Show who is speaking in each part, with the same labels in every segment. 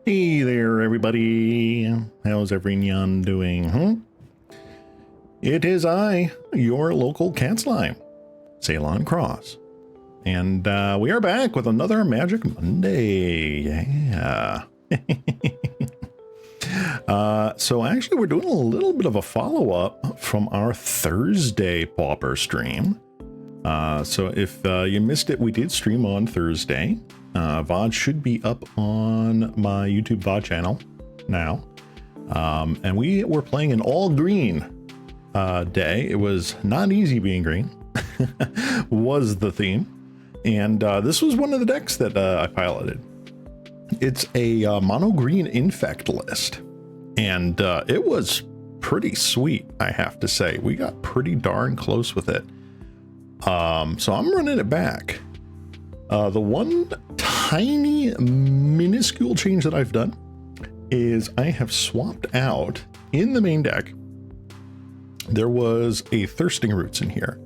Speaker 1: Hey there, everybody. How's every-nyaaan doing, It is I, your local cat slime, Ceylon Cross. And we are back with another Magic Monday. Yeah. So actually, we're doing a little bit of a follow-up from our Thursday Pauper stream. So if you missed it, we did stream on Thursday. VOD should be up on my YouTube VOD channel now. And we were playing an all green day. It was not easy being green, was the theme. And this was one of the decks that I piloted. It's a mono green Infect list. And it was pretty sweet, I have to say. We got pretty darn close with it. So I'm running it back. The one tiny minuscule change that I've done is I have swapped out in the main deck. There was a Thirsting Roots in here,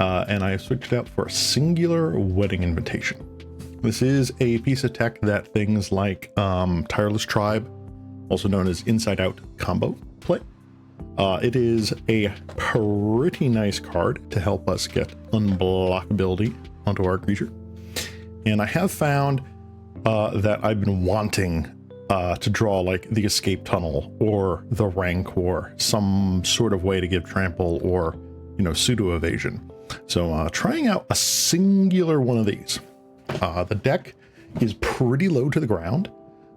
Speaker 1: and I have switched it out for a Singular Wedding Invitation. This is a piece of tech that things like Tireless Tribe, also known as Inside Out combo play. It is a pretty nice card to help us get unblockability onto our creature. And I have found that I've been wanting to draw like the Escape Tunnel or the Rancor, some sort of way to give trample or, pseudo evasion. So trying out a singular one of these. The deck is pretty low to the ground.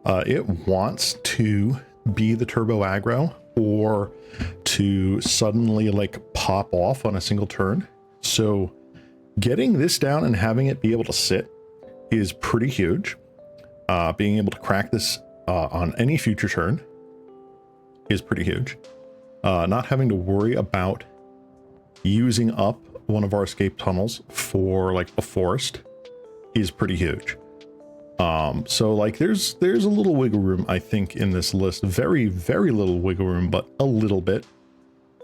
Speaker 1: It wants to be the turbo aggro or to suddenly like pop off on a single turn. So getting this down and having it be able to sit is pretty huge. Being able to crack this on any future turn is pretty huge. Not having to worry about using up one of our escape tunnels for like a forest is pretty huge. So like there's a little wiggle room, I think, in this list. Very, very little wiggle room, but a little bit.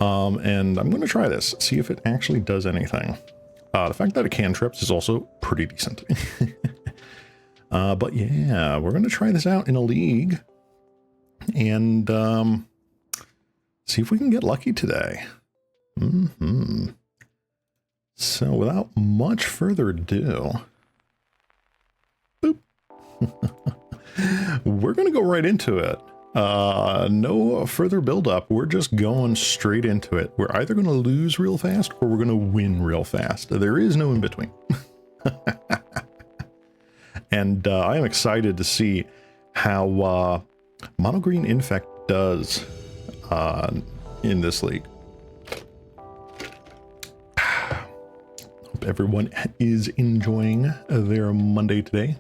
Speaker 1: And I'm going to try this, see if it actually does anything. The fact that it cantrips is also pretty decent. But yeah, we're going to try this out in a league and see if we can get lucky today. So without much further ado, boop. We're going to go right into it. No further build up. We're just going straight into it. We're either going to lose real fast or we're going to win real fast. There is no in between. And I am excited to see how mono green Infect does in this league. Hope everyone is enjoying their Monday today.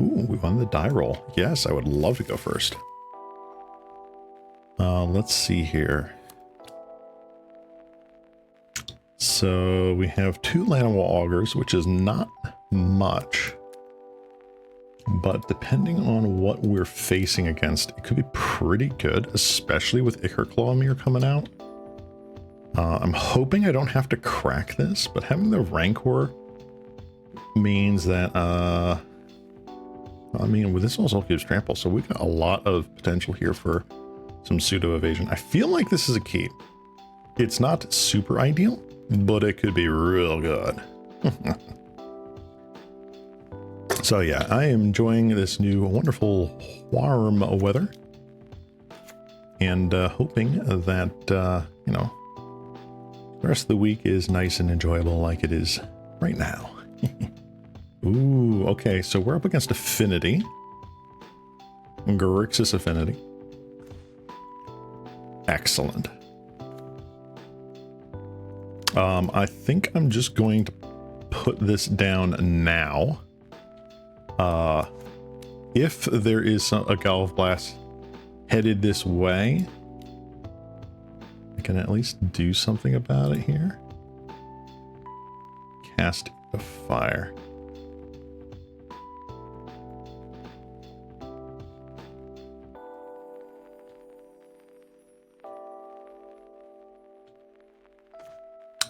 Speaker 1: Ooh, we won the die roll. Yes, I would love to go first. Let's see here. So we have 2 Llanowar Augurs, which is not much. But depending on what we're facing against, it could be pretty good, especially with Ichorclawmere coming out. I'm hoping I don't have to crack this, but having the Rancor means that, this also gives trample, so we've got a lot of potential here for some pseudo evasion. I feel like this is a keep. It's not super ideal, but it could be real good. So yeah, I am enjoying this new wonderful warm weather and hoping that, the rest of the week is nice and enjoyable like it is right now. Ooh, okay, so we're up against Affinity. Grixis Affinity. Excellent. I think I'm just going to put this down now. If there is a Galv Blast headed this way, I can at least do something about it here. Cast a fire.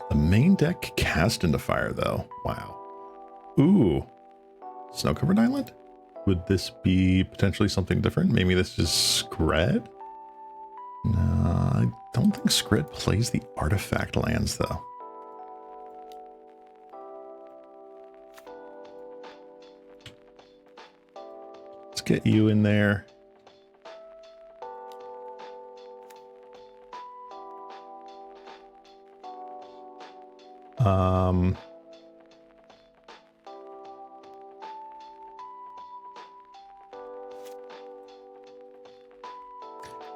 Speaker 1: The main deck cast into fire though. Wow. Ooh. Snow-covered island? would this be potentially something different? Maybe this is Scred? No, I don't think Scred plays the artifact lands, though. Let's get you in there.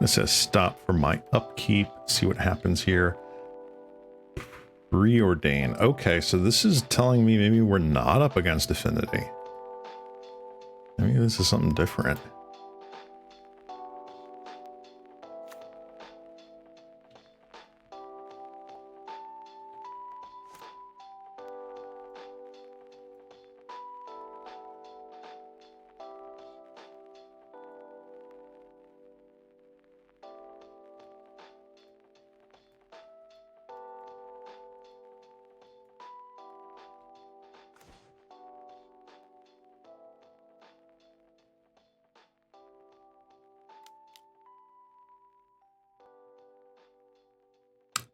Speaker 1: This says stop for my upkeep. See what happens here. Preordain. Okay, so this is telling me maybe we're not up against Affinity. Maybe this is something different.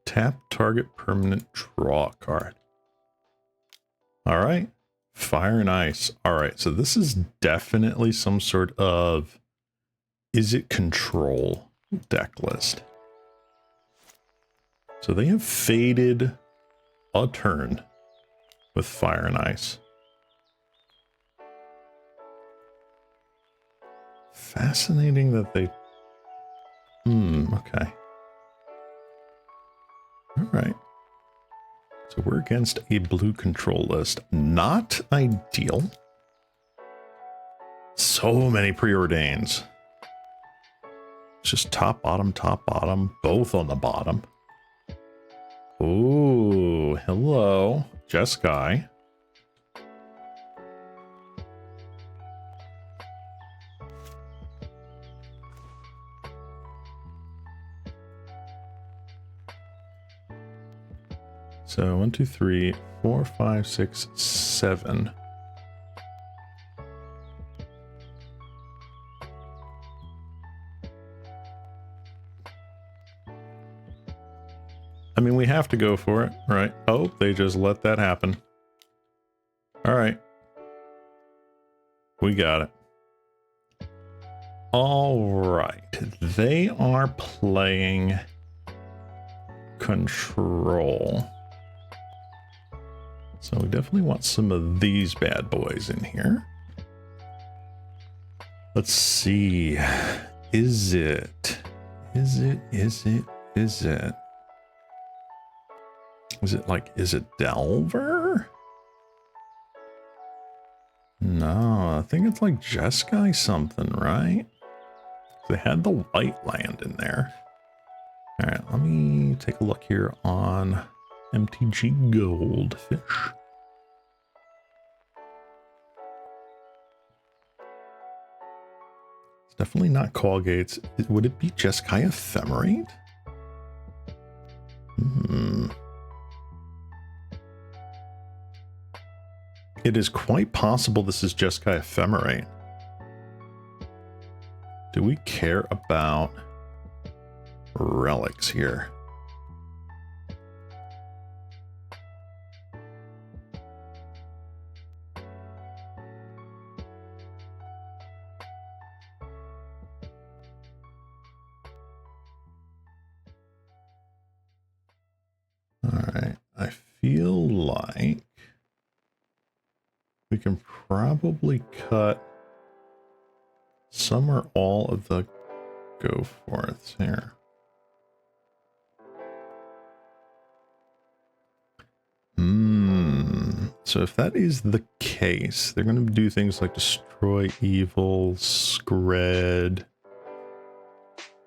Speaker 1: Tap target permanent, draw a card. All right. Fire and Ice. All right. So this is definitely some sort of, is it control deck list? So they have faded a turn with Fire and Ice. Fascinating that they, okay. All right. So we're against a blue control list. Not ideal. So many preordains. It's just top, bottom, both on the bottom. Ooh, hello, Jeskai. So 1, 2, 3, 4, 5, 6, 7. I mean, we have to go for it, right? Oh, they just let that happen. All right. We got it. All right. They are playing control. So we definitely want some of these bad boys in here. Let's see. Is it? Is it like, is it Delver? No, I think it's like Jeskai something, right? They had the white land in there. All right, let me take a look here on MTG Goldfish. It's definitely not Call Gates. Would it be Jeskai Ephemerate? It is quite possible this is Jeskai Ephemerate. Do we care about relics here? All right, I feel like we can probably cut some or all of the go forths here. So if that is the case, they're going to do things like destroy evil, Scred.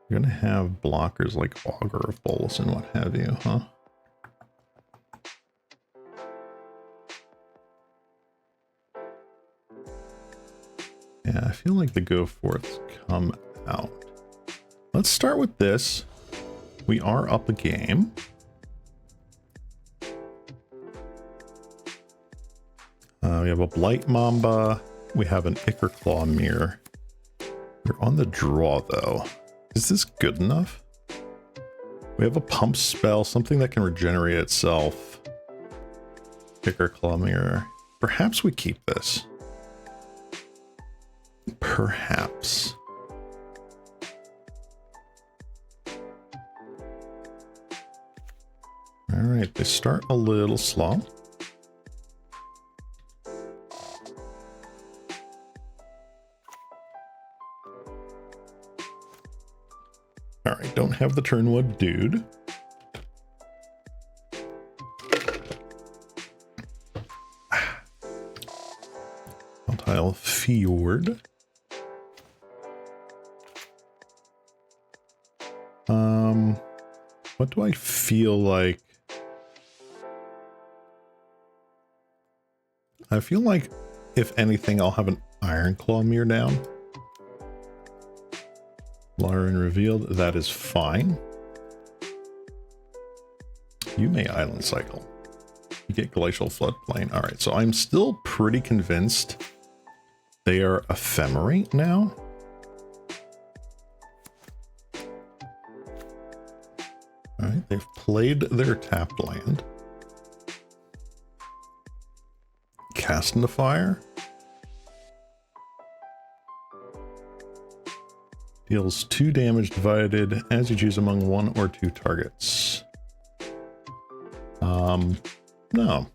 Speaker 1: You're going to have blockers like Augur of Bolus and what have you, huh? Yeah, I feel like the go forths come out. Let's start with this. We are up a game. We have a Blight Mamba. We have an Ichor Claw Mirror. We're on the draw, though. Is this good enough? We have a pump spell, something that can regenerate itself. Ichor Claw Mirror. Perhaps we keep this. Perhaps. All right, they start a little slow. All right, don't have the Turnwood dude. Tile Fjord. What do I feel like? I feel like, if anything, I'll have an Iron Claw Mirror down. Lauren revealed, that is fine. You may Island Cycle. You get Glacial Floodplain. Alright, so I'm still pretty convinced they are ephemerate now. Alright, they've played their tapped land. Cast into Fire. Deals 2 damage divided as you choose among 1 or 2 targets. No.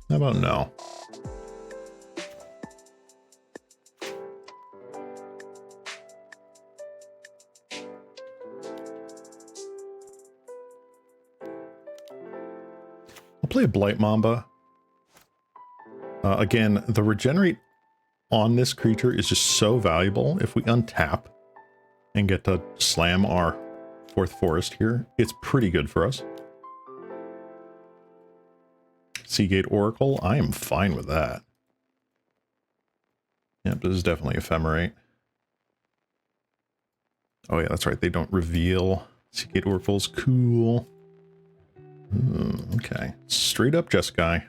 Speaker 1: How about no? I'll play a Blight Mamba. Again, the regenerate on this creature is just so valuable. If we untap and get to slam our 4th forest here, it's pretty good for us. Seagate Oracle, I am fine with that. Yep, this is definitely ephemerate. Oh yeah, that's right, they don't reveal. Seagate Oracle's cool. Okay, straight up Jeskai.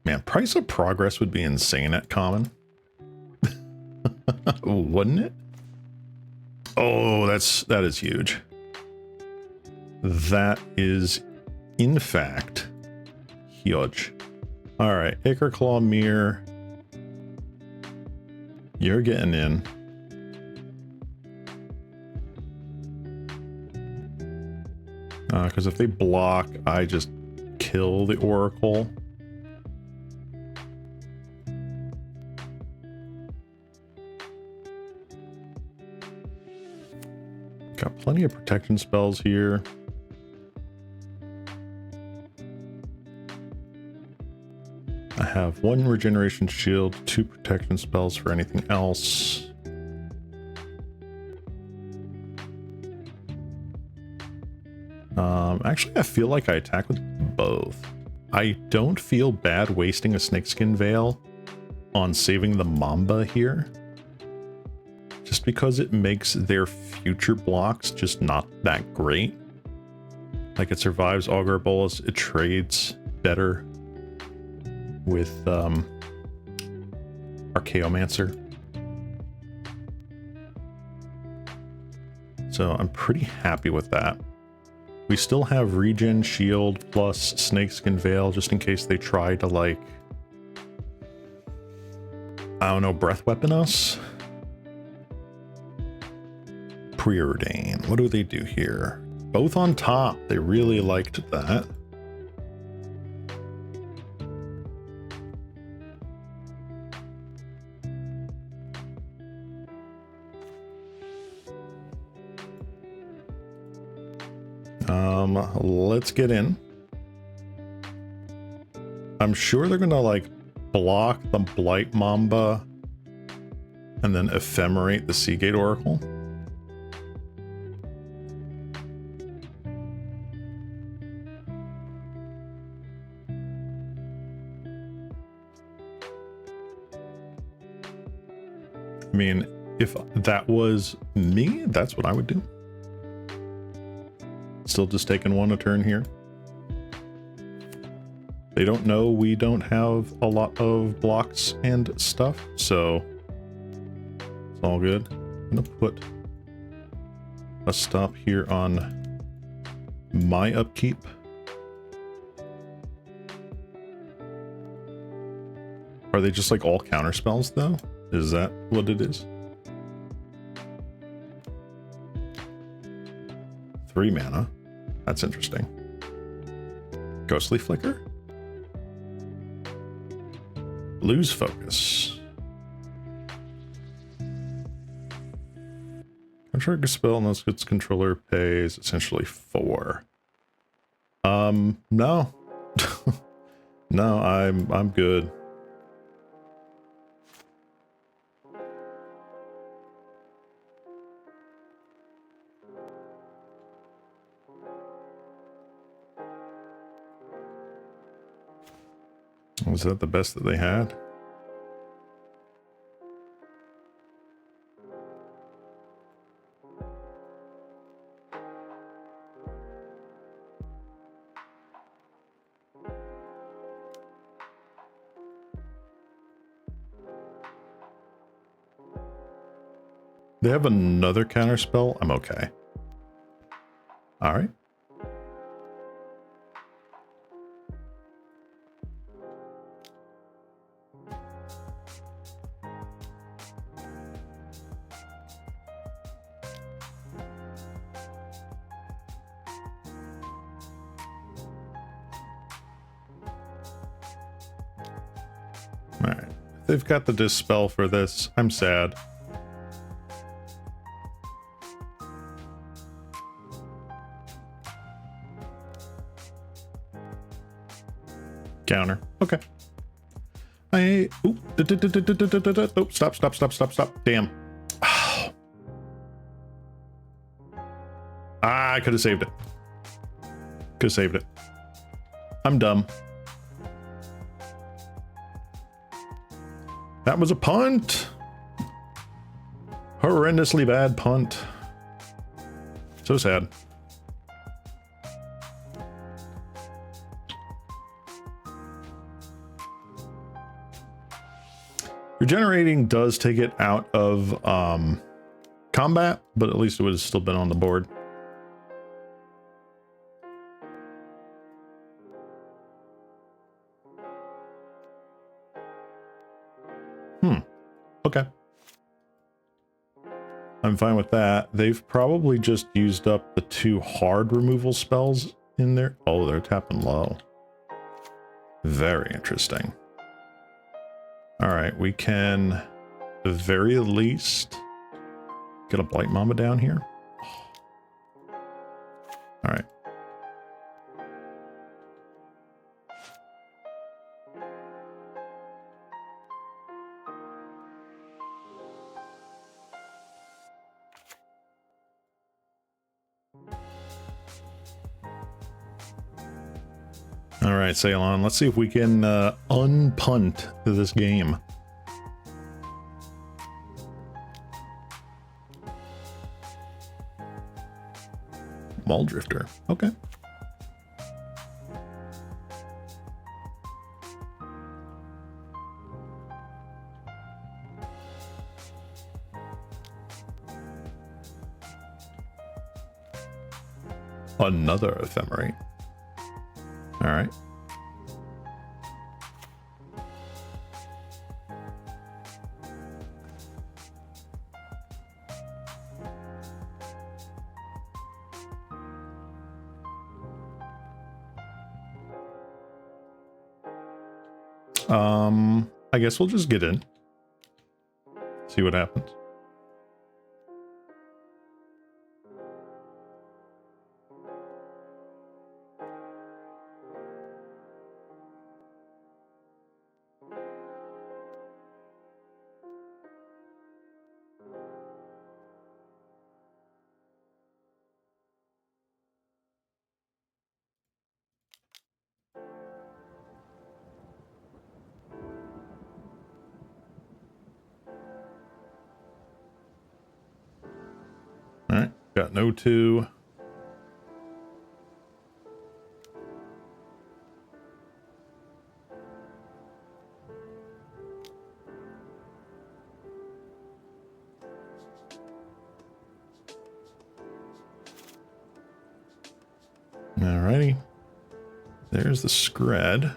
Speaker 1: Man, Price of Progress would be insane at common. Wouldn't it? Oh, that is huge. That is, in fact, huge. All right, Ichor Claw Mirror. You're getting in. Because if they block, I just kill the Oracle. Got plenty of protection spells here. I have 1 regeneration shield, 2 protection spells for anything else. Actually, I feel like I attack with both. I don't feel bad wasting a Snakeskin Veil on saving the Mamba here. Just because it makes their future blocks just not that great. Like, it survives Augur Bolus, it trades better with Archaeomancer. So I'm pretty happy with that. We still have Regen, Shield, plus Snakeskin Veil, just in case they try to, like, I don't know, Breath Weapon us? Preordain. What do they do here? Both on top. They really liked that. Let's get in. I'm sure they're gonna, like, block the Blight Mamba and then ephemerate the Seagate Oracle. I mean, if that was me, that's what I would do. Still just taking 1 a turn here. They don't know we don't have a lot of blocks and stuff, so it's all good. I'm gonna put a stop here on my upkeep. Are they just like all counter spells though? Is that what it is? 3 mana. That's interesting. Ghostly Flicker? Lose focus. Contract a spell unless its controller pays essentially 4. No. No, I'm good. Was that the best that they had? They have another counter spell? I'm okay. All right. All right. If they've got the dispel for this, I'm sad. Counter. Okay. Oh, stop. Damn. I could have saved it. I'm dumb. That was a punt. Horrendously bad punt. So sad. Regenerating does take it out of combat, but at least it would have still been on the board. Okay. I'm fine with that. They've probably just used up the 2 hard removal spells in there. Oh, they're tapping low. Very interesting. All right, we can, at the very least, get a Blight Mama down here. All right. All right, Ceylon, let's see if we can unpunt this game. Wall Drifter, okay. Another Ephemerate. All right. I guess we'll just get in. See what happens. All right, got no 2. Alrighty. There's the Scred.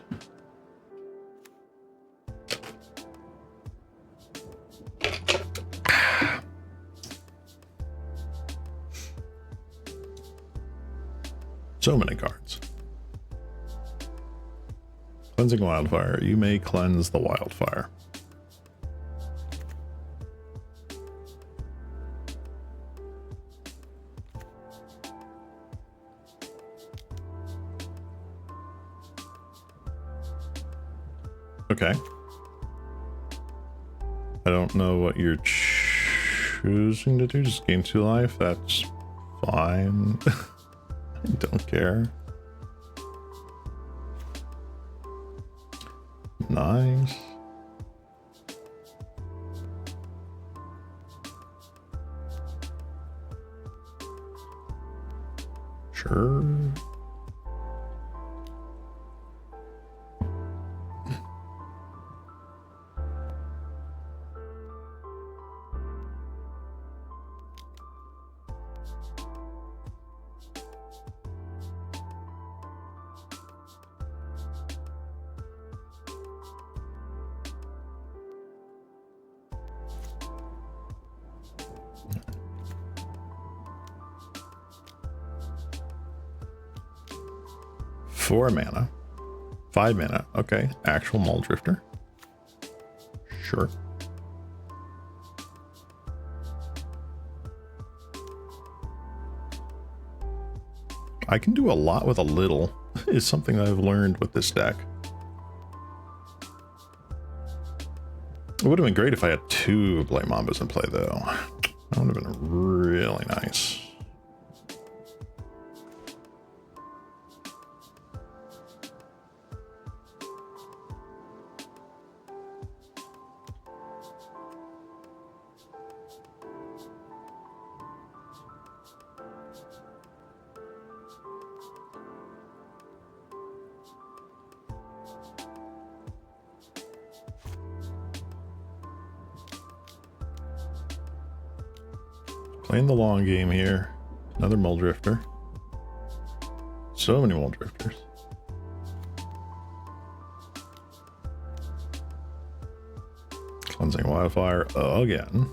Speaker 1: So many cards. Cleansing Wildfire. You may cleanse the wildfire. Okay. I don't know what you're choosing to do. Just gain 2 life. That's fine. I don't care. Nice. Sure. Four mana. 5 mana. Okay. Actual Mull Drifter. Sure. I can do a lot with a little, is something that I've learned with this deck. It would have been great if I had 2 Blade Mambas in play, though. That would have been really nice. Playing the long game here. Another Mull Drifter. So many Mull Drifters. Cleansing Wildfire again.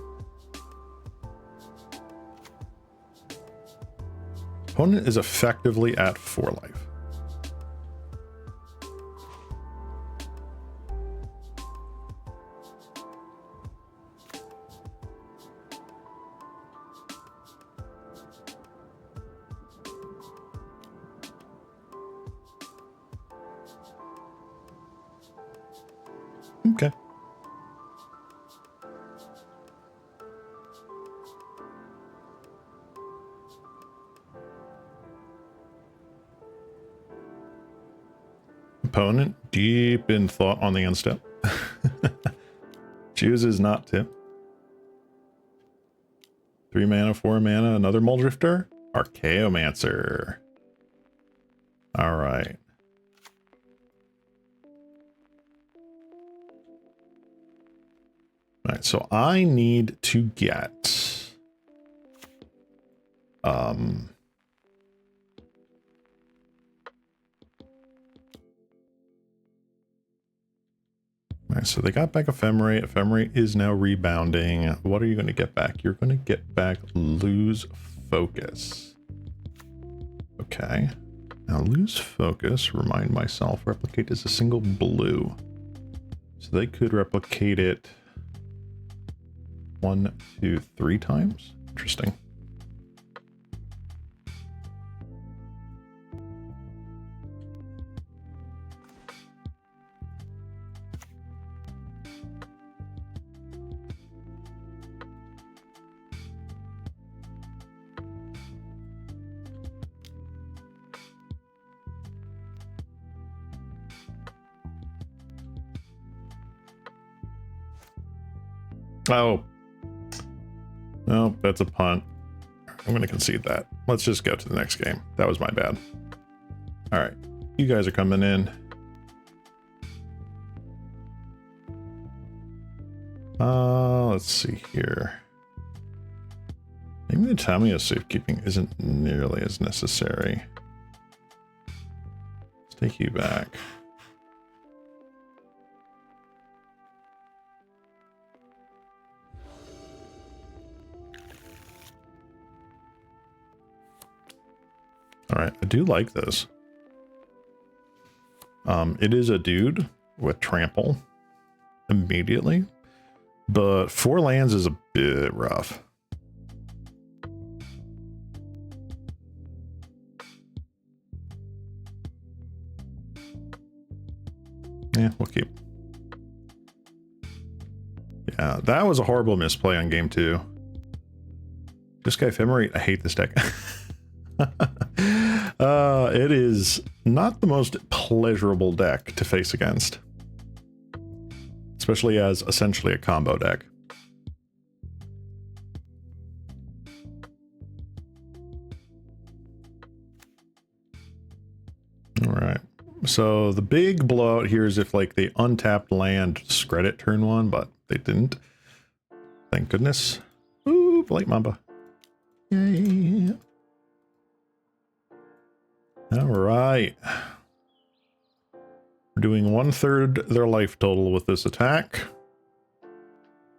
Speaker 1: Opponent is effectively at 4 life. Okay. Opponent deep in thought on the end step. Chooses not to. 3 mana, 4 mana, another Mull Drifter. Archaeomancer. All right. All right, so I need to get all right, so they got back Ephemerate. Ephemerate is now rebounding. What are you going to get back? You're going to get back Lose Focus. Okay. Now Lose Focus, remind myself, replicate as a single blue. So they could replicate it 1, 2, 3 times. Interesting. Oh. No, that's a punt. I'm going to concede that. Let's just go to the next game. That was my bad. All right. You guys are coming in. Let's see here. Maybe the Tamiya safekeeping isn't nearly as necessary. Take you back. All right, I do like this. It is a dude with trample immediately, but 4 lands is a bit rough. Yeah, we'll keep. Yeah, that was a horrible misplay on game 2. This guy Ephemerate, I hate this deck. It is not the most pleasurable deck to face against. Especially as essentially a combo deck. Alright. So the big blowout here is if like they untapped land Scred it turn 1, but they didn't. Thank goodness. Ooh, Blight Mamba. Yay. Alright. We're doing 1/3 their life total with this attack.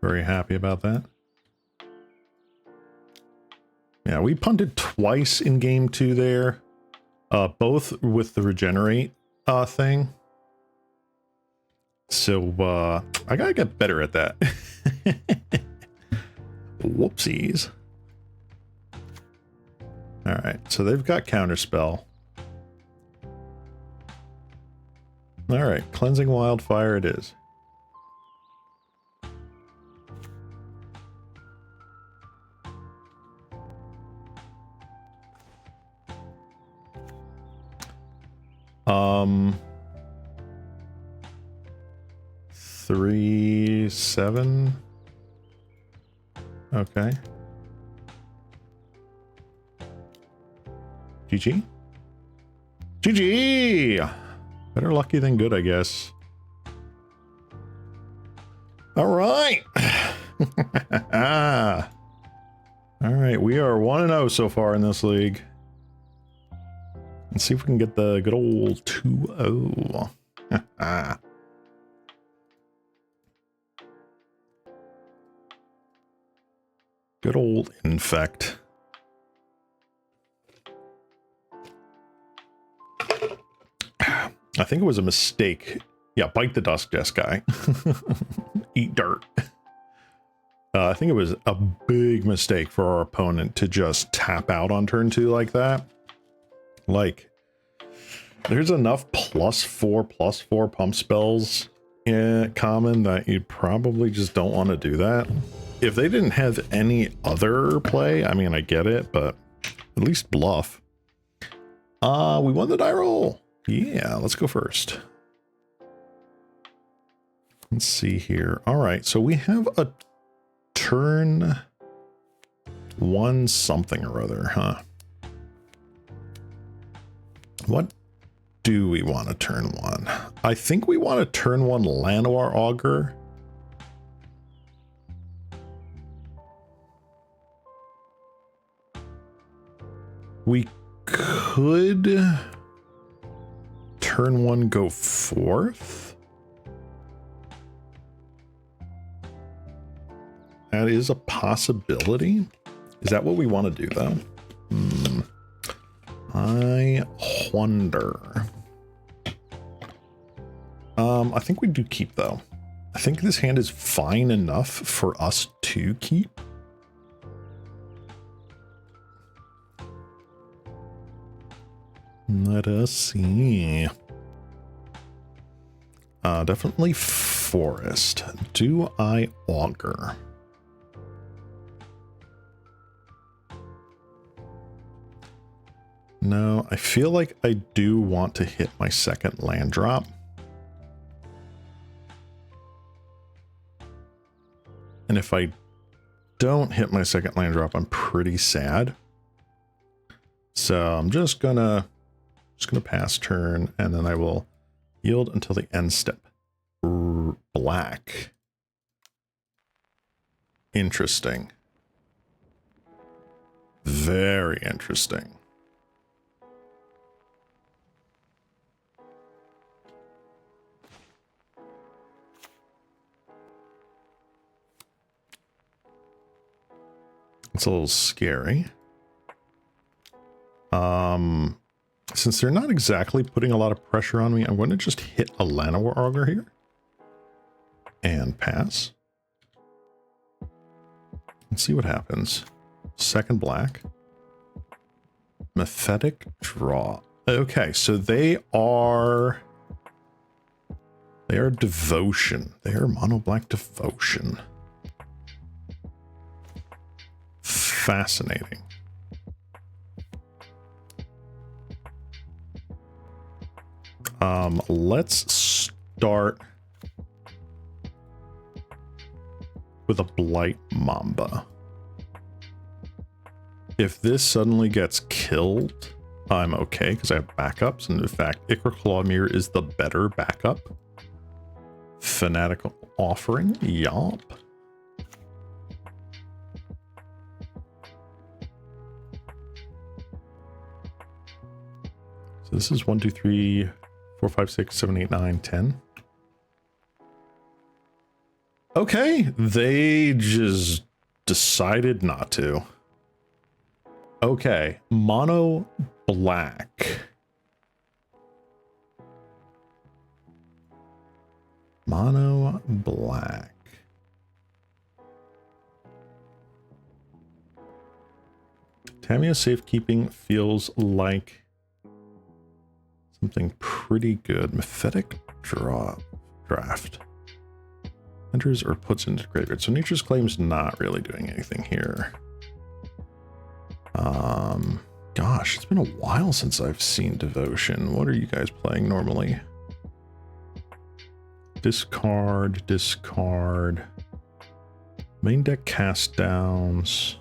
Speaker 1: Very happy about that. Yeah, we punted twice in game 2 there. Both with the regenerate thing. So I gotta get better at that. Whoopsies. Alright, so they've got counterspell. Alright, Cleansing Wildfire it is. Um, 3, 7. Okay. GG. GG! Better lucky than good, I guess. All right. All right, we are 1-0 so far in this league. Let's see if we can get the good old 2-0. Good old Infect. I think it was a mistake. Yeah, bite the dust, yes, guy. Eat dirt. I think it was a big mistake for our opponent to just tap out on turn 2 like that. Like, there's enough +4/+4 pump spells in common that you probably just don't want to do that. If they didn't have any other play, I mean, I get it, but at least bluff. We won the die roll. Yeah, let's go first. Let's see here. All right, so we have a turn 1 something or other, huh? What do we want to turn 1? I think we want to turn 1 Llanowar Augur. We could turn 1 go 4th. That is a possibility. Is that what we want to do though? I wonder. I think we do keep though. I think this hand is fine enough for us to keep. Let us see. Definitely forest. Do I augur? No, I feel like I do want to hit my second land drop. And if I don't hit my second land drop, I'm pretty sad. So I'm just gonna pass turn, and then I will yield until the end step. Black. Interesting. Very interesting. It's a little scary. Since they're not exactly putting a lot of pressure on me, I'm going to just hit a Llanowar Augur here. And pass. Let's see what happens. Second black. Mephetic draw. Okay, so they are devotion. They are mono black devotion. Fascinating. Let's start with a Blight Mamba. If this suddenly gets killed, I'm okay because I have backups, and in fact, Ichor Clawmere is the better backup. Fanatical Offering, yop. So this is 1, 2, 3, 4, 5, 6, 7, 8, 9, 10. Okay, they just decided not to. Okay, mono black. Mono black. Tamiya Safekeeping feels like something pretty good. Mephetic draft. Enters or puts into graveyard. So Nature's Claim's not really doing anything here. Gosh, it's been a while since I've seen Devotion. What are you guys playing normally? Discard, discard. Main deck cast downs.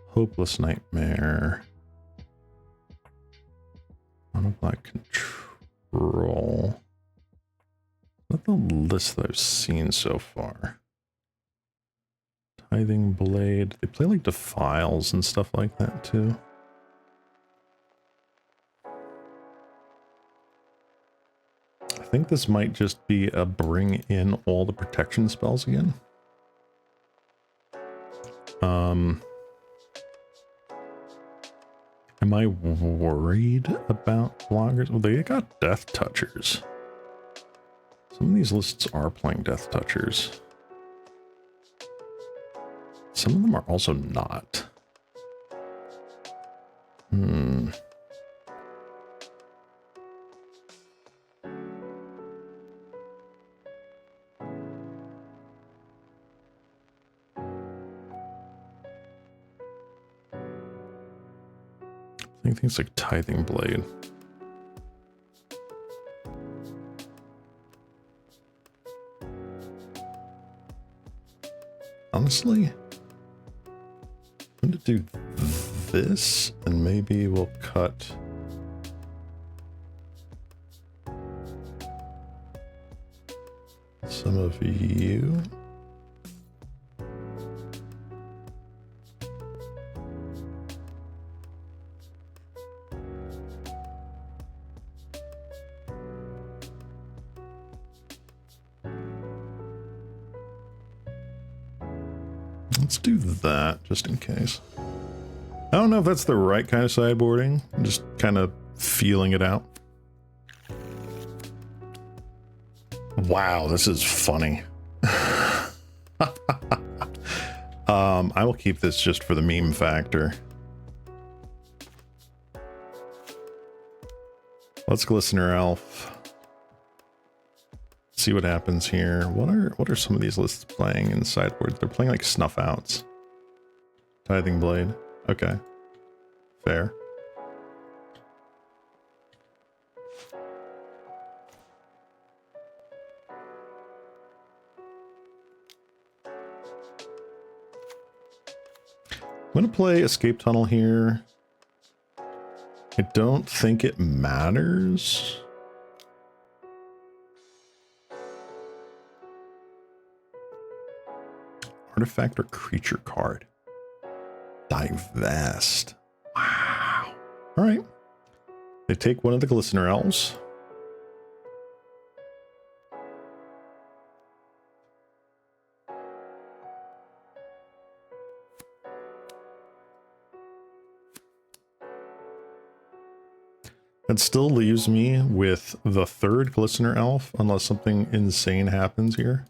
Speaker 1: Hopeless Nightmare. Mono black control. Not the list that I've seen so far. Tithing Blade. They play like Defiles and stuff like that too. I think this might just be a bring in all the protection spells again. Am I worried about blockers? Well, they got Death Touchers. Some of these lists are playing Death Touchers. Some of them are also not. I think things like Tithing Blade. Honestly, I'm going to do this, and maybe we'll cut some of you. Let's do that, just in case. I don't know if that's the right kind of sideboarding. I'm just kind of feeling it out. Wow, this is funny. I will keep this just for the meme factor. Let's Glistener Elf. See what happens here. What are some of these lists playing in sideboard? They're playing like Snuff Outs. Tithing Blade. Okay. Fair. I'm going to play Escape Tunnel here. I don't think it matters. Artifact or creature card. Divest. Wow. All right. They take one of the Glistener Elves. It still leaves me with the third Glistener Elf, unless something insane happens here.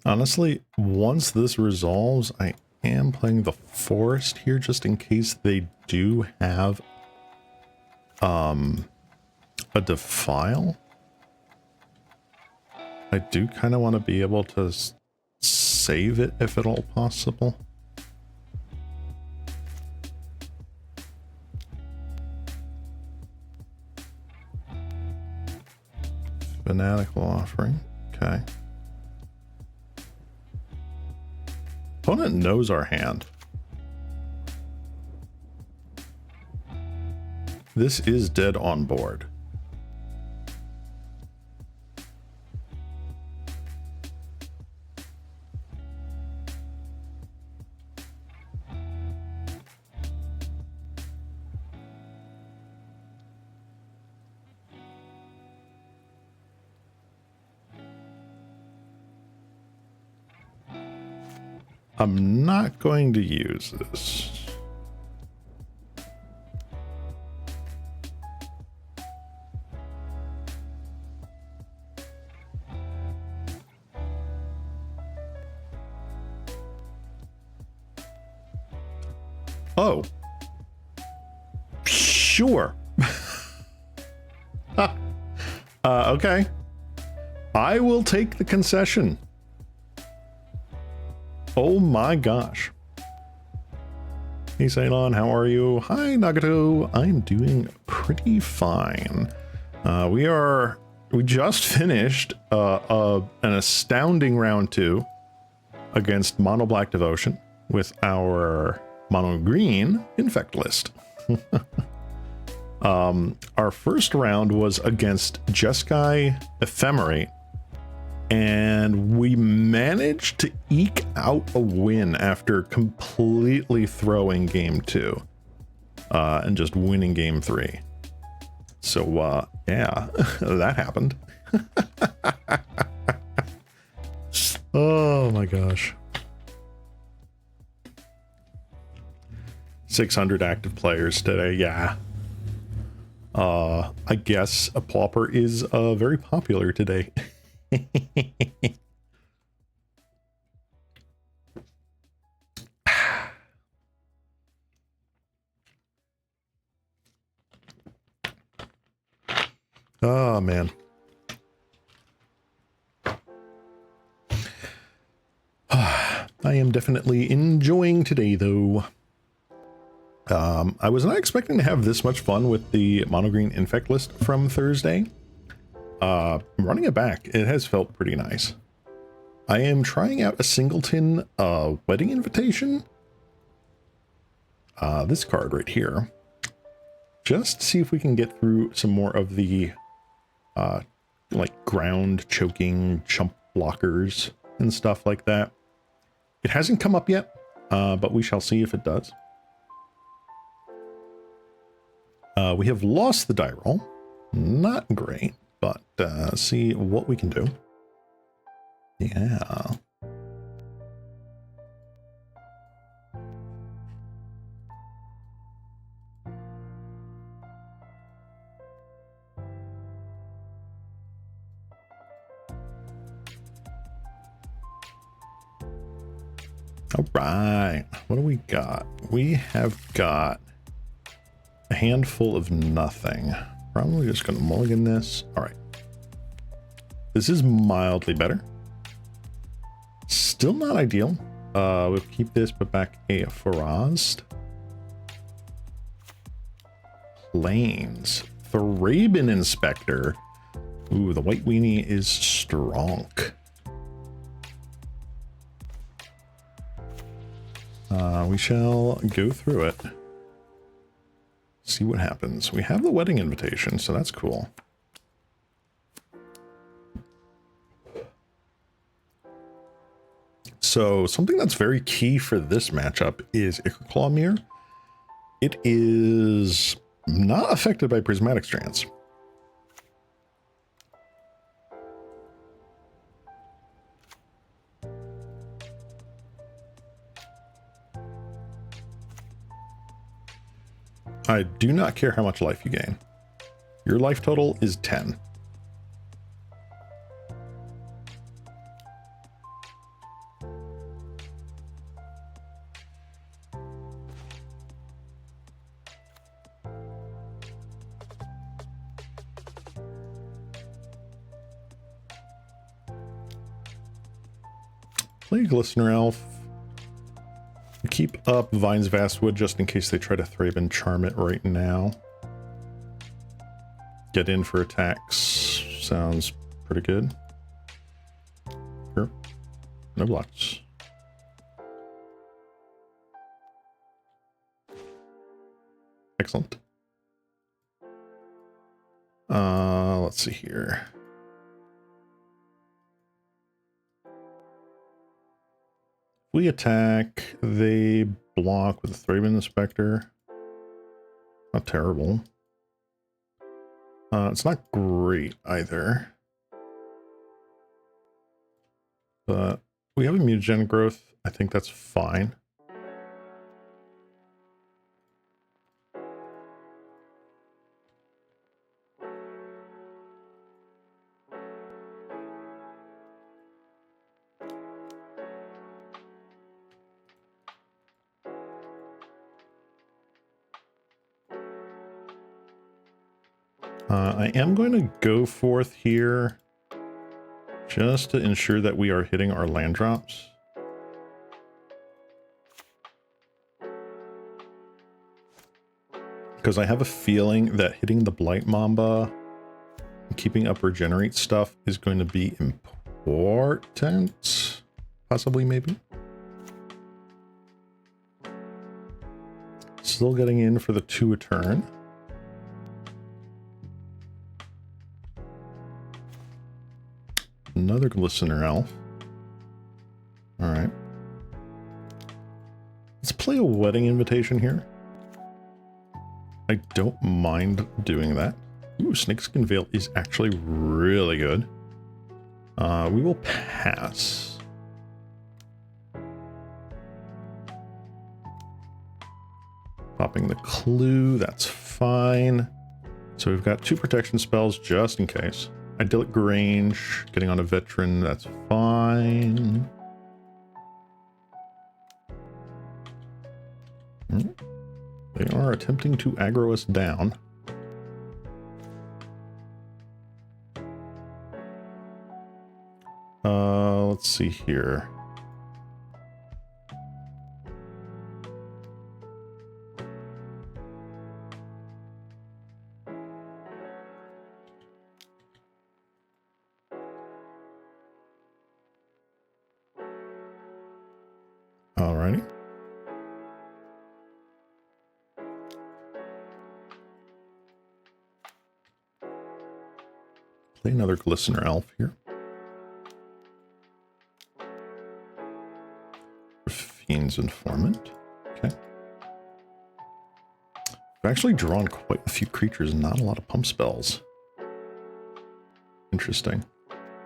Speaker 1: Honestly, once this resolves, I am playing the Forest here just in case they do have a Defile. I do kind of want to be able to save it if at all possible. Fanatical Offering. Okay. Opponent knows our hand. This is dead on board. I'm not going to use this. Oh. Sure. Okay. I will take the concession. Oh my gosh. Hey Ceylon, how are you? Hi Nagato, I'm doing pretty fine. We just finished an astounding round 2 against Mono Black Devotion with our Mono Green Infect list. Our first round was against Jeskai Ephemerate, and we managed to eke out a win after completely throwing game 2 and just winning game 3. So yeah, that happened. Oh my gosh. 600 active players today. Yeah. I guess a Pauper is very popular today. Oh man. I am definitely enjoying today though. I was not expecting to have this much fun with the Mono Green Infect list from Thursday. Running it back, it has felt pretty nice. I am trying out a singleton wedding invitation. This card right here. Just to see if we can get through some more of the like ground choking chump blockers and stuff like that. It hasn't come up yet, but we shall see if it does. We have lost the die roll. Not great, but see what we can do. Yeah. All right. What do we got? We have got a handful of nothing. Probably just going to mulligan this. All right. This is mildly better. Still not ideal. We'll keep this, but back a Farazd. Plains. Thraben Inspector. Ooh, the white weenie is strong. We shall go through it. See what happens. We have the wedding invitation, so that's cool. So something that's very key for this matchup is Ichor Mirror. It is not affected by Prismatic Strands. I do not care how much life you gain. Your life total is 10. Play Glistener Elf. Keep up Vine's Vastwood just in case they try to Thraben Charm it right now. Get in for attacks. Sounds pretty good. Sure. No blocks. Excellent. Let's see here. We attack, they block with a Thraben Inspector. Not terrible. It's not great either. But we have a mutagen growth. I think that's fine. I am going to go forth here just to ensure that we are hitting our land drops. Because I have a feeling that hitting the Blight Mamba and keeping up regenerate stuff is going to be important. Possibly, maybe. Still getting in for the 2 a turn. Another Glistener Elf. Alright. Let's play a Wedding Invitation here. I don't mind doing that. Ooh, Snakeskin Veil is actually really good. We will pass. Popping the Clue, that's fine. So we've got 2 protection spells just in case. Idyllic Grange, getting on a Veteran, that's fine. They are attempting to aggro us down. Let's see here. Alrighty. Play another Glistener Elf here. Fiend's Informant. Okay. I've actually drawn quite a few creatures, not a lot of pump spells. Interesting.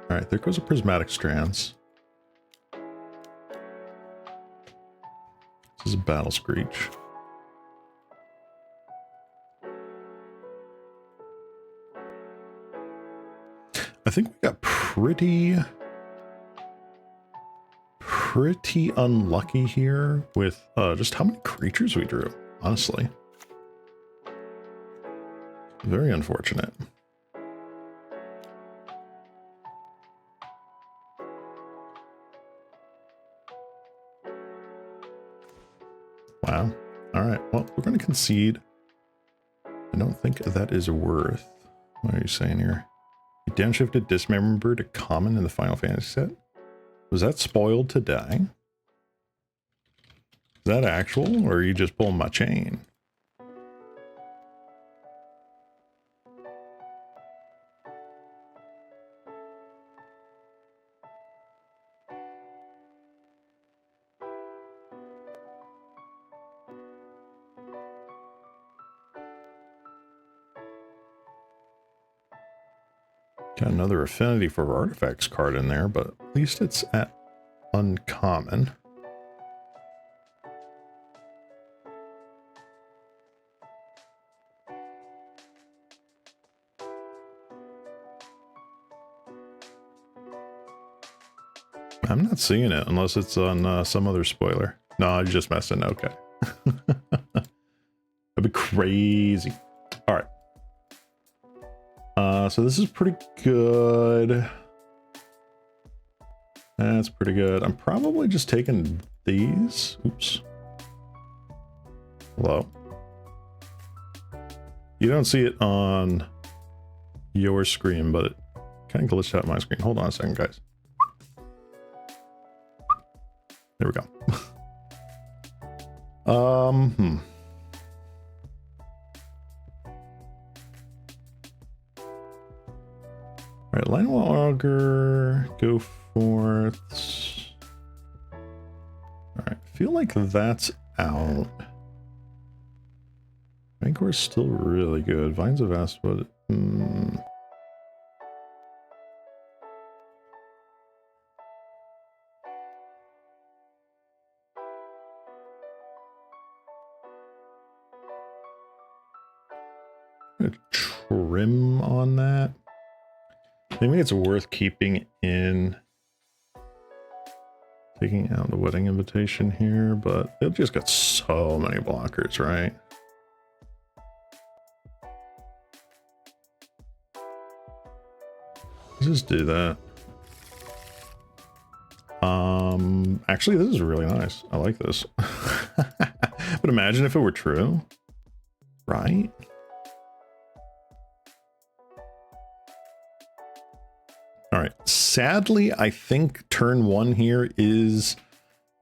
Speaker 1: Alright, there goes a Prismatic Strands. This is a Battle Screech. I think we got pretty unlucky here with just how many creatures we drew, honestly. Very unfortunate. Wow. All right. Well, we're going to concede. I don't think that is worth. What are you saying here? You downshifted Dismember to common in the Final Fantasy set? Was that spoiled to die? Is that actual, or are you just pulling my chain? Got another Affinity for Artifacts card in there, but at least it's at uncommon. I'm not seeing it unless it's on some other spoiler. No, I just messing. Okay. That'd be crazy. All right. So this is pretty good. That's pretty good. I'm probably just taking these. Oops. Hello. You don't see it on your screen, but it kind of glitched out my screen. Hold on a second, guys. There we go. All right, Lionel Auger, go forth. All right, I feel like that's out. Vancor's still really good. Vines of Astwood. Trim on that. Maybe it's worth keeping in. Taking out the Wedding Invitation here, but they've just got so many blockers, right? Let's just do that. Actually, this is really nice. I like this. But imagine if it were true, right? All right. Sadly, I think turn one here is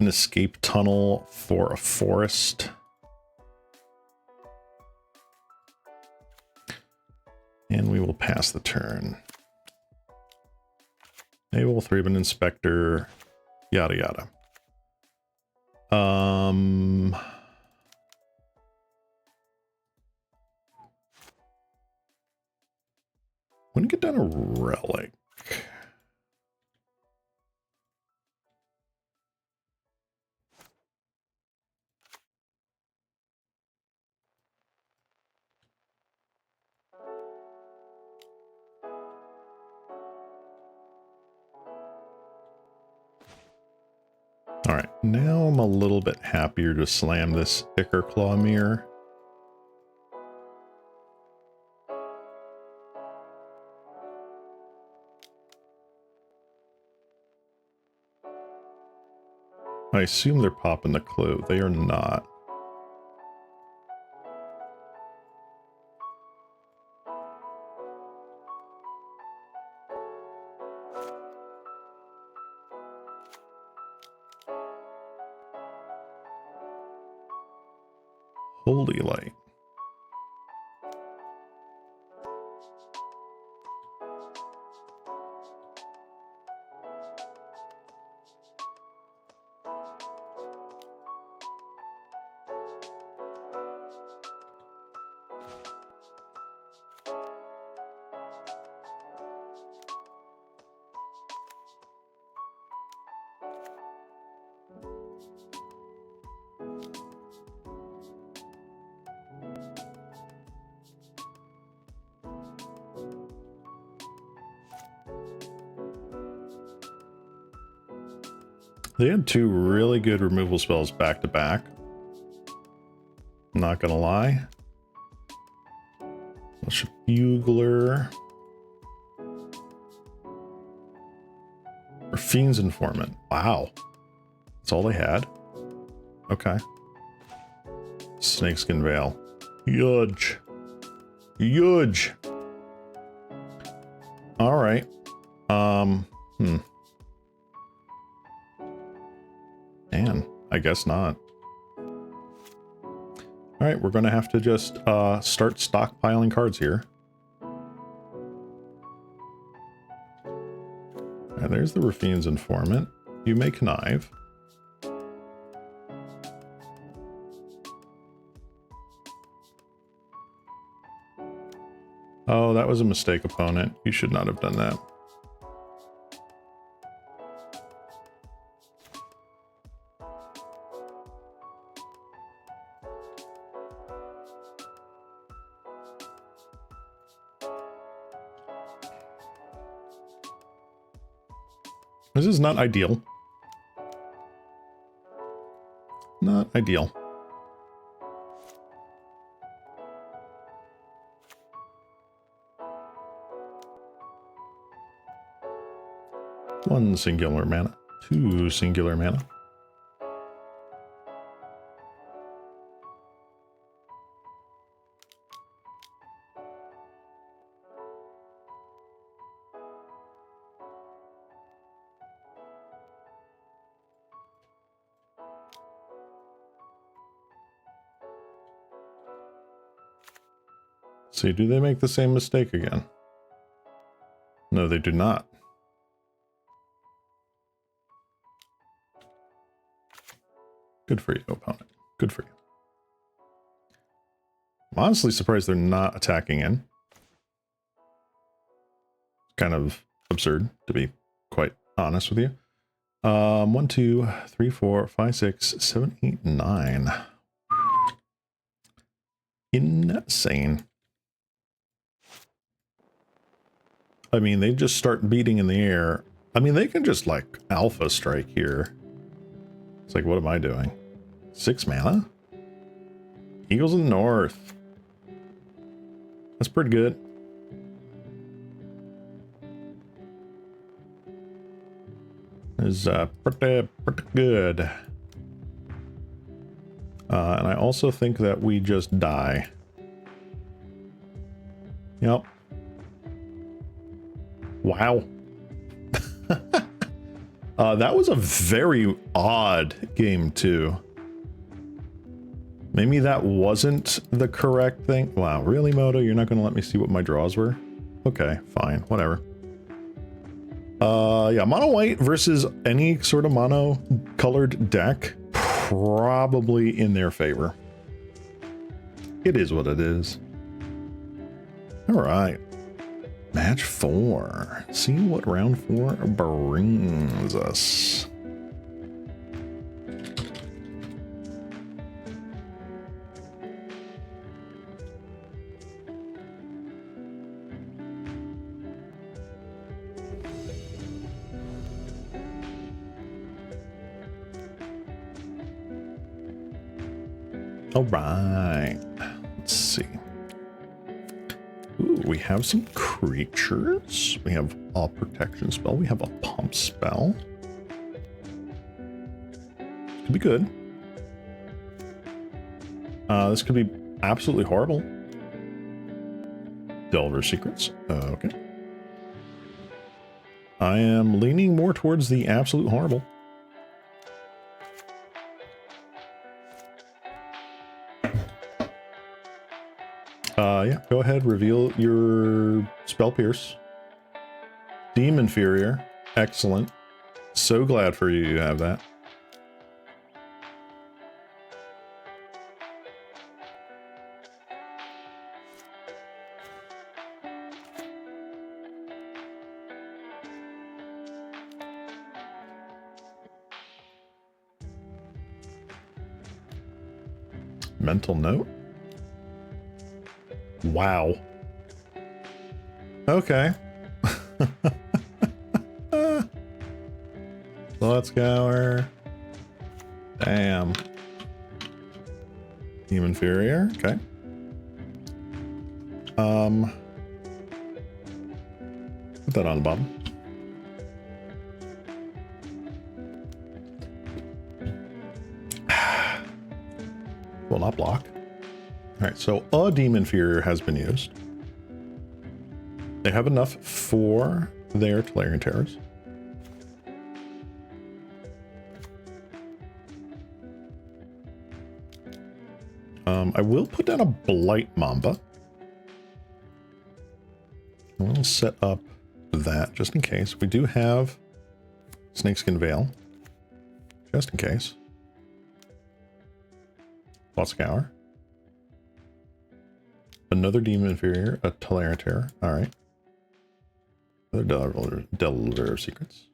Speaker 1: an escape tunnel for a forest. And we will pass the turn. Naval, Thraben Inspector, yada yada. When you get down a relic. All right, now I'm a little bit happier to slam this Ichor Claw Mirror. I assume they're popping the clue. They are not. Holy light. They had two really good removal spells back to back. Not gonna lie. Bugler. Or Fiend's Informant. Wow. That's all they had? Okay. Snakeskin Veil. Huge. Huge. Alright. Man, I guess not. Alright, we're gonna have to just start stockpiling cards here. And there's the Raffine's Informant. You may connive. Oh, that was a mistake, opponent. You should not have done that. This is not ideal. Not ideal. One singular mana. Two singular mana. See, do they make the same mistake again? No, they do not. Good for you, opponent. Good for you. I'm honestly surprised they're not attacking in. Kind of absurd, to be quite honest with you. 1, 2, 3, 4, 5, 6, 7, 8, 9. Insane. I mean, they just start beating in the air. I mean, they can just, like, alpha strike here. It's like, what am I doing? 6 mana? Eagles in the north. That's pretty good. Is pretty good. And I also think that we just die. Yep. Wow. That was a very odd game too. Maybe that wasn't the correct thing. Wow, really, Moto? You're not going to let me see what my draws were? Okay, fine, whatever. Yeah, mono white versus any sort of mono colored deck, probably in their favor. It is what it is. All right. Match 4. See what round 4 brings us. All right. Let's see. Ooh, we have some creatures. We have a protection spell. We have a pump spell. Could be good. This could be absolutely horrible. Delver Secrets. Okay. I am leaning more towards the absolute horrible. Yeah, go ahead, reveal your Spell Pierce. Deem Inferior. Excellent. So glad for you have that. Mental Note. Wow. Okay. Let's go. Damn. Team Inferior. Okay. Put that on the bottom. Will not block. All right, so a Demon Inferior has been used. They have enough for their Tolarian Terrors. I will put down a Blight Mamba. We'll set up that just in case. We do have Snakeskin Veil, just in case. Blood Scour. Another demon inferior, a Teleriter. All right. Another Delver of Secrets.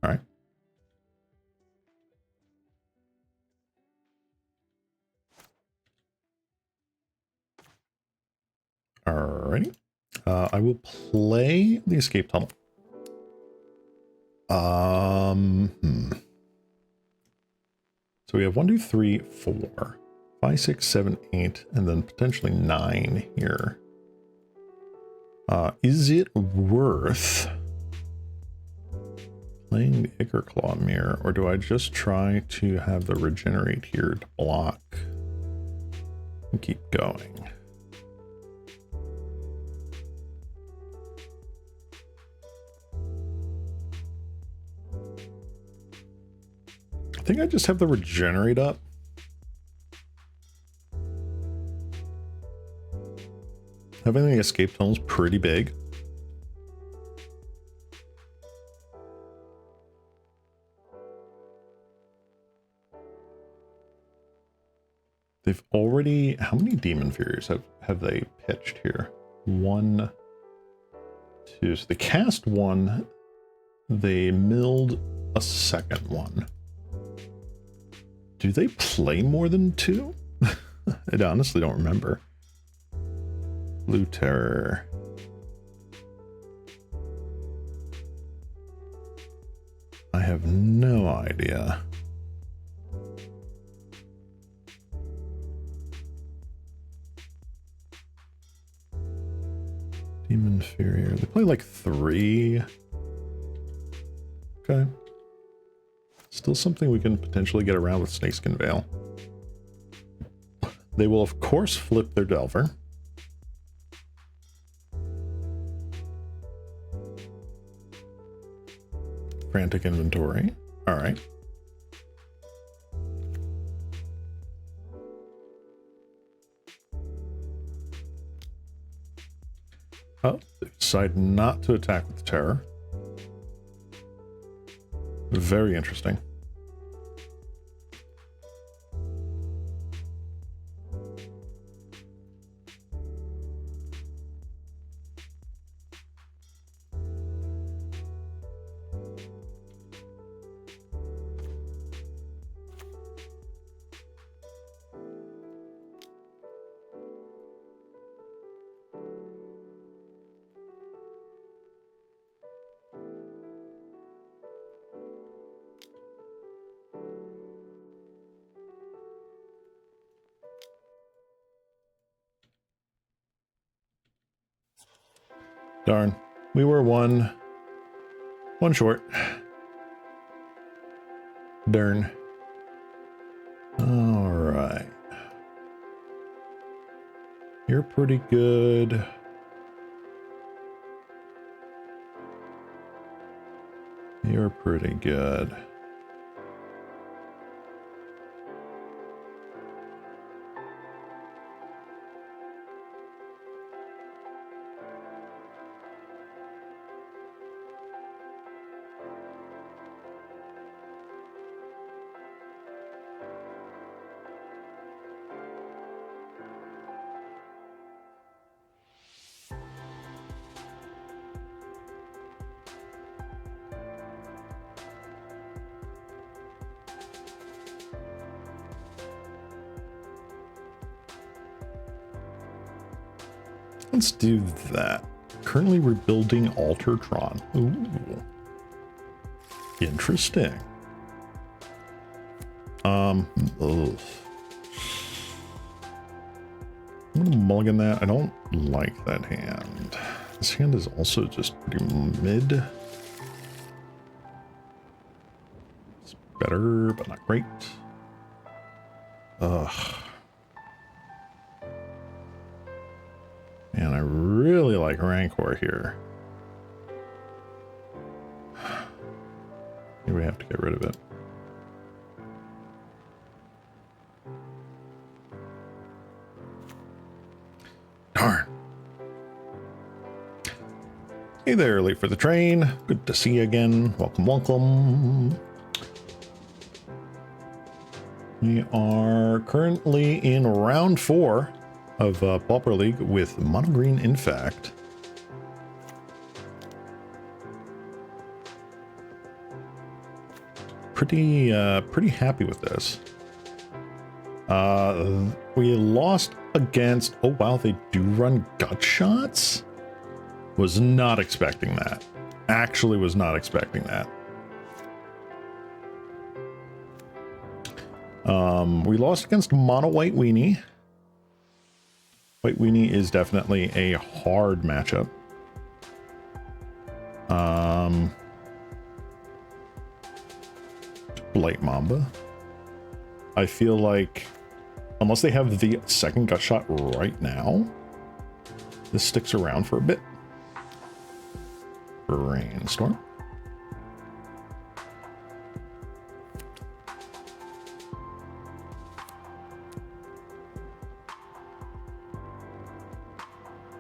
Speaker 1: All right. Alrighty. I will play the escape tunnel. So we have 1, 2, 3, 4, 5, 6, 7, 8, and then potentially 9 here. Is it worth playing the Ichor Claw Mirror, or do I just try to have the regenerate here to block and keep going? I think I just have the regenerate up. Having the escape tunnel is pretty big. They've already, how many demon furies have they pitched here? 1, 2. So they cast 1. They milled a second one. Do they play more than 2? I honestly don't remember. Blue Terror. I have no idea. Demon Inferior. They play like 3. Okay. Still something we can potentially get around with Snakeskin Veil. They will, of course, flip their Delver. Frantic Inventory. All right. Oh, they decide not to attack with Terror. Very interesting. Darn. We were one short. Darn. All right. You're pretty good. You're pretty good. Let's do that. Currently rebuilding Altertron. Ooh. Interesting. Ugh. I'm gonna mulligan that. I don't like that hand. This hand is also just pretty mid. It's better, but not great. Ugh. And I really like Rancor here. Maybe we have to get rid of it. Darn. Hey there, late for the train. Good to see you again. Welcome, welcome. We are currently in round 4 of Pauper League with Mono Green Infect. Pretty happy with this. We lost against, oh wow, they do run gut shots? Was not expecting that. Actually was not expecting that. We lost against Mono White Weenie. White Weenie is definitely a hard matchup. Blight Mamba. I feel like, unless they have the second gut shot right now, this sticks around for a bit. Brainstorm.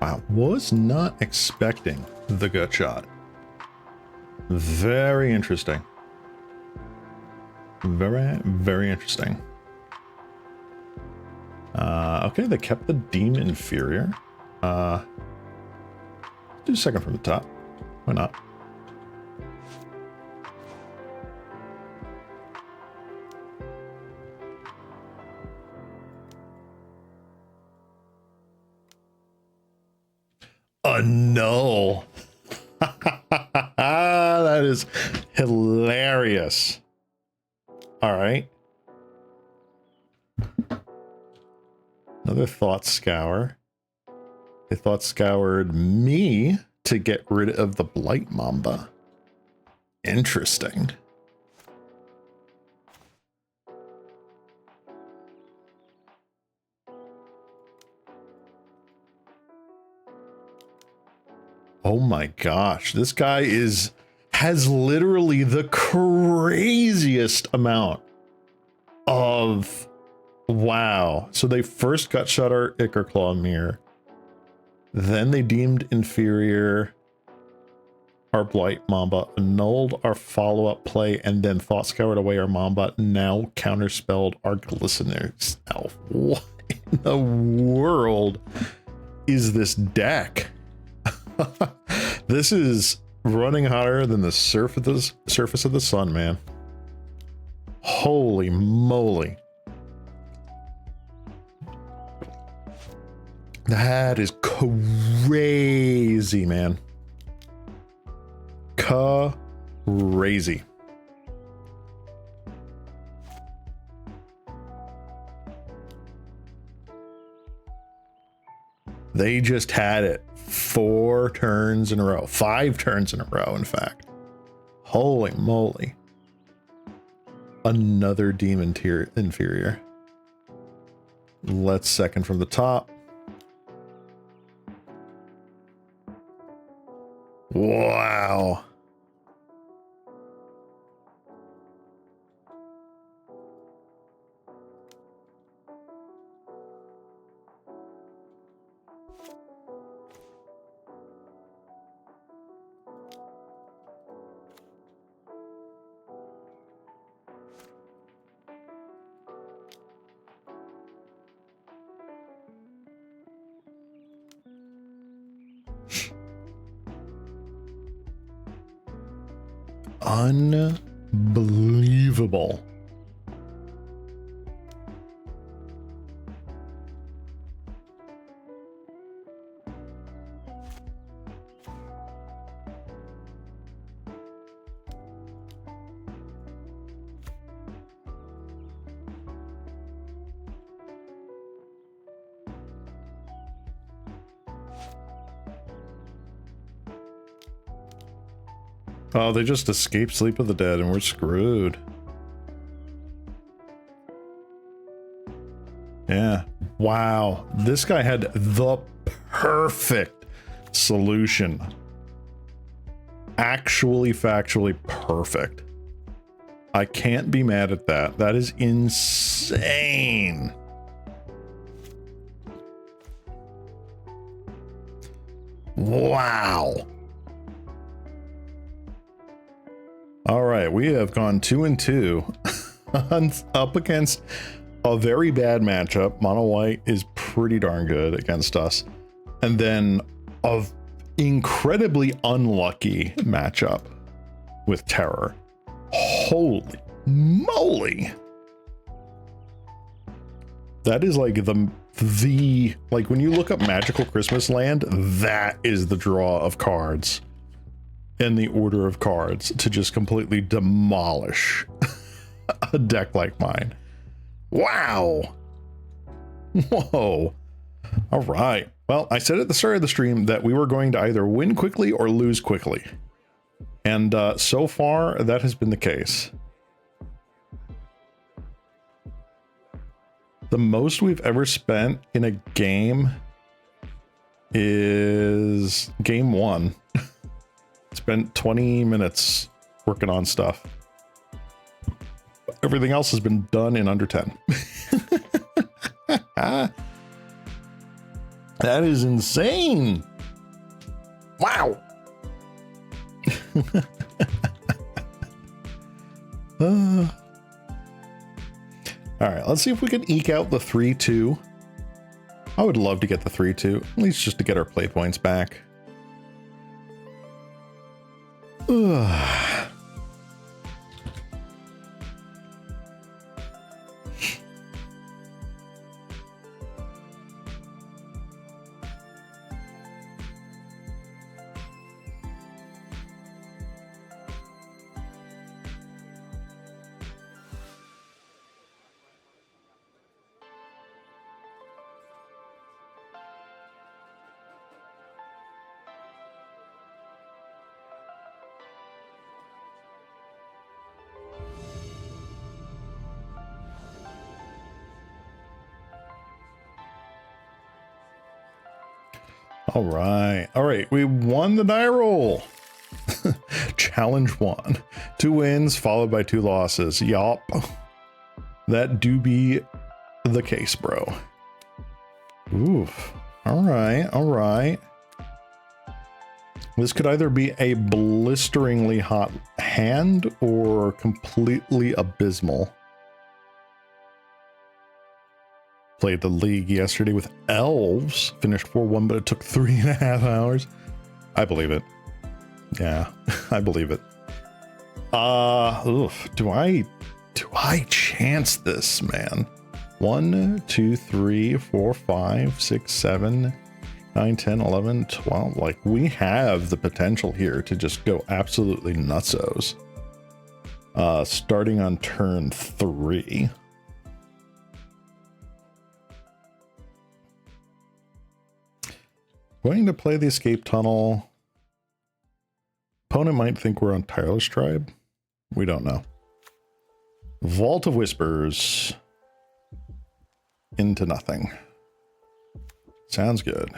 Speaker 1: Wow, was not expecting the gut shot. Very interesting. Very interesting. Okay, they kept the Deem Inferior. Do second from the top. Why not? A null. That is hilarious. All right. Another Thought Scour. They Thought Scoured me to get rid of the Blight Mamba. Interesting. Oh my gosh, this guy has literally the craziest amount of, wow. So they first got shut our Ichor Claw Mirror, then they deemed inferior our Blight Mamba, annulled our follow-up play, and then Thought Scoured away our Mamba, now counterspelled our Glistener's Elf. What in the world is this deck? This is running hotter than the surface of the sun, man. Holy moly. That is crazy, man. Crazy. They just had it 4 turns in a row, 5 turns in a row, in fact. Holy moly. Another Demon Tier Inferior. Let's second from the top. Wow. Unbelievable. Oh, they just escaped Sleep of the Dead and we're screwed. Yeah. Wow. This guy had the perfect solution. Actually, factually perfect. I can't be mad at that. That is insane. Wow. All right, we have gone 2-2 up against a very bad matchup. Mono white is pretty darn good against us. And then a incredibly unlucky matchup with Terror. Holy moly. That is like the like when you look up Magical Christmas Land, that is the draw of cards in the order of cards to just completely demolish a deck like mine. Wow. Whoa. All right. Well, I said at the start of the stream that we were going to either win quickly or lose quickly. And so far, that has been the case. The most we've ever spent in a game is game 1. Spent 20 minutes working on stuff. Everything else has been done in under 10. That is insane. Wow. All right, let's see if we can eke out the 3-2. I would love to get the 3-2, at least just to get our play points back. Ugh. All right, we won the die roll. Challenge 1. 2 wins followed by 2 losses. Yup. That do be the case, bro. Oof. All right. This could either be a blisteringly hot hand or completely abysmal. Played the league yesterday with elves, finished 4-1, but it took 3.5 hours. I believe it. Yeah, I believe it. Oof. Do I chance this, man? 1, 2, 3, 4, 5, 6, 7, 9, 10, 11, 12. Like, we have the potential here to just go absolutely nutsos. Starting on turn 3. Going to play the escape tunnel. Opponent might think we're on Tireless Tribe. We don't know. Vault of Whispers. Into nothing. Sounds good.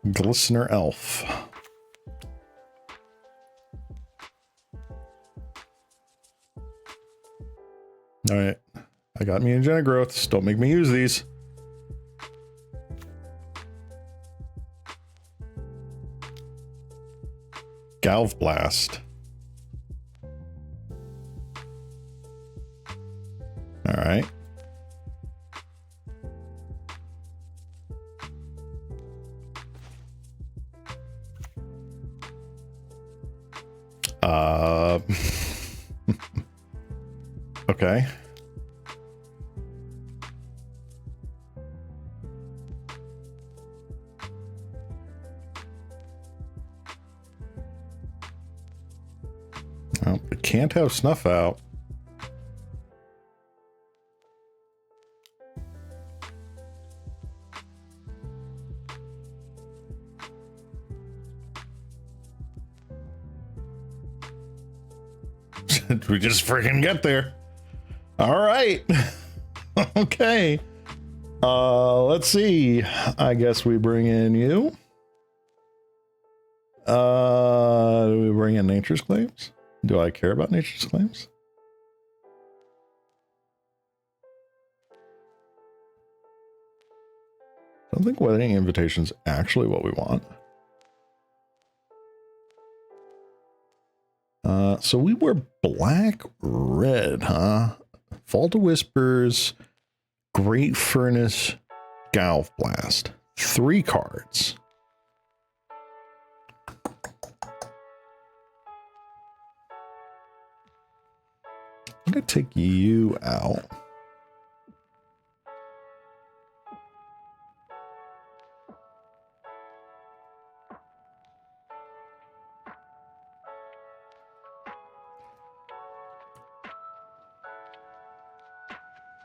Speaker 1: Glistener Elf. All right. I got mutagenic growths. Don't make me use these. Galv Blast. All right. Okay. Well, we can't have Snuff out. Did we just freaking get there? All right. Okay. Let's see. I guess we bring in you. Do we bring in Nature's Claims? Do I care about Nature's Claims? I don't think Wedding Invitation's actually what we want. So we were black red, huh? Vault of Whispers, Great Furnace, Galv Blast. 3 cards. I'm going to take you out.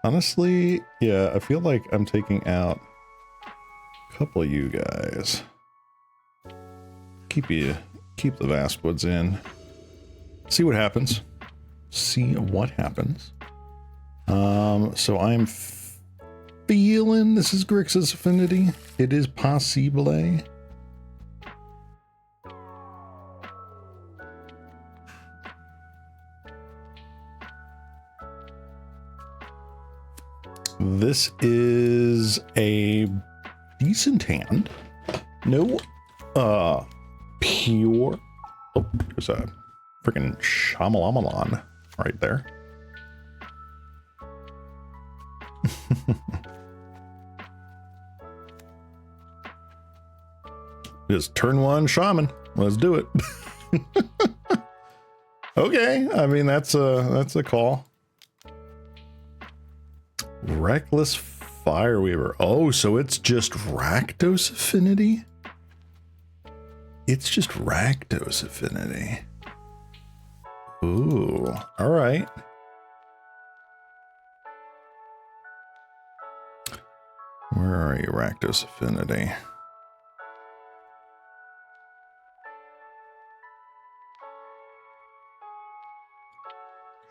Speaker 1: Honestly, yeah, I feel like I'm taking out a couple of you guys. Keep the Vastwoods in. See what happens. See what happens. So I'm feeling this is Grixis Affinity. It is possible. This is a decent hand. No, pure. Oh, there's a freaking Shyamalan right there. Just turn 1 shaman. Let's do it. Okay, I mean that's a call. Reckless Fireweaver. Oh, so it's just Rakdos Affinity? It's just Rakdos Affinity. Ooh, all right. Where are you, Rakdos Affinity?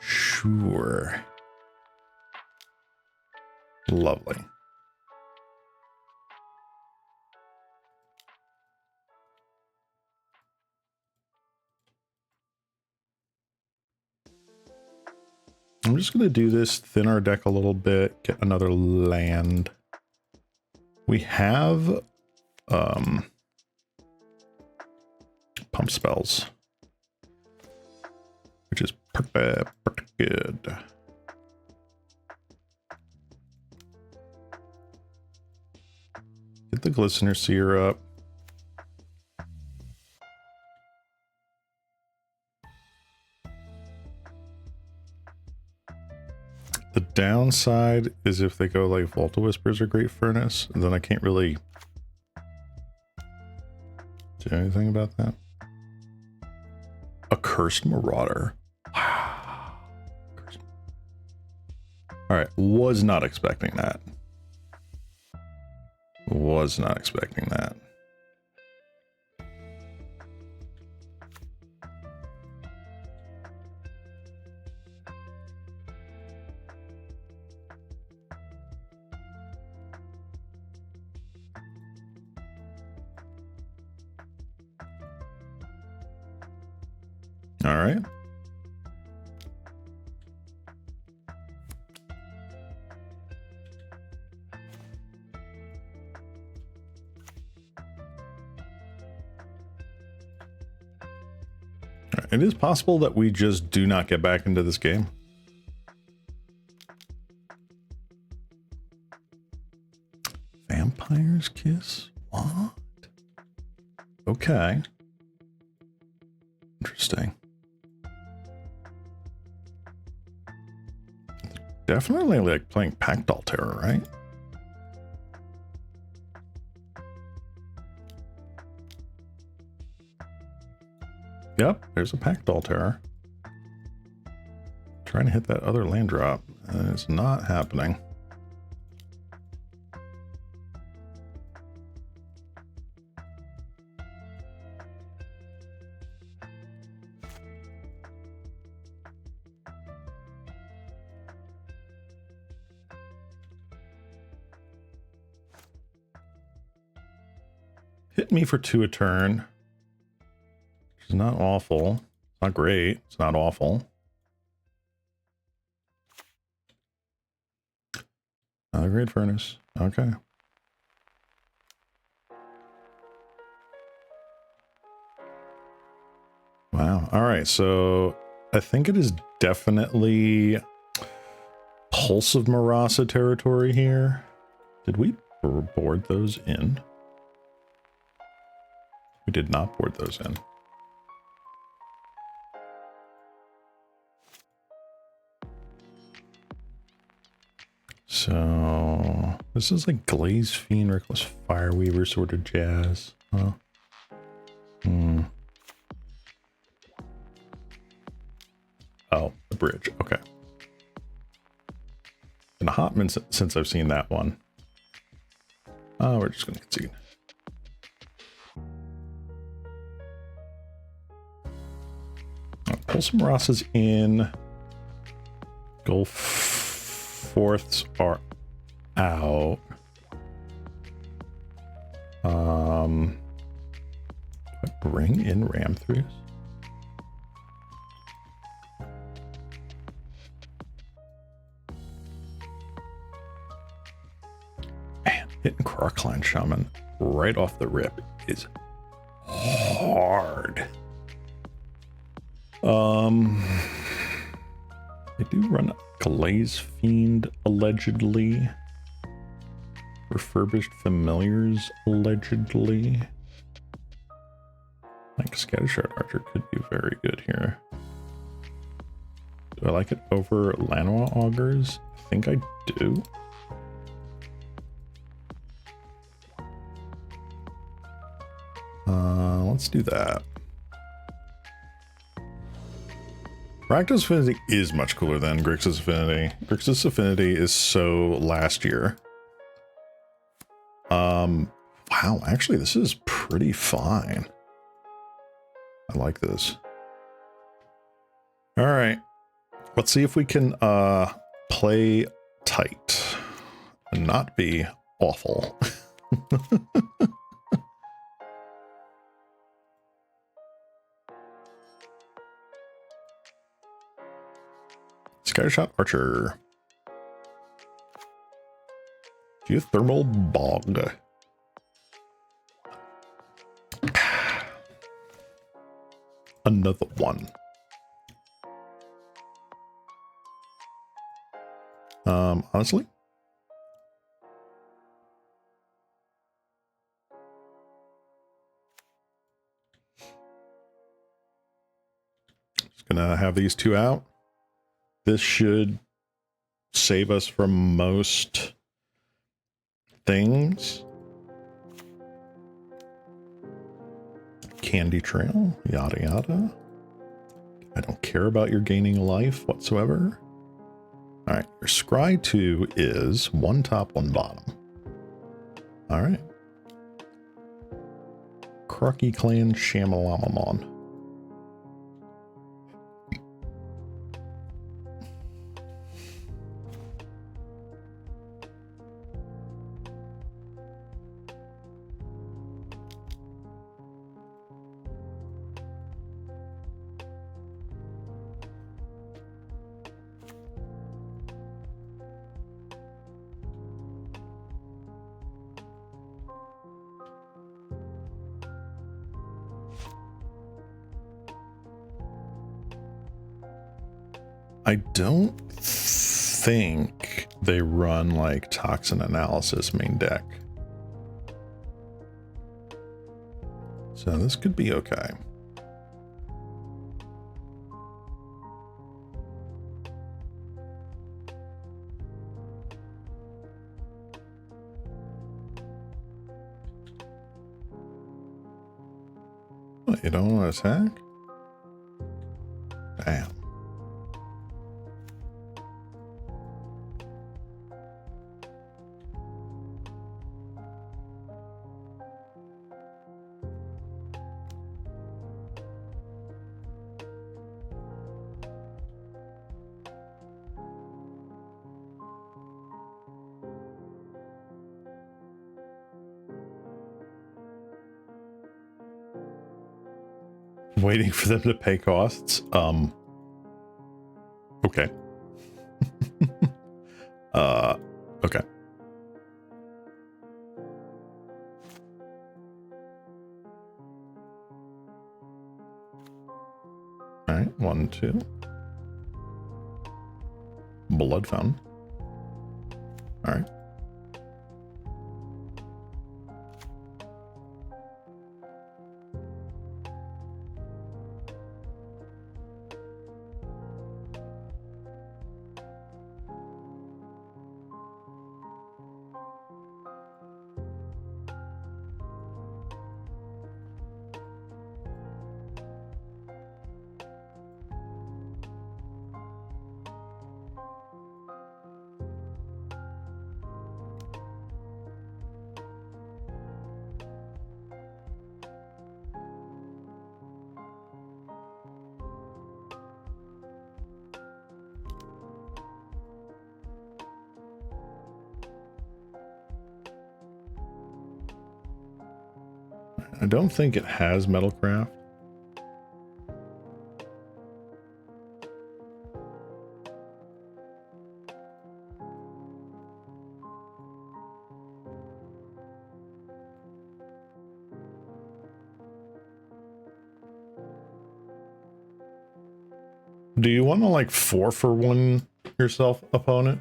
Speaker 1: Sure. Lovely. I'm just going to do this, thin our deck a little bit, get another land. We have pump spells, which is pretty good. Get the Glistener Seer up. The downside is if they go like Vault of Whispers or Great Furnace, then I can't really do anything about that. A Cursed Marauder. Wow. All right, was not expecting that. Was not expecting that. All right. It is possible that we just do not get back into this game. Vampire's Kiss? What? Okay. Interesting. Definitely like playing Pact Altera, right? Yep, there's a Pact Altera. Trying to hit that other land drop, and it's not happening. Hit me for 2 a turn. Which is not awful. It's not great. It's not awful. Another Great Furnace. Okay. Wow. All right. So I think it is definitely Pulse of Marasa territory here. Did we board those in? We did not board those in. So this is like Glaze Fiend, Reckless Fireweaver sort of jazz. Huh? Oh, the bridge. Okay. Been a hot minute since I've seen that one. Oh, we're just going to concede. Pull some Rosses in. Gulf Fourths are out. Bring in ram throughs. Man, hitting Crocline Shaman right off the rip is hard. They do run Glaze Fiend allegedly. Refurbished Familiars allegedly. I think Scattershot Archer could be very good here. Do I like it over Lanois Augurs? I think I do. Let's do that. Rakdos Affinity is much cooler than Grixis Affinity. Grixis Affinity is so last year. Wow, actually this is pretty fine. I like this. All right, let's see if we can play tight and not be awful. Scattershot Archer. Geothermal Bog. Another one. Honestly, just gonna have these two out. This should save us from most things. Candy Trail, yada yada. I don't care about your gaining life whatsoever. All right, your Scry 2 is one top, one bottom. All right. Crocky Clan Shamalamamon. I don't think they run like Toxin Analysis main deck. So this could be okay. What, you don't want to attack? Damn. Waiting for them to pay costs. Okay. Okay. All right, 1, 2. Blood Fountain. All right. I don't think it has metalcraft. Do you want to like 4-for-1 yourself, opponent?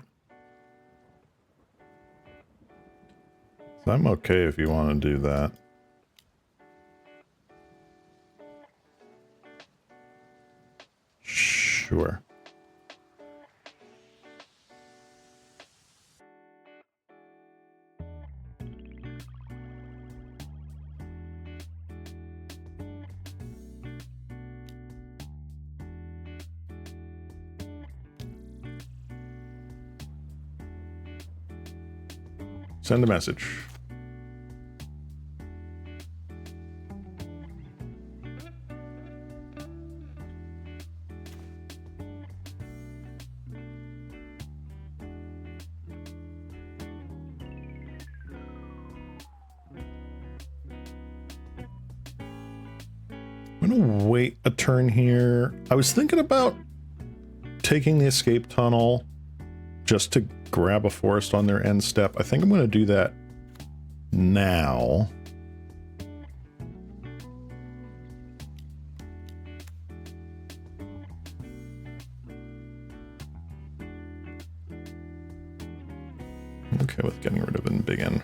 Speaker 1: So I'm okay if you want to do that. Sure. Send a message. I'm gonna wait a turn here. I was thinking about taking the escape tunnel just to grab a forest on their end step. I think I'm gonna do that now. Okay with getting rid of an big N.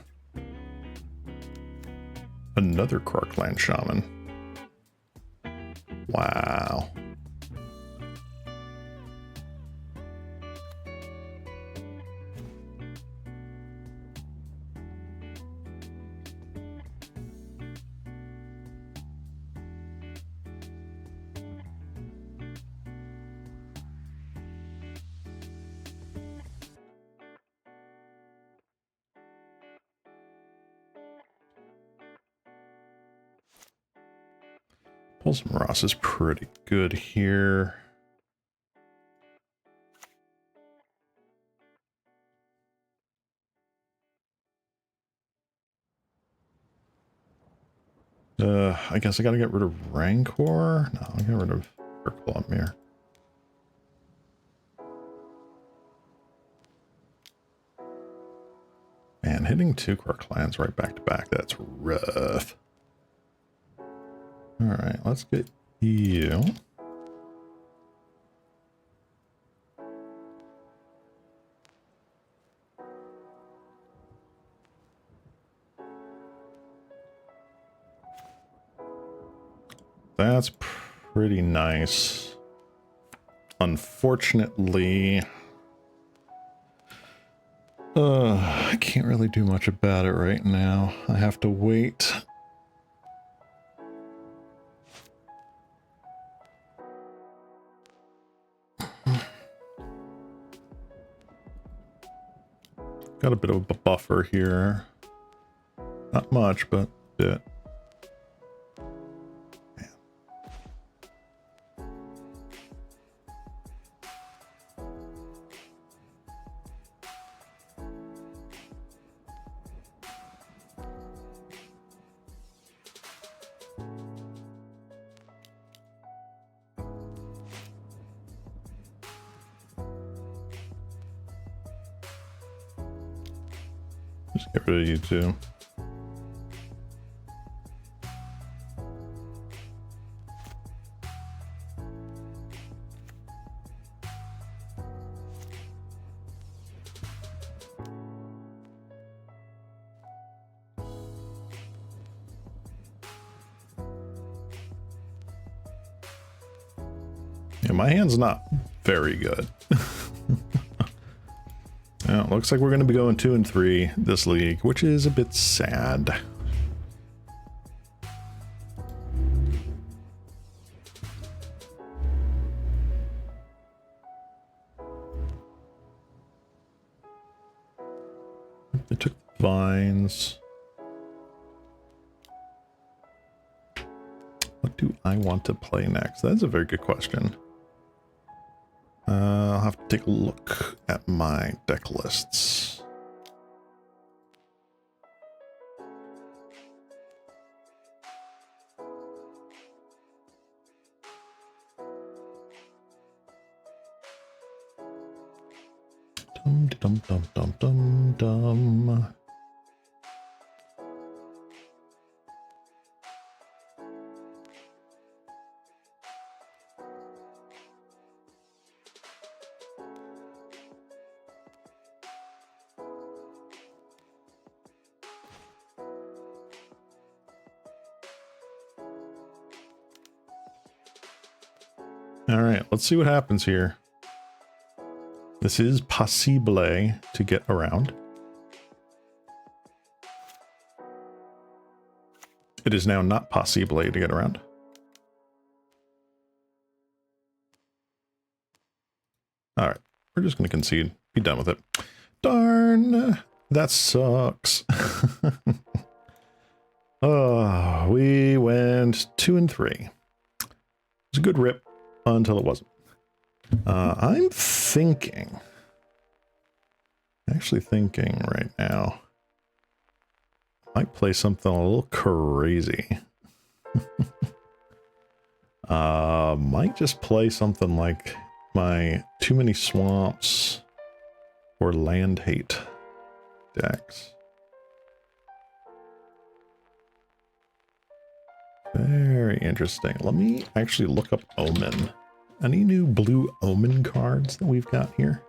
Speaker 1: Another Krarkland Shaman. Wow. Pulse Ross is pretty good here. I guess I gotta get rid of Rancor. No, I'll get rid of Urklumir. Man, hitting 2 Krarklans right back to back, that's rough. Alright, let's get you. That's pretty nice. Unfortunately, I can't really do much about it right now. I have to wait. Got a bit of a buffer here. Not much, but a bit. Man. Just get rid of you two. And my hand's not very good. Well, looks like we're going to be going 2 and 3 this league, which is a bit sad. They took the vines. What do I want to play next? That's a very good question. I'll have to take a look at my deck lists. Dum dum dum dum dum dum. All right, let's see what happens here. This is possible to get around. It is now not possible to get around. All right, we're just going to concede. Be done with it. Darn, that sucks. Oh, we went 2 and 3. It was a good rip until it wasn't. I'm actually thinking right now, I might play something a little crazy. Might just play something like my Too Many Swamps or Land Hate decks. Very interesting. Let me actually look up Omen. Any new blue Omen cards that we've got here?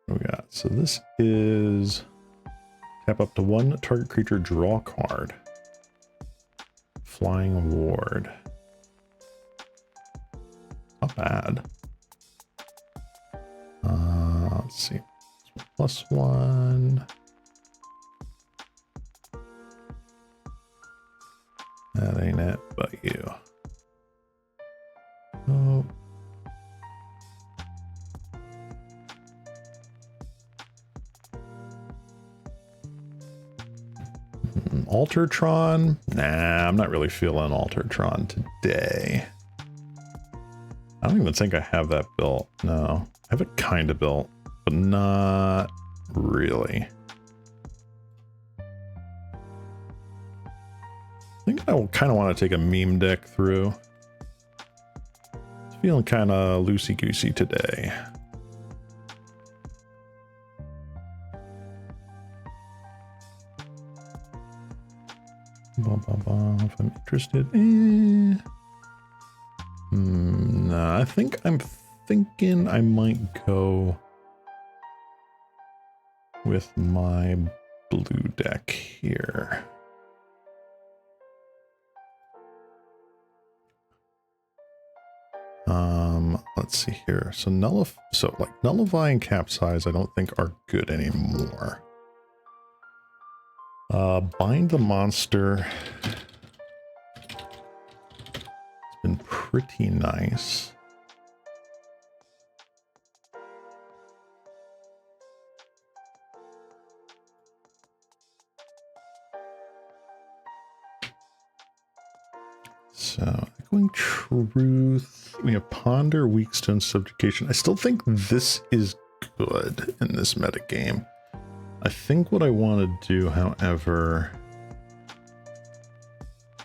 Speaker 1: What we got? So this is tap up to 1 target creature, draw card. Flying Ward. Not bad. Let's see. +1. That ain't it, but you. Oh. Altertron? Nah, I'm not really feeling Altertron today. I don't even think I have that built. No, I have it kind of built, but not really. I think I kind of want to take a meme deck through. It's feeling kind of loosey-goosey today. If I'm interested, nah, I think I'm thinking I might go with my blue deck here. Let's see here. So Nullify and Capsize I don't think are good anymore. Bind the Monster. It's been pretty nice. So, Echoing Truth. We have Ponder, Weakstone, Subjugation. I still think this is good in this metagame. I think what I want to do, however,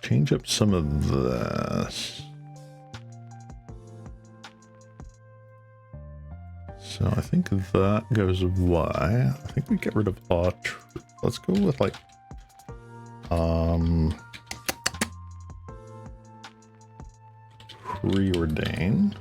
Speaker 1: change up some of this. So I think that goes away. I think we get rid of let's go with like Preordain.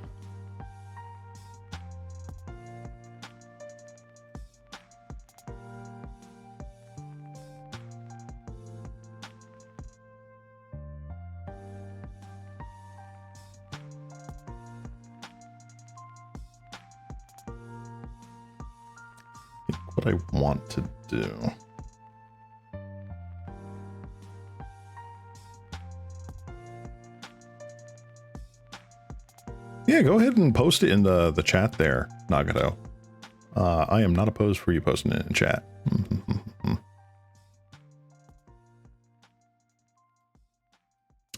Speaker 1: think what I want to do. Yeah, go ahead and post it in the chat there, Nagato. I am not opposed for you posting it in chat.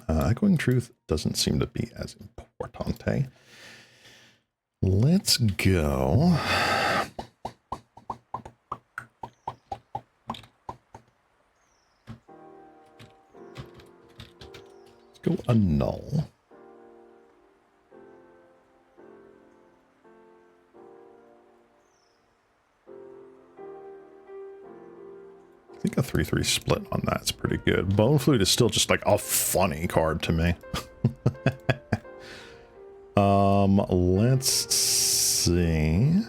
Speaker 1: Echoing truth doesn't seem to be as importante. Let's go. Let's go annul. I think a 3/3 split on that's pretty good. Bone Flute is still just like a funny card to me. Let's see.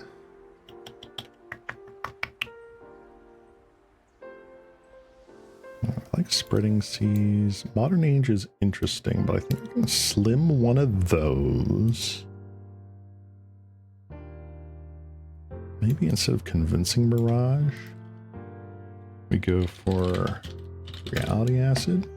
Speaker 1: I like Spreading Seas. Modern Age is interesting, but I think I can slim one of those. Maybe instead of Convincing Mirage, we go for Reality Acid.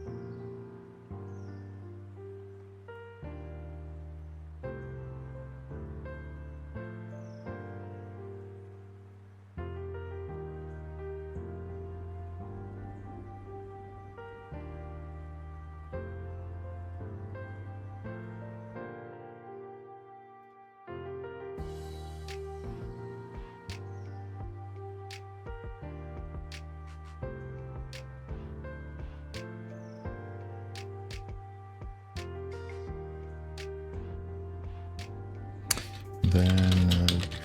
Speaker 1: Then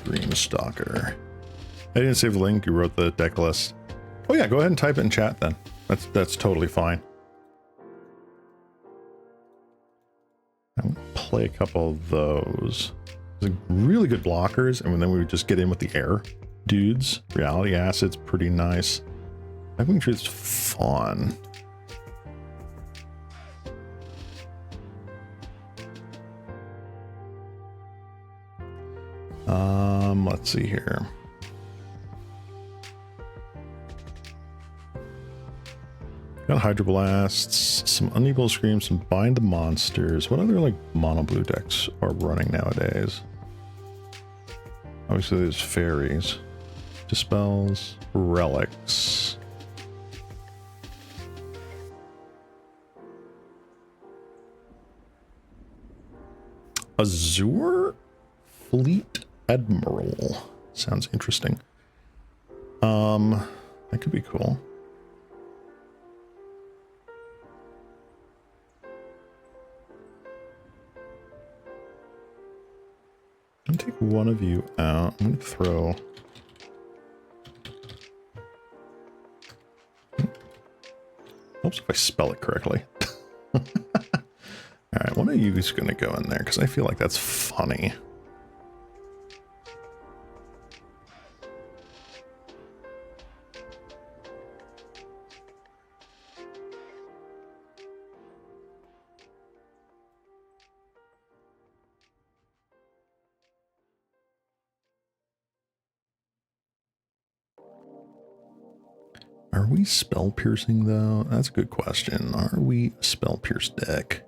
Speaker 1: Dreamstalker. I didn't save the link. You wrote the deck list. Oh yeah, go ahead and type it in chat then. That's totally fine. I'm gonna play a couple of those. There's really good blockers, and then we would just get in with the air dudes. Reality Acid's pretty nice. I think it's fun. Let's see here. Got Hydroblasts, some Unequal Scream, some Bind the Monsters. What other like mono blue decks are running nowadays? Obviously there's Fairies, Dispels, Relics. Azure Fleet Admiral. Sounds interesting. That could be cool. I'm gonna take one of you out. I'm gonna throw. Helps if I spell it correctly. All right, one of you is gonna go in there because I feel like that's funny. Are we spell piercing though? That's a good question. Are we a spell pierce deck?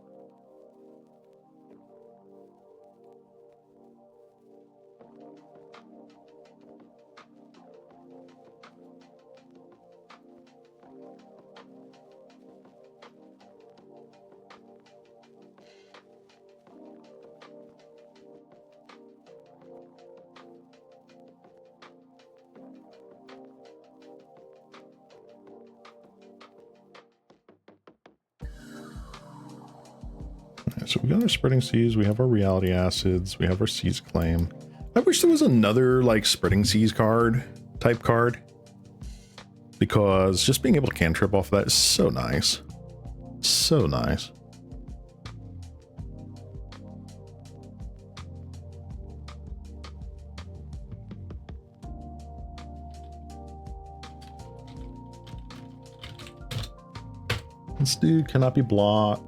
Speaker 1: So we got our Spreading Seas, we have our Reality Acids, we have our Seas Claim. I wish there was another like Spreading Seas type card, because just being able to cantrip off of that is so nice. So nice. This dude cannot be blocked.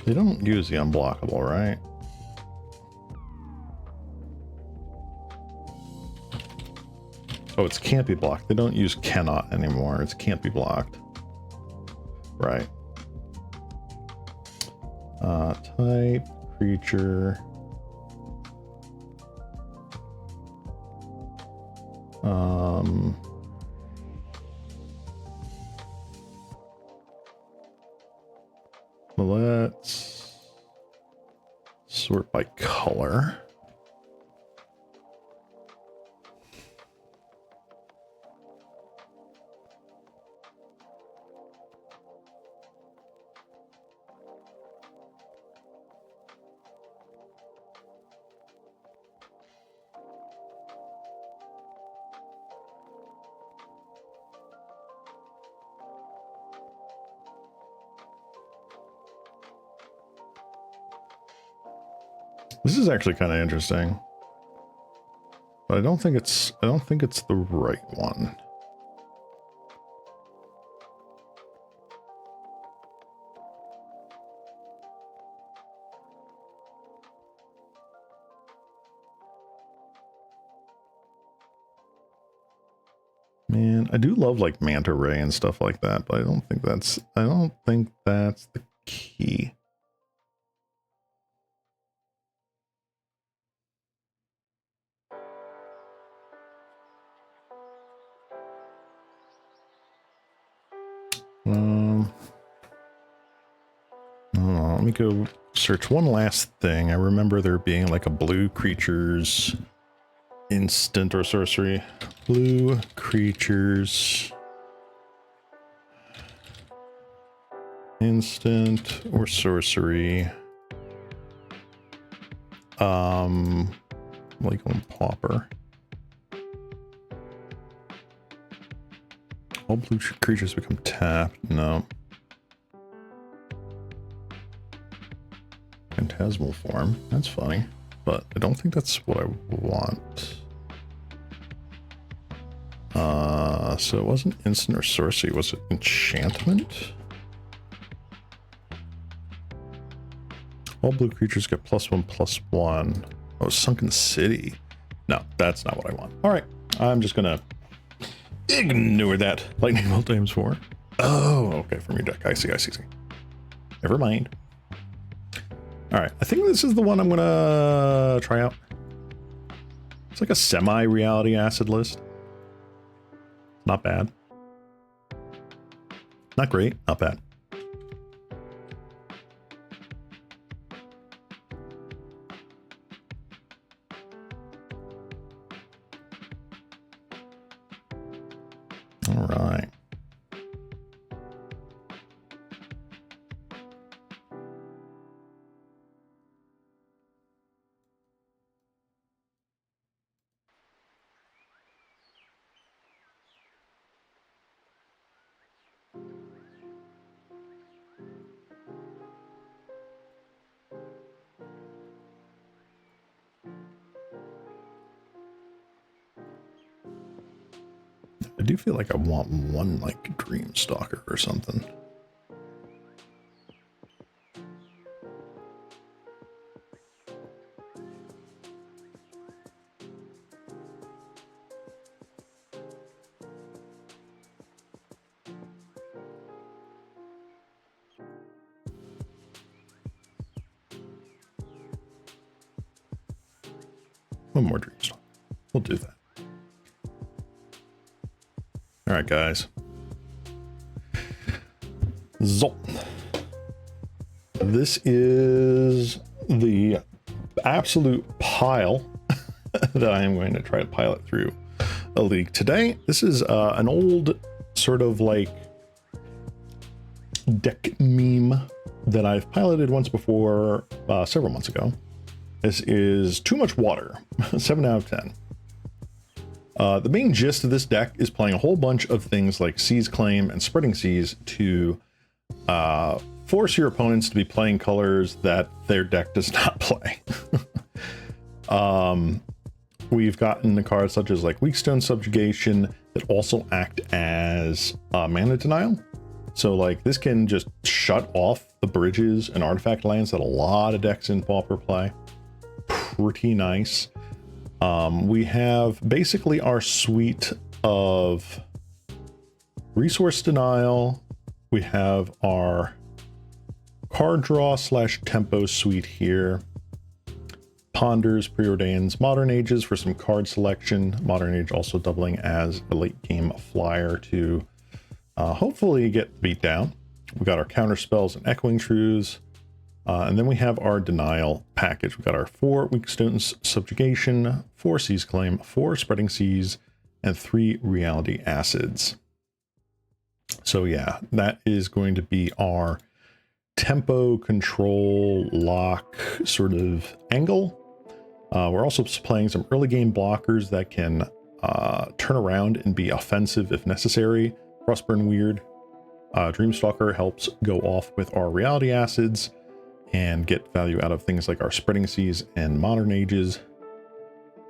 Speaker 1: They don't use the unblockable, right? Oh, it's can't be blocked. They don't use cannot anymore. It's can't be blocked. Right. Type, creature. Let's sort by color. This is actually kind of interesting, but I don't think it's the right one. Man, I do love like manta ray and stuff like that, but I don't think that's the key. Let me go search one last thing. I remember there being like a blue creatures instant or sorcery. Blue creatures instant or sorcery. Like on Pauper. All blue creatures become tapped. No. Phantasmal form. That's funny, but I don't think that's what I want. So it wasn't instant or sorcery. Was it enchantment? All blue creatures get +1/+1. Oh, sunken city. No, that's not what I want. All right, I'm just gonna ignore that. Lightning bolt times 4. Oh, okay, from your deck. I see. Never mind. All right, I think this is the one I'm gonna try out. It's like a semi-reality acid list. Not bad. Not great, not bad. All right. I do feel like I want one like Dream Stalker or something. One more Dream Stalker. We'll do that. All right, guys. So, this is the absolute pile that I am going to try to pilot through a league today. This is an old sort of like deck meme that I've piloted once before, several months ago. This is Too Much Water, 7 out of 10. The main gist of this deck is playing a whole bunch of things like Seas Claim and Spreading Seas to force your opponents to be playing colors that their deck does not play. We've gotten the cards such as like Weakstone Subjugation that also act as mana denial. So like this can just shut off the bridges and artifact lands that a lot of decks in Pauper play. Pretty nice. We have basically our suite of resource denial. We have our card draw / tempo suite here. Ponders, preordains, modern ages for some card selection. Modern age also doubling as a late game flyer to hopefully get beat down. We got our counter spells and echoing truths. And then we have our denial package. We got our 4 weak stones subjugation, 4 seas claim, 4 spreading seas, and 3 reality acids. So yeah, that is going to be our tempo control lock sort of angle. We're also playing some early game blockers that can turn around and be offensive if necessary. Frostburn Weird. Dreamstalker helps go off with our reality acids and get value out of things like our spreading seas and modern ages.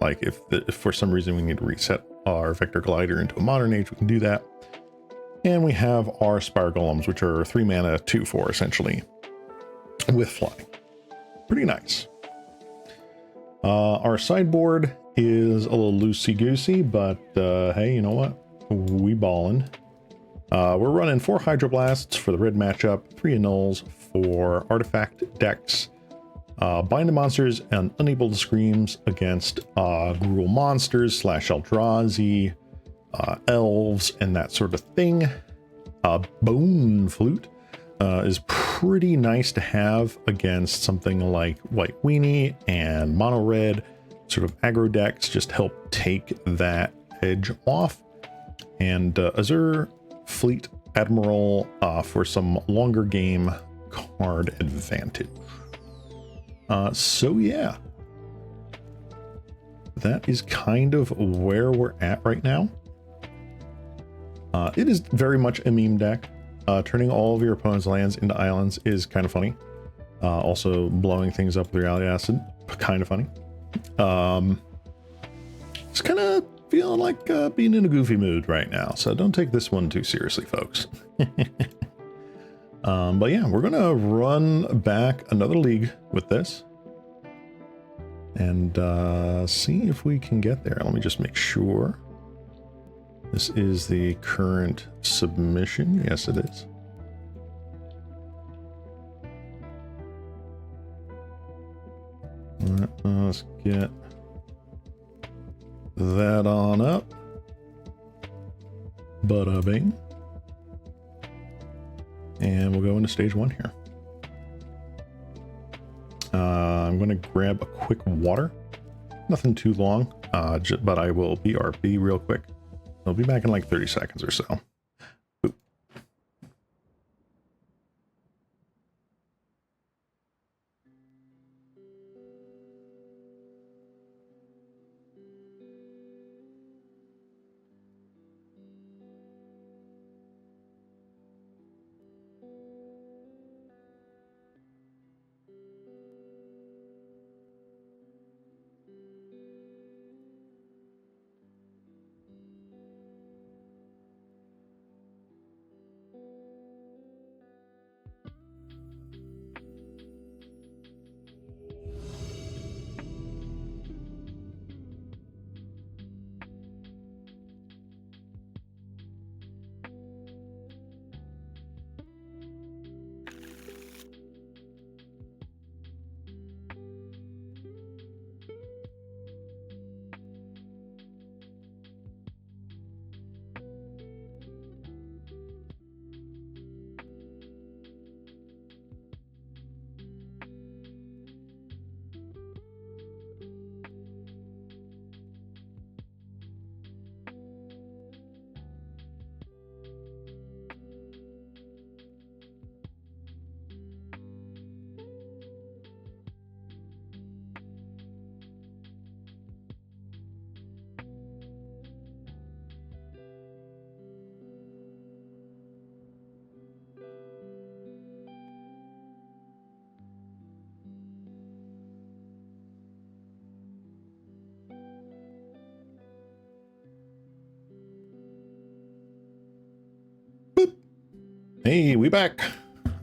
Speaker 1: Like if for some reason we need to reset our vector glider into a modern age, we can do that. And we have our Spire Golems, which are 3 mana 2/4 essentially with flying. Pretty nice. Our sideboard is a little loosey-goosey, but hey, you know what? We ballin'. We're running 4 Hydroblasts for the red matchup, 3 Annuls for artifact decks, bind the monsters and unable to screams against Gruul monsters / Eldrazi, elves, and that sort of thing. Bone Flute is pretty nice to have against something like White Weenie and Mono Red. Sort of aggro decks just help take that edge off. And Azure Fleet Admiral for some longer game card advantage. So yeah, that is kind of where we're at right now. It is very much a meme deck. Turning all of your opponent's lands into islands is kind of funny. Also blowing things up with reality acid, kind of funny. It's kind of feeling like being in a goofy mood right now, so don't take this one too seriously, folks. But yeah, we're gonna run back another league with this and see if we can get there. Let me just make sure this is the current submission. Yes, it is. All right, let's get that on up. Bada bing. And we'll go into stage 1 here. I'm going to grab a quick water. Nothing too long, but I will BRB real quick. I'll be back in like 30 seconds or so. Hey, we back.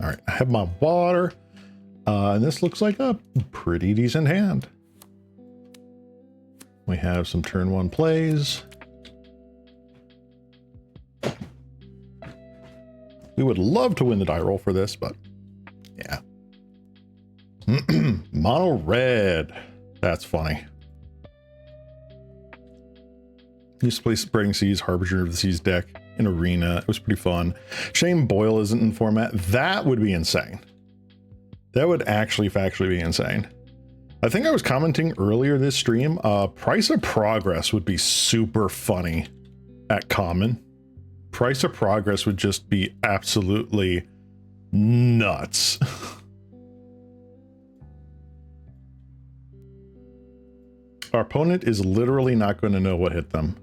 Speaker 1: All right, I have my water. And this looks like a pretty decent hand. We have some turn one plays. We would love to win the die roll for this, but yeah. Mono red. That's funny. Used to play Spreading Seas, Harbinger of the Seas deck in Arena. It was pretty fun. Shame Boyle isn't in format. That would be insane. That would actually factually be insane. I think I was commenting earlier this stream, Price of Progress would be super funny at common. Price of Progress would just be absolutely nuts. Our opponent is literally not going to know what hit them.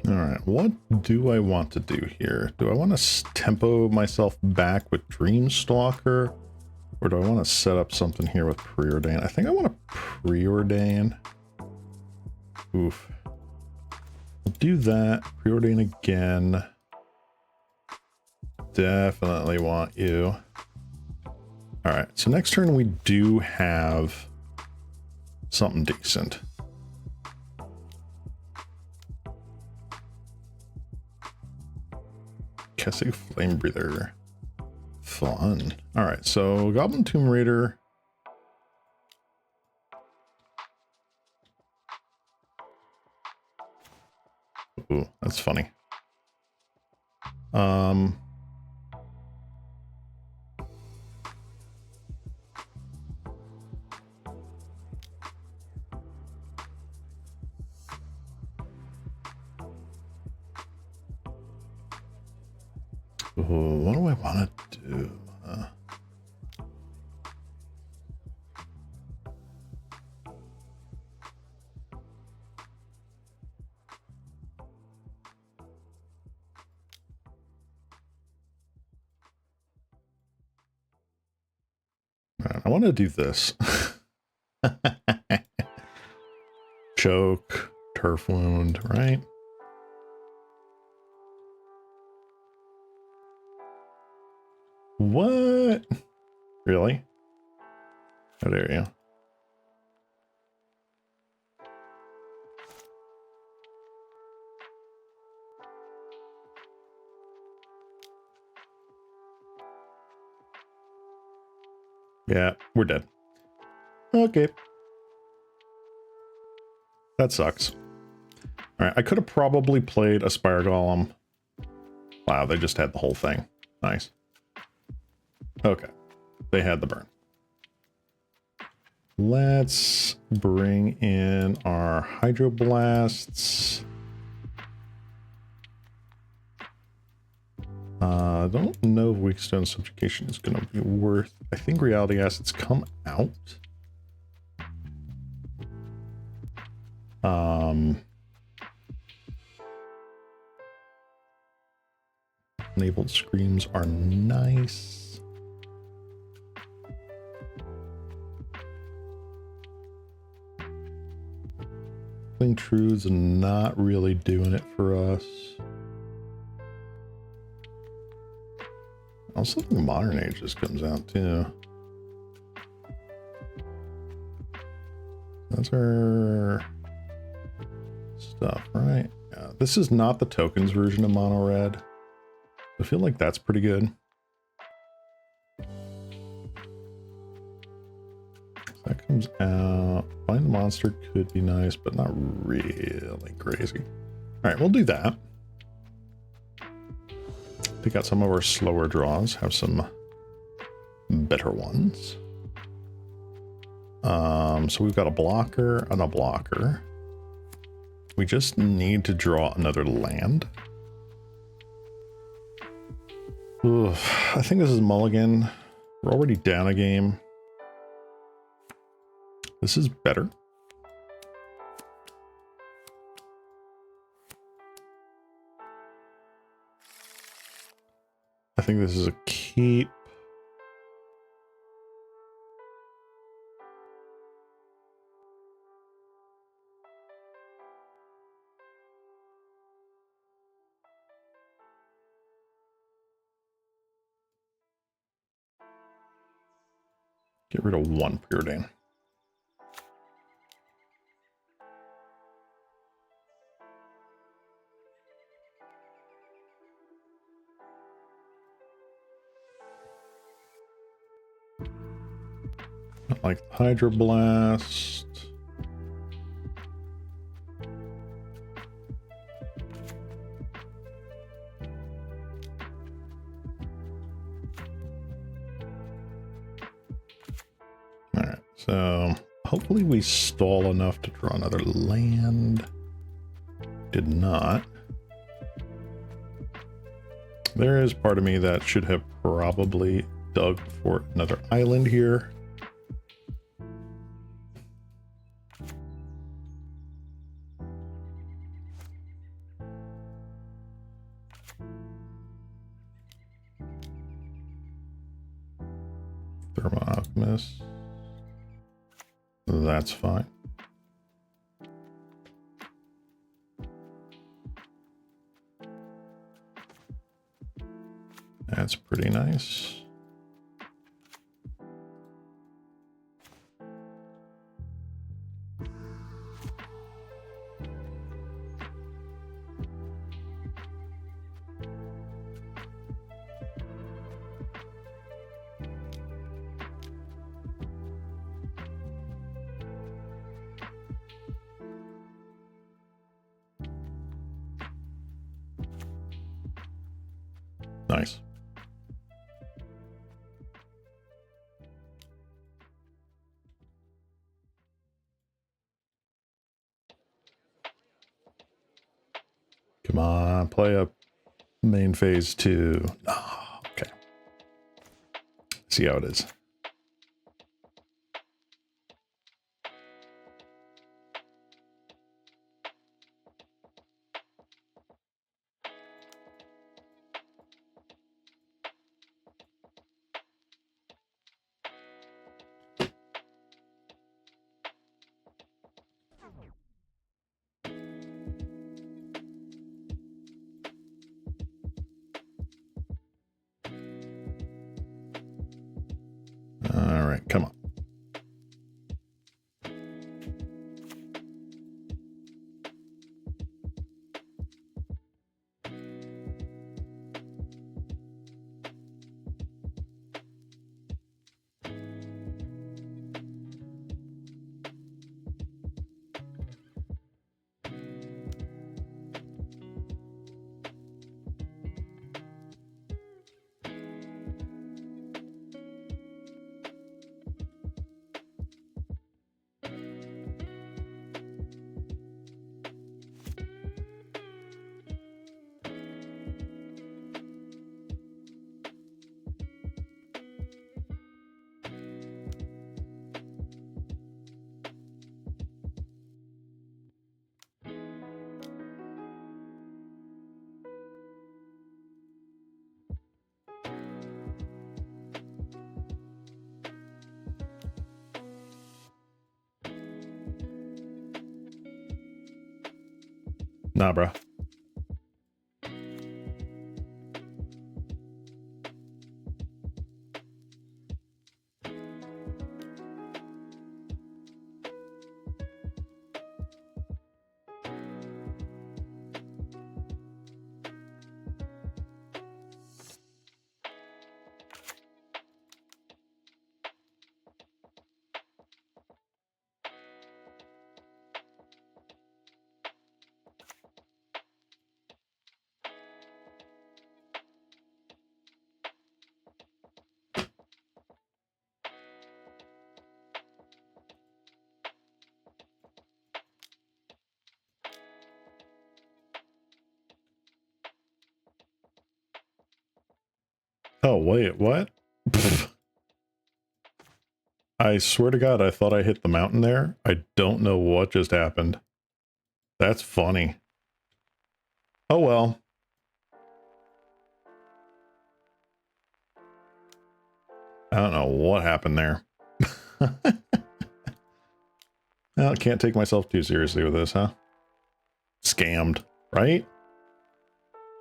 Speaker 1: All right, what do I want to do here? Do I want to tempo myself back with Dreamstalker? Or do I want to set up something here with Preordain? I think I want to Preordain. Oof. We'll do that. Preordain again. Definitely want you. All right, so next turn we do have something decent. Kessig Flame Breather. Fun. All right, so Goblin Tomb Raider. Ooh, that's funny. Ooh, what do I want to do? I want to do this. Choke, Turf Wound, right? What? Really? How dare you? Yeah, we're dead. Okay. That sucks. All right, I could have probably played a Spire Golem. Wow, they just had the whole thing. Nice. Okay, they had the burn. Let's bring in our Hydroblasts. I don't know if Weakstone Subjugation is going to be worth. I think Reality Assets come out. Enabled Screams are nice. Cling Truths are not really doing it for us. Also, the Modern Age just comes out too. That's our stuff, right? Yeah, this is not the tokens version of Mono Red. I feel like that's pretty good. That comes out. Find the Monster could be nice, but not really crazy. All right, we'll do that. Pick out some of our slower draws. Have some better ones. So we've got a blocker and a blocker. We just need to draw another land. Ooh, I think this is mulligan. We're already down a game. This is better. I think this is a keep. Get rid of one Preordain. Not like Hydroblast. Alright, so hopefully we stall enough to draw another land. Did not. There is part of me that should have probably dug for another island here. Thermal Alchemist. That's fine. That's pretty nice. Nice. Come on, play up main phase 2. Oh, okay. See how it is. All right, come on. Nah, bro. Oh, wait, what? I swear to God, I thought I hit the mountain there. I don't know what just happened. That's funny. Oh, well. I don't know what happened there. Well, I can't take myself too seriously with this, huh? Scammed, right?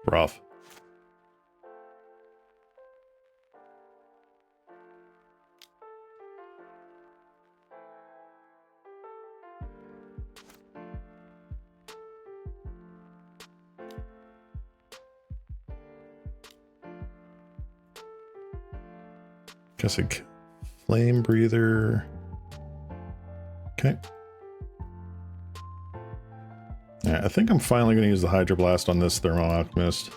Speaker 1: Rough. Guessing flame breather. Okay. Yeah, I think I'm finally going to use the Hydroblast on this Thermo Alchemist.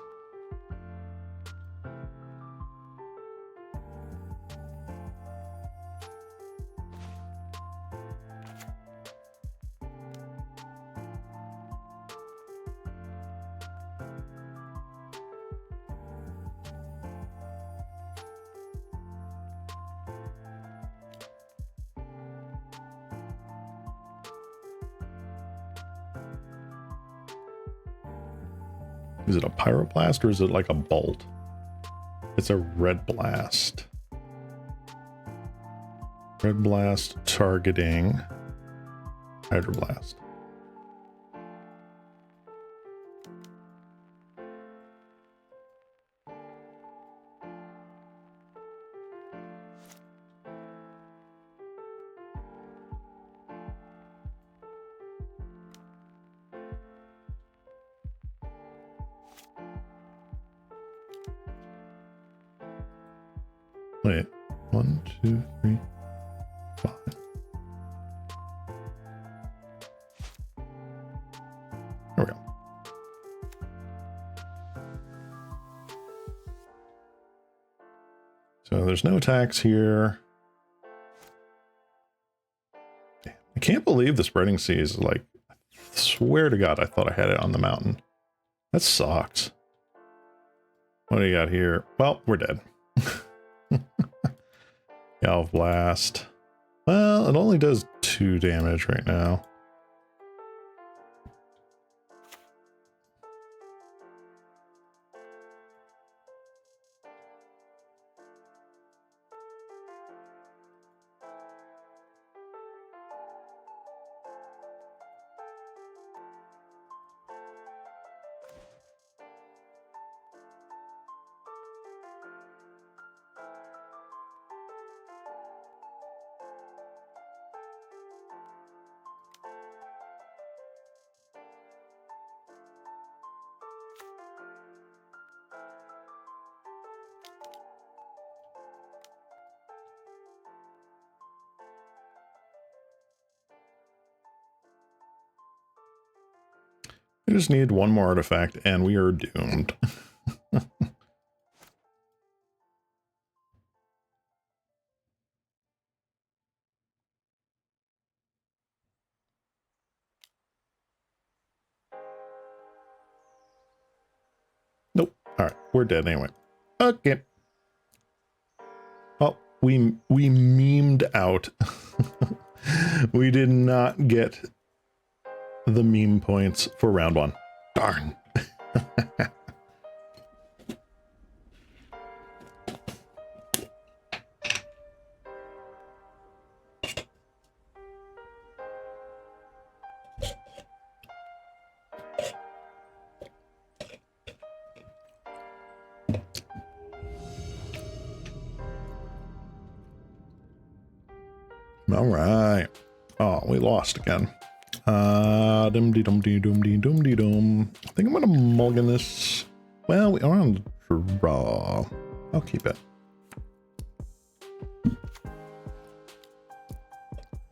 Speaker 1: Is it a Pyroblast or is it like a Bolt? It's a Red Blast. Red Blast targeting Hydroblast. Wait, 1, 2, 3, 5. There we go. So there's no attacks here. I can't believe the spreading sea is like, I swear to God, I thought I had it on the mountain. That sucks. What do you got here? Well, we're dead. Galv Blast. Well, it only does 2 damage right now. We just need one more artifact and we are doomed. Nope. All right, we're dead anyway. Okay. Oh, we memed out. We did not get the meme points for round 1. Darn. All right. Oh, we lost again. Dum dee dum dee dum dee dum dee dum. I think I'm gonna mulligan this. Well, we are on the draw. I'll keep it.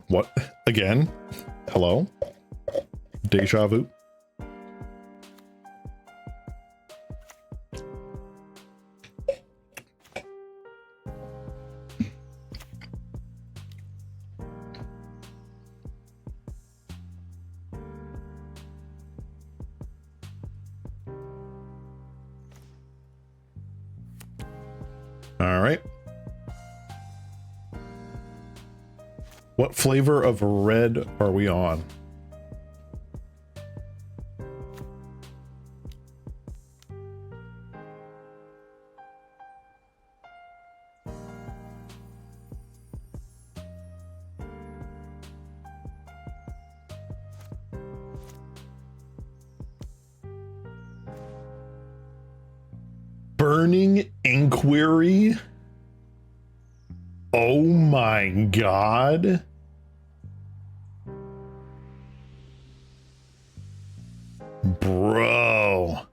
Speaker 1: What? Again? Hello? Deja vu? All right. What flavor of red are we on? Burning Inquiry? Oh my god. Bro.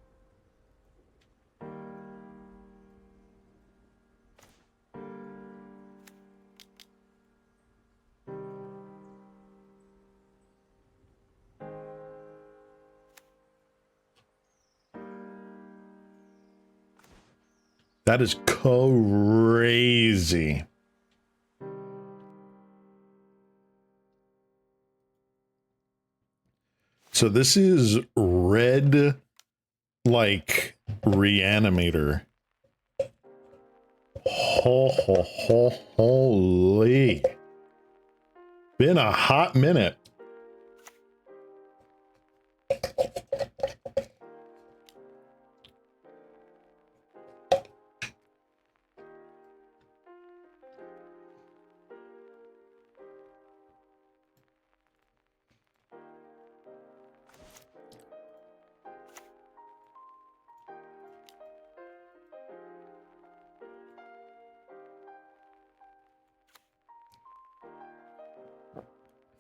Speaker 1: That is crazy. So this is red, like, reanimator. Holy. Been a hot minute.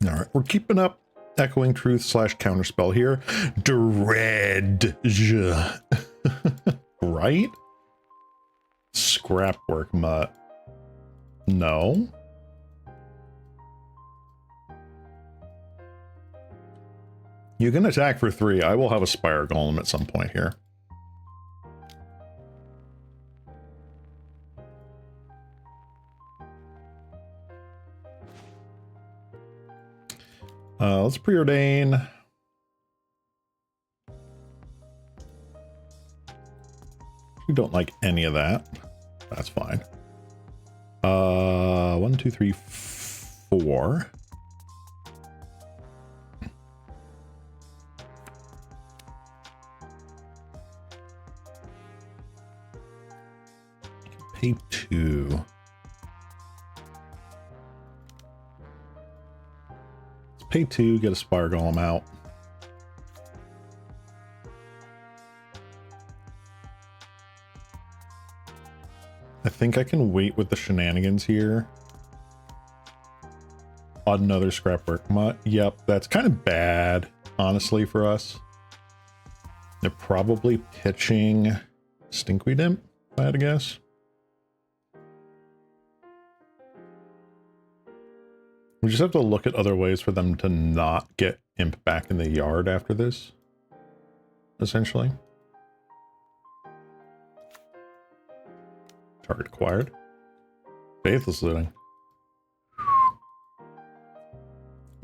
Speaker 1: All right, we're keeping up Echoing Truth / Counterspell here. Dread. Right? Scrapwork mutt. No. You can attack for 3. I will have a Spire Golem at some point here. Let's preordain. We don't like any of that. That's fine. 1, 2, 3, 4. Pay 2. Pay 2, get a Spire Golem out. I think I can wait with the shenanigans here. On another Scrapwork mutt. Yep, that's kind of bad, honestly, for us. They're probably pitching Stinkweed Imp, if I had to guess. We just have to look at other ways for them to not get Imp back in the yard after this, essentially. Target acquired. Faithless Looting.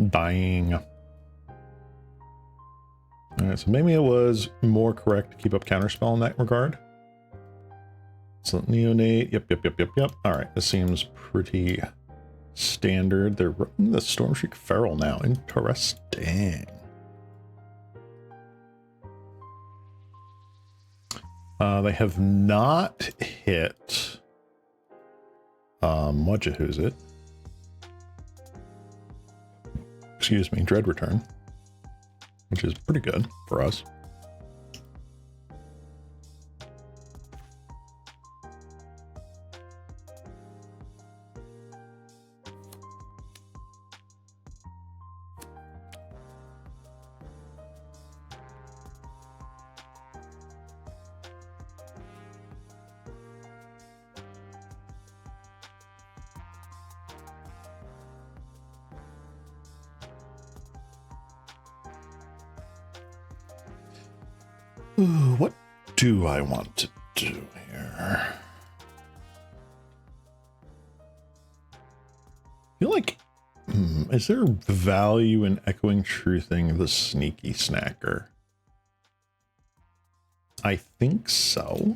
Speaker 1: Dying. Alright, so maybe it was more correct to keep up Counterspell in that regard. So Neonate, yep. Alright, this seems pretty standard. They're running the Stormshriek Feral now. Interesting. They have not hit who's it? Excuse me, Dread Return, which is pretty good for us. Ooh, what do I want to do here? I feel like, is there value in Echoing Truthing the Sneaky Snacker? I think so.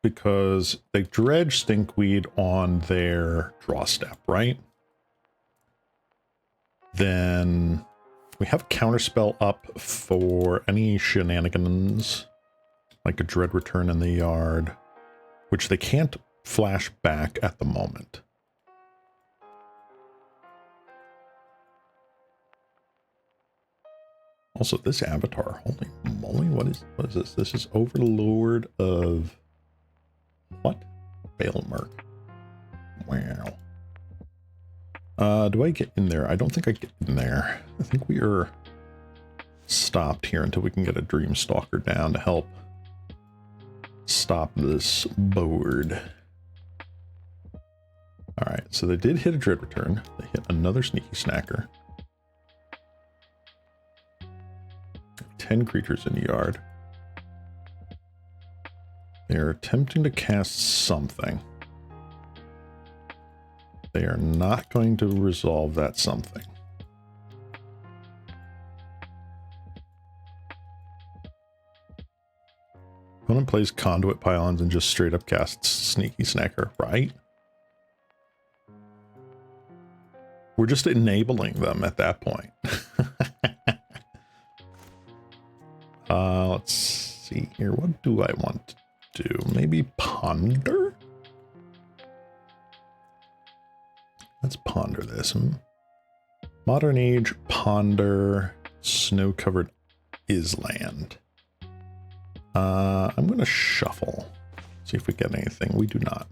Speaker 1: because they dredge Stinkweed on their draw step, right? Then we have Counterspell up for any shenanigans, like a Dread Return in the yard, which they can't flash back at the moment. Also, this avatar, holy moly, what is this? This is Overlord of what? Bailmerk. Wow. Do I get in there? I don't think I get in there. I think we are stopped here until we can get a Dreamstalker down to help stop this board. Alright, so they did hit a Dread Return. They hit another Sneaky Snacker. 10 creatures in the yard. They're attempting to cast something. They are not going to resolve that something. Opponent plays Conduit Pylons and just straight up casts Sneaky Snacker, right? We're just enabling them at that point. Let's see here. What do I want to do? Maybe Ponder? Let's ponder this. Modern Age, Ponder, Snow-Covered Island. I'm going to shuffle. See if we get anything. We do not.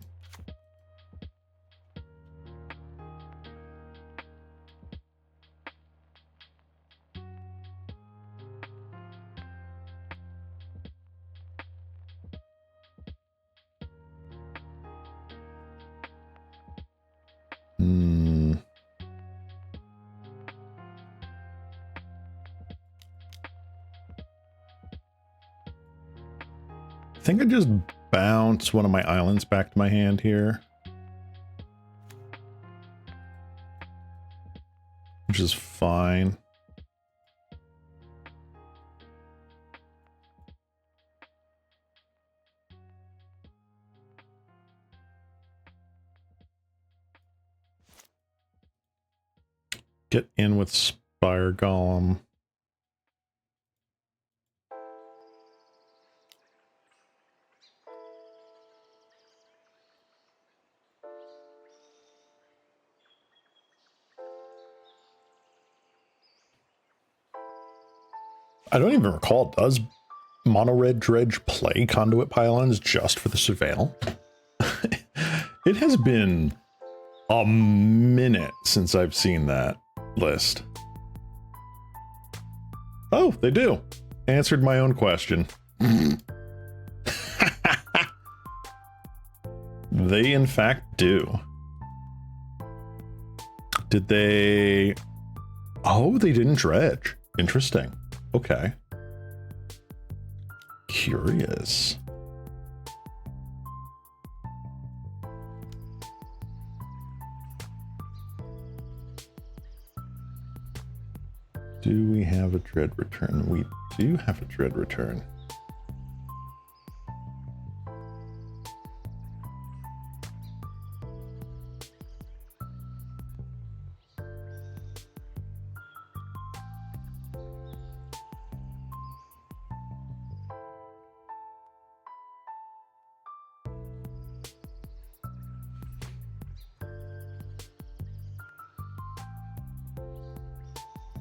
Speaker 1: I think I just bounce one of my islands back to my hand here. Which is fine. Get in with Spire Golem. I don't even recall, does Mono Red Dredge play Conduit Pylons just for the Surveil? It has been a minute since I've seen that list. Oh, they do. Answered my own question. They in fact do. Did they... Oh, they didn't dredge. Interesting. Okay. Curious. Do we have a Dread Return? We do have a Dread Return.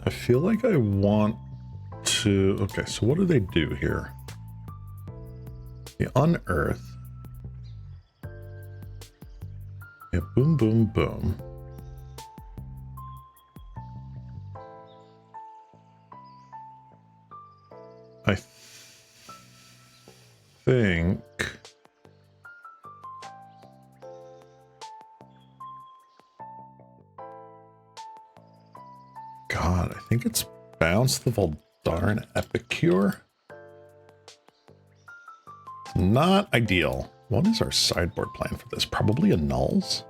Speaker 1: I feel like I want to... Okay, so what do they do here? They unearth. Yeah, boom, boom, boom. I think... God, I think it's bounce the Voldarn Epicure. Not ideal. What is our sideboard plan for this? Probably a Nulls?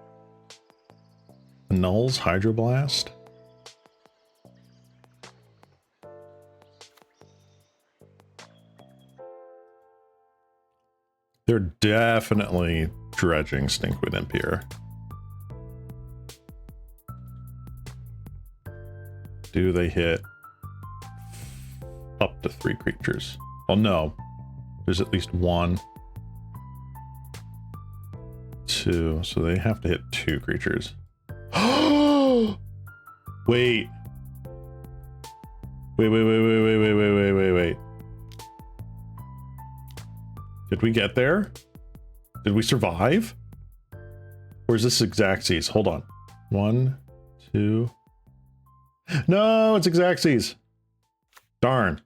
Speaker 1: A Nulls Hydroblast? They're definitely dredging Stinkweed Imp here. Do they hit up to 3 creatures? Oh no. There's at least 1, 2. So they have to hit 2 creatures. Wait. Wait. Did we get there? Did we survive? Or is this Xaxes? Hold on. 1, 2. No, it's Xaxes. Darn.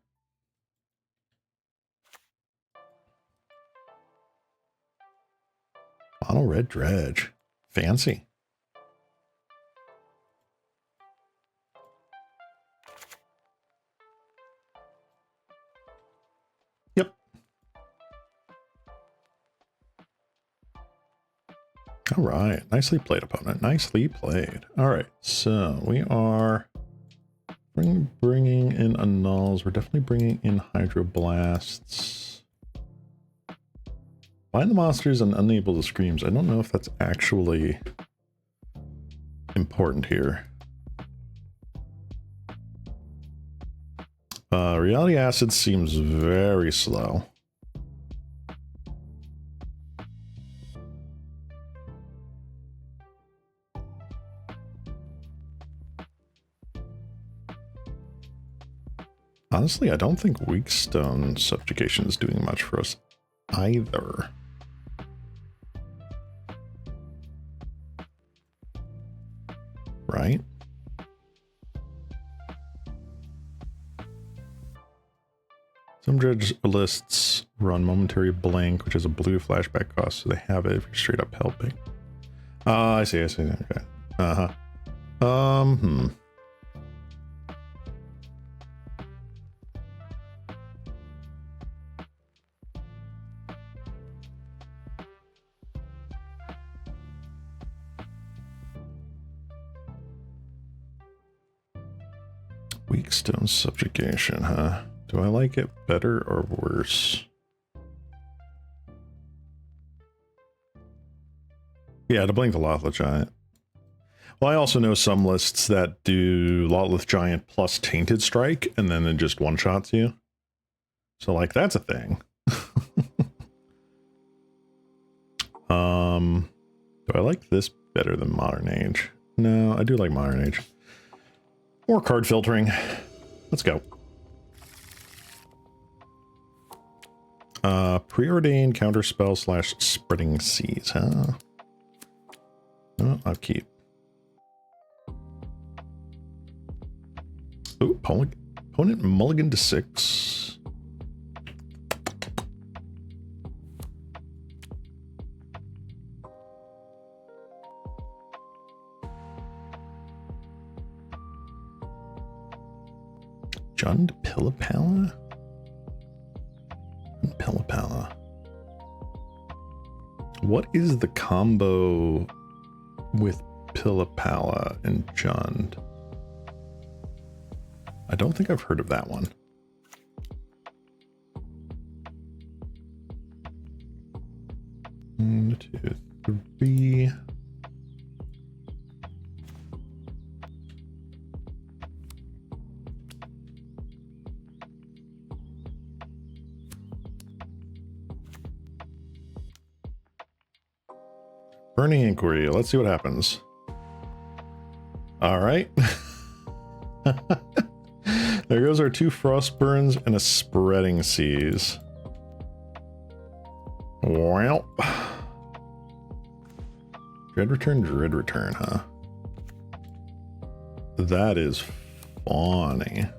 Speaker 1: Mono red dredge. Fancy. Yep. All right. Nicely played, opponent. Nicely played. All right. So we are bringing in annuls. We're definitely bringing in hydroblasts. Find the monsters and unable the screams. I don't know if that's actually important here. Reality Acid seems very slow. Honestly, I don't think Weakstone Subjugation is doing much for us either. Right? Some dredge lists run Momentary Blink, which is a blue flashback cost, so they have it if you're straight up helping. I see. Okay. Weakstone Subjugation, huh? Do I like it better or worse? Yeah, to blink the Lotleth Giant. Well, I also know some lists that do Lotleth Giant plus Tainted Strike, and then it just one-shots you. So, like, that's a thing. Do I like this better than Modern Age? No, I do like Modern Age. More card filtering. Let's go. Preordained counterspell / spreading seas, huh? Oh, I'll keep. Ooh, opponent mulligan to 6. Jund Pili-Pala? Pili-Pala. What is the combo with Pili-Pala and Jund? I don't think I've heard of that one. One, 2, 3. Burning Inquiry. Let's see what happens. All right. There goes our 2 Frostburns and a Spreading Seas. Well. Dread Return, huh? That is funny.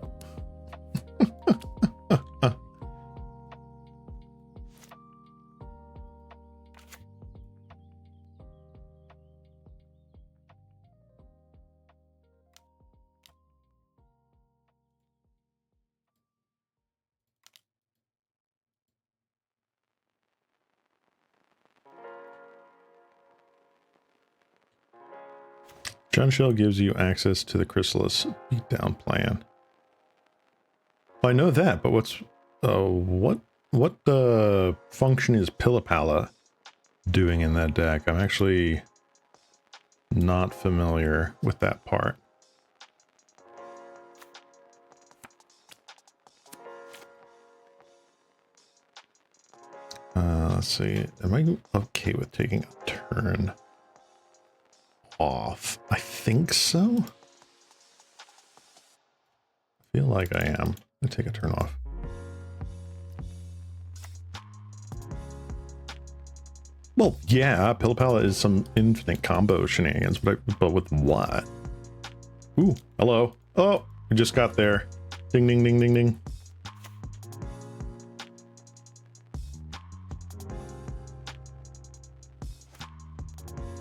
Speaker 1: Jund Shell gives you access to the Chrysalis beatdown plan. I know that, but what what the function is Pili-Pala doing in that deck? I'm actually not familiar with that part. Let's see. Am I okay with taking a turn off? I think so. I feel like I am. I take a turn off. Well, yeah, Pili-Pala is some infinite combo shenanigans, but with what? Ooh, hello. Oh, we just got there. Ding, ding, ding, ding, ding.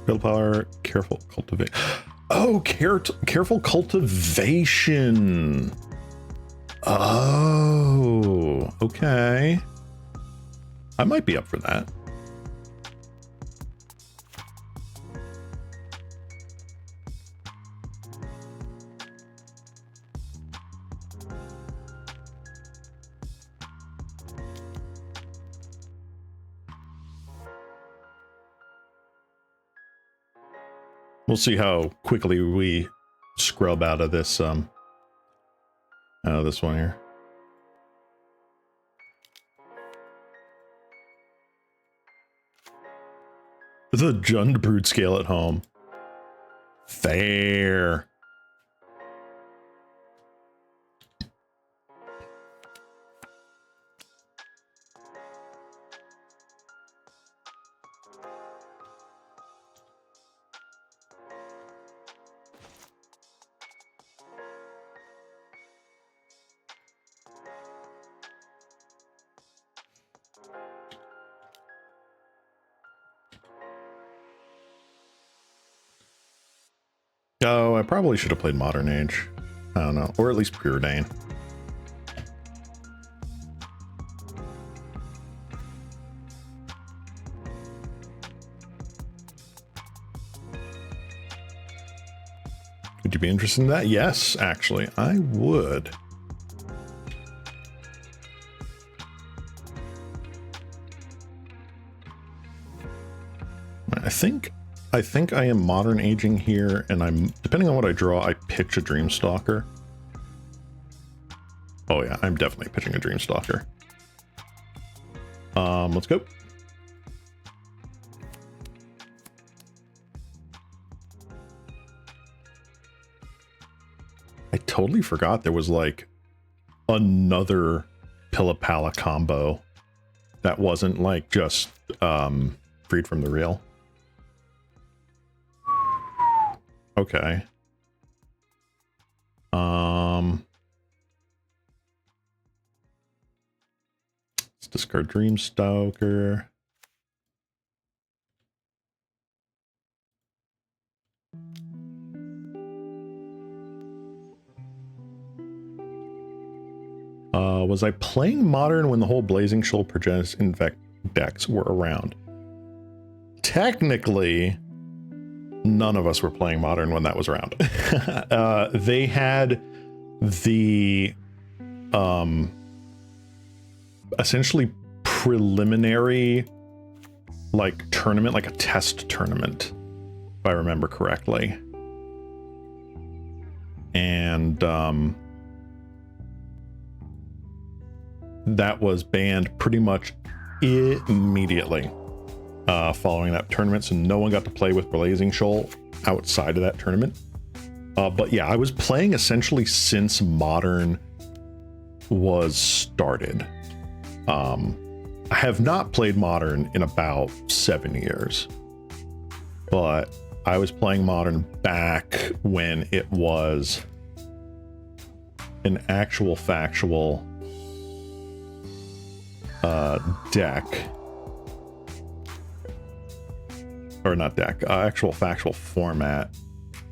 Speaker 1: Pili-Pala, careful cultivation. Oh, careful cultivation. Oh, okay. I might be up for that. We'll see how quickly we scrub out of this one here. The Jund brood scale at home. Fair. Oh, I probably should have played Modern Age. I don't know. Or at least Preordain. Would you be interested in that? Yes, actually, I would. I think I am modern aging here, and I'm, depending on what I draw, I pitch a Dreamstalker. Oh yeah, I'm definitely pitching a Dreamstalker. Let's go. I totally forgot there was like another Pili-Pala combo that wasn't like just freed from the real. Okay. Let's discard Dreamstalker. Was I playing Modern when the whole Blazing Shoal Progenitus Infect decks were around? Technically, none of us were playing Modern when that was around. They had the essentially preliminary like tournament, like a test tournament, if I remember correctly. And that was banned pretty much immediately following that tournament, so no one got to play with Blazing Shoal outside of that tournament. But yeah, I was playing essentially since Modern was started. I have not played Modern in about 7 years, but I was playing Modern back when it was an actual factual deck, or not deck, actual factual format,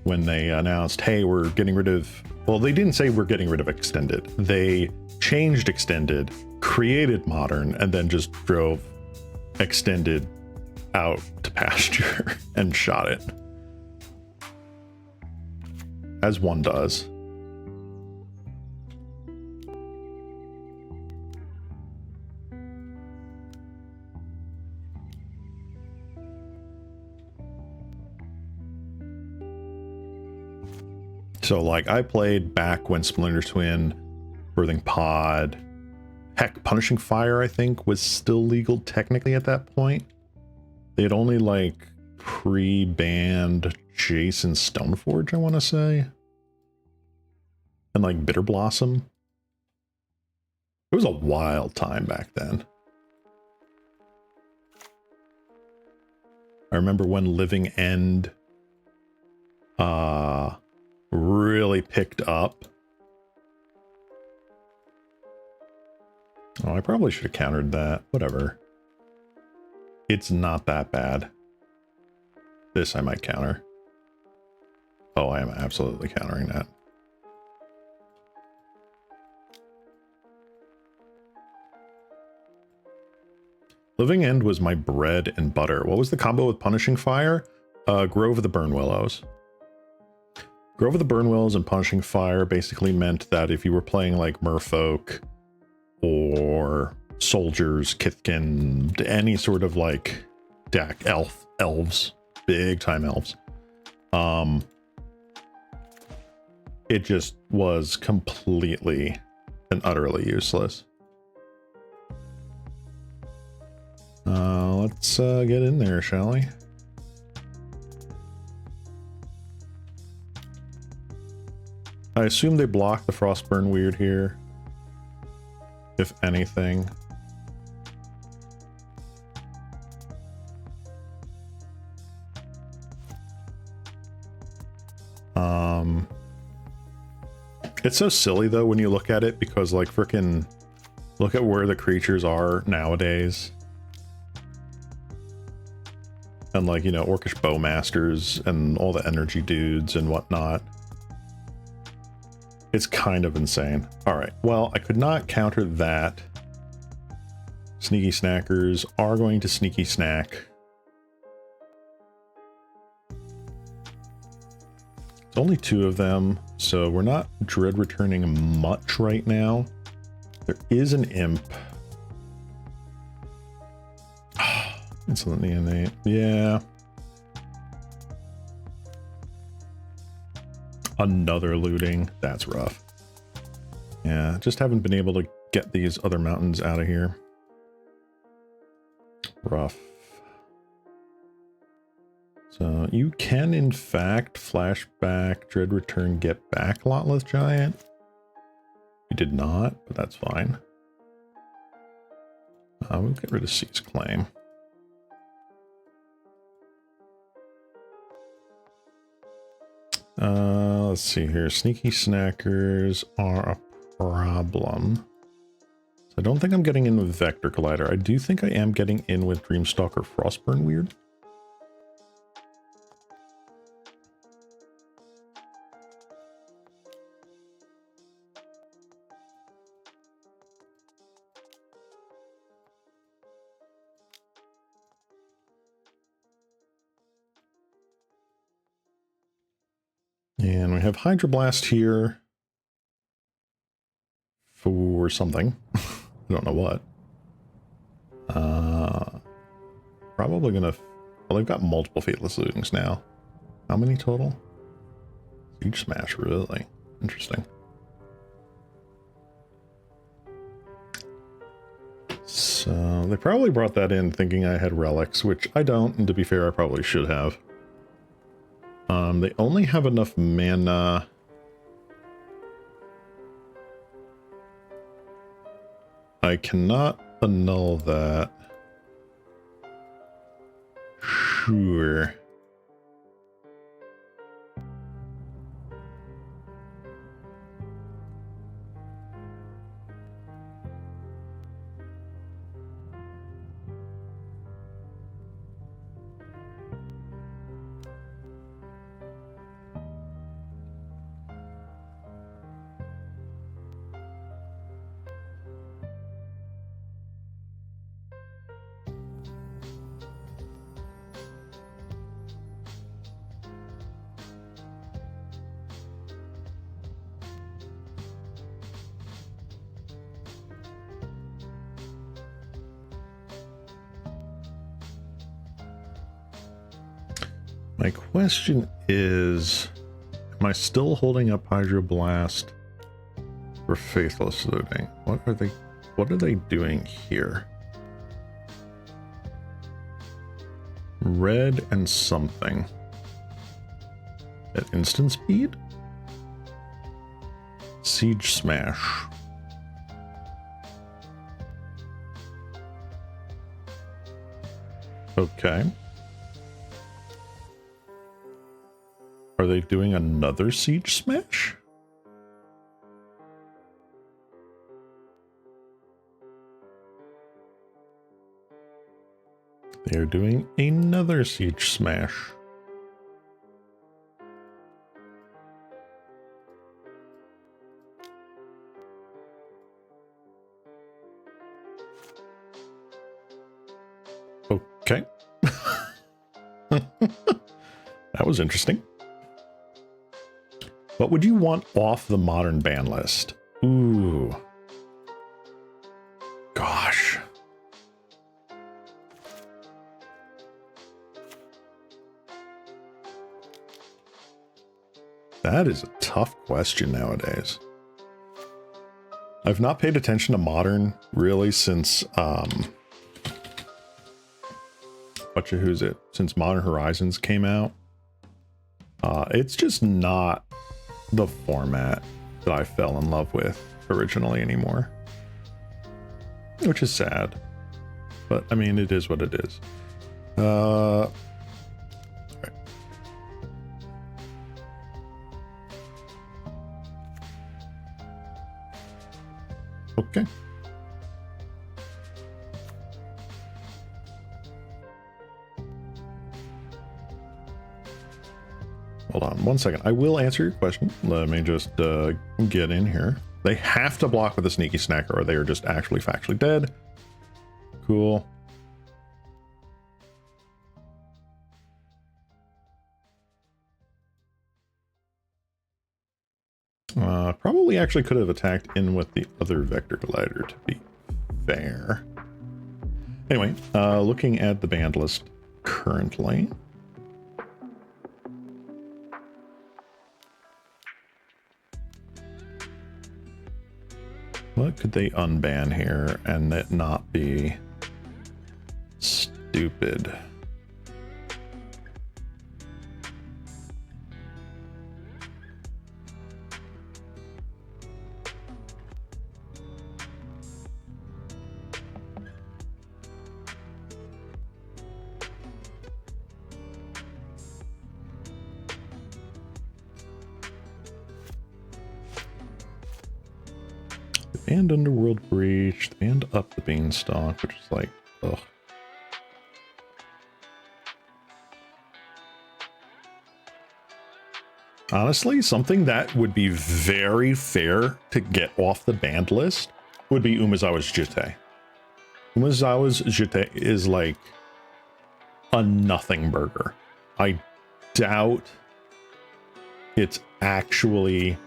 Speaker 1: when they announced, hey, we're getting rid of, well, they didn't say we're getting rid of Extended. They changed Extended, created Modern, and then just drove Extended out to pasture and shot it. As one does. So like I played back when Splinter Twin, Birthing Pod, heck, Punishing Fire I think was still legal technically at that point. They had only like pre-banned Jason Stoneforge, I want to say. And like Bitter Blossom. It was a wild time back then. I remember when Living End really picked up. Oh, I probably should have countered that. Whatever. It's not that bad. This I might counter. Oh, I am absolutely countering that. Living End was my bread and butter. What was the combo with Punishing Fire? Grove of the Burn Willows. Grove of the Burn Willows and Punishing Fire basically meant that if you were playing like Merfolk or Soldiers, Kithkin, any sort of like deck, elves, big time elves, it just was completely and utterly useless. Let's get in there, shall we? I assume they block the Frostburn Weird here, if anything. It's so silly though when you look at it, because like frickin' look at where the creatures are nowadays. And like, you know, Orcish Bowmasters and all the energy dudes and whatnot. It's kind of insane. All right, well, I could not counter that. Sneaky Snackers are going to sneaky snack. It's only 2 of them, so we're not dread returning much right now. There is an imp. Insolently innate. Yeah. Another looting. That's rough. Yeah, just haven't been able to get these other mountains out of here. Rough. So you can, in fact, flashback, dread return, get back Lotless Giant. You did not, but that's fine. We'll get rid of Seize Claim. Let's see here. Sneaky Snackers are a problem. So I don't think I'm getting in with Vector Collider. I do think I am getting in with Dreamstalker Frostburn Weird. And we have Hydroblast here for something. I don't know what. Probably gonna... Well, they've got multiple Fateless Lootings now. How many total? Siege Smash, really? Interesting. So, they probably brought that in thinking I had relics, which I don't, and to be fair, I probably should have. They only have enough mana. I cannot annul that. Sure. My question is, Am I still holding up Hydroblast for Faithless Looting? What are they doing here? Red and something. At instant speed? Siege Smash. Okay. Are they doing another Siege Smash? They are doing another Siege Smash. Okay. That was interesting. What would you want off the modern ban list? Ooh. Gosh. That is a tough question nowadays. I've not paid attention to modern really since since Modern Horizons came out. It's just not the format that I fell in love with originally anymore, which is sad, but I mean, it is what it is. All right. Okay. Hold on one second. I will answer your question. Let me just get in here. They have to block with a sneaky snacker or they are just actually factually dead. Cool. Probably actually could have attacked in with the other vector glider, to be fair. Anyway, looking at the banned list currently. What could they unban here and it not be stupid? And Underworld Breach, and Up the Beanstalk, which is like, ugh. Honestly, something that would be very fair to get off the banned list would be Umezawa's Jitte. Umezawa's Jitte is like a nothing burger. I doubt it's actually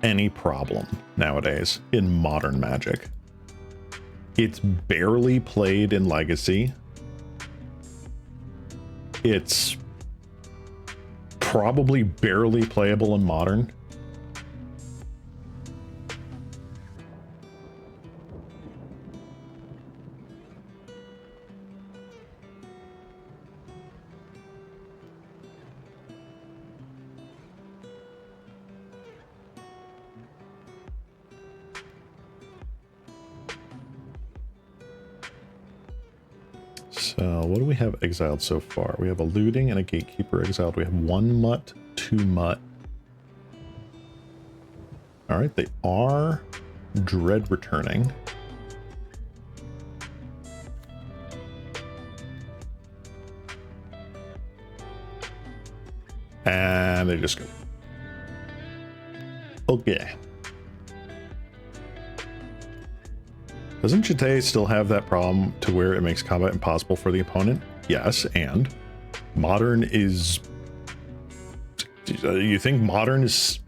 Speaker 1: any problem nowadays in modern Magic. It's barely played in Legacy. It's probably barely playable in Modern. So what do we have exiled so far? We have a Looting and a Gatekeeper exiled. We have 1 Mutt, 2 Mutt. All right, they are Dread returning. And they just go. Okay. Doesn't Jitte still have that problem to where it makes combat impossible for the opponent? Yes, and Modern is... You think Modern is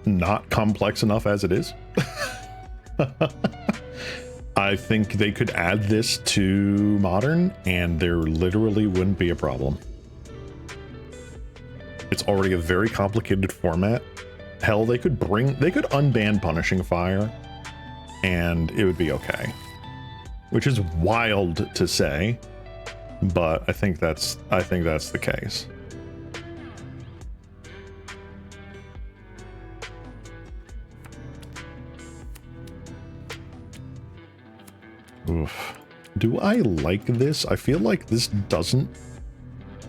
Speaker 1: not complex enough as it is? I think they could add this to Modern and there literally wouldn't be a problem. It's already a very complicated format. Hell, they could unban Punishing Fire and it would be okay. Which is wild to say, but I think that's the case. Oof. Do I like this? I feel like this doesn't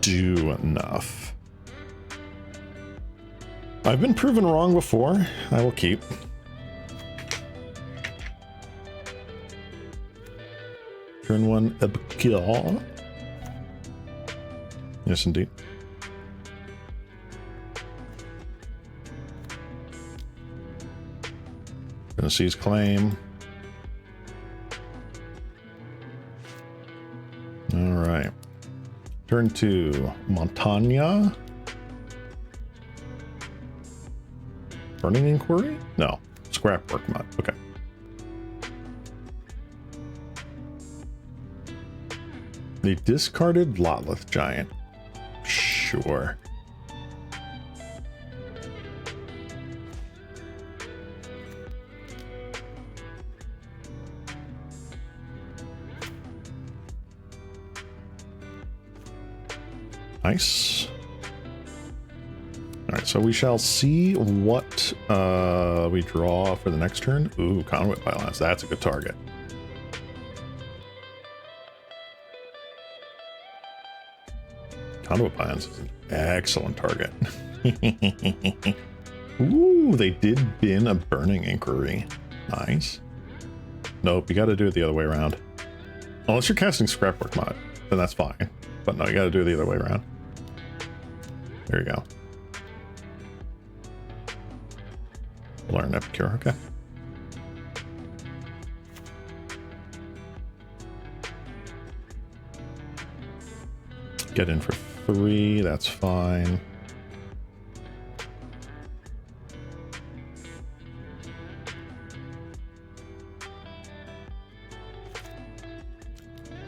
Speaker 1: do enough. I've been proven wrong before. I will keep. Turn one Abigail. Yes, indeed. Gonna seize claim. All right. Turn to Montagna. Burning Inquiry? No. Scrapwork mod. Okay. The discarded Lotleth Giant. Sure. Nice. Alright, so we shall see what we draw for the next turn. Ooh, Conduit Pylons. That's a good target. Conduit Pylons is an excellent target. Ooh, they did bin a Burning Inquiry. Nice. Nope, you gotta do it the other way around. Unless you're casting Scrapwork mod, then that's fine. But no, you gotta do it the other way around. There you go. Learn Epicure, okay. Get in for 3, that's fine.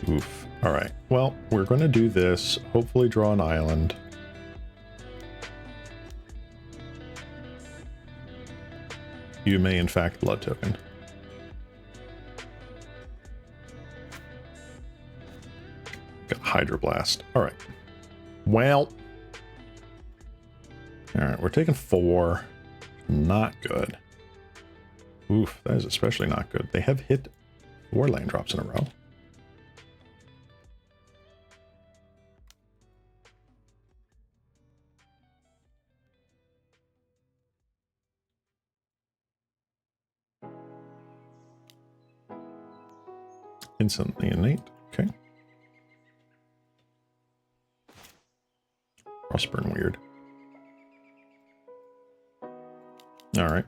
Speaker 1: Oof. All right. Well, we're going to do this. Hopefully draw an island. You may, in fact, blood token. Got Hydroblast. All right. Well. All right. We're taking 4. Not good. Oof. That is especially not good. They have hit 4 land drops in a row. Instantly innate. Okay. Frostburn weird. All right.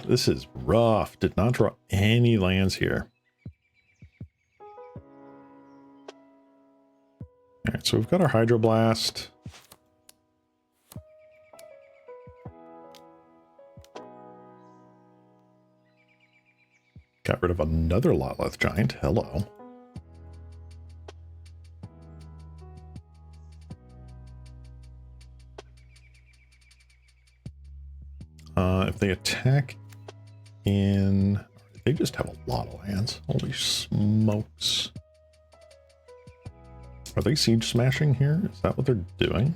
Speaker 1: This is rough. Did not draw any lands here. All right, so we've got our Hydroblast. Got rid of another Lotleth Giant. Hello. If they attack in... They just have a lot of lands. Holy smokes. Are they siege smashing here? Is that what they're doing?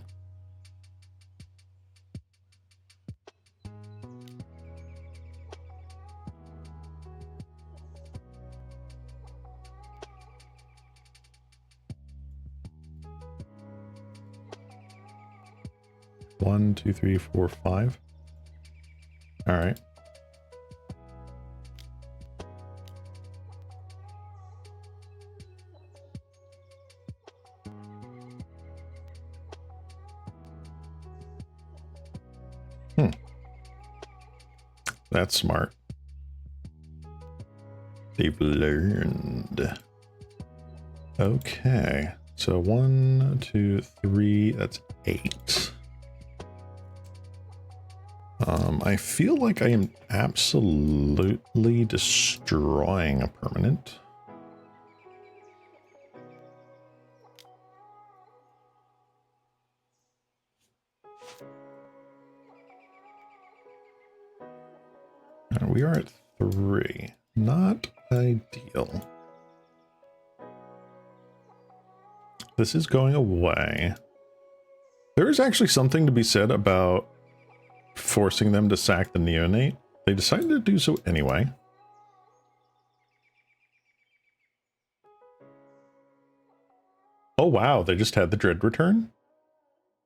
Speaker 1: One, two, three, four, 5. All right. That's smart. They've learned. Okay. So 1, 2, 3, that's 8. I feel like I am absolutely destroying a permanent. We are at 3. Not ideal. This is going away. There is actually something to be said about forcing them to sack the neonate. They decided to do so anyway. Oh wow, they just had the dread return?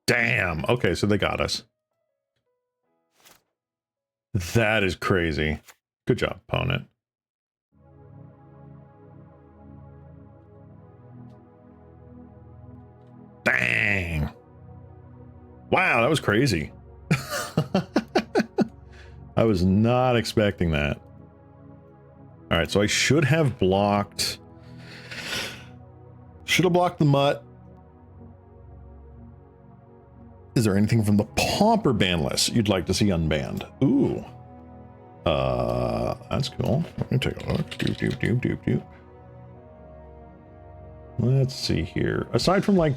Speaker 1: Damn, okay, so they got us. That is crazy. Good job, opponent. Dang. Wow, that was crazy. I was not expecting that. All right, so I should have blocked... Should have blocked the mutt. Is there anything from the Pauper ban list you'd like to see unbanned? Ooh. That's cool. Let me take a look. Doop, doop, doop, doop, doop. Let's see here. Aside from, like,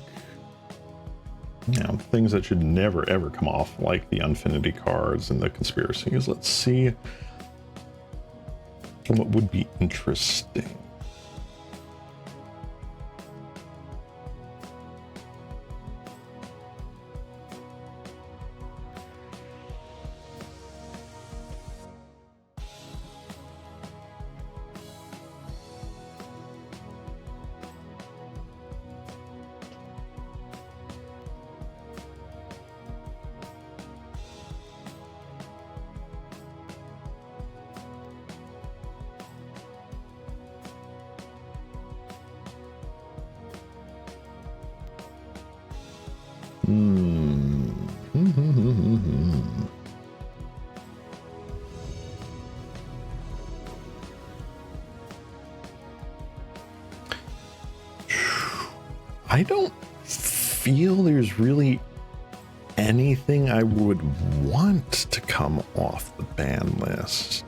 Speaker 1: you know, things that should never ever come off, like the Infinity cards and the conspiracies, let's see what would be interesting. I don't feel there's really anything I would want to come off the ban list.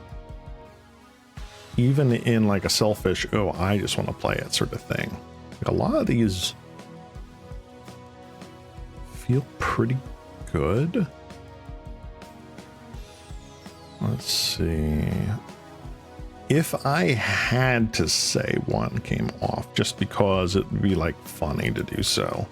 Speaker 1: Even in like a selfish, oh, I just want to play it sort of thing. A lot of these feel pretty good. Let's see. If I had to say one came off, just because it would be like funny to do so.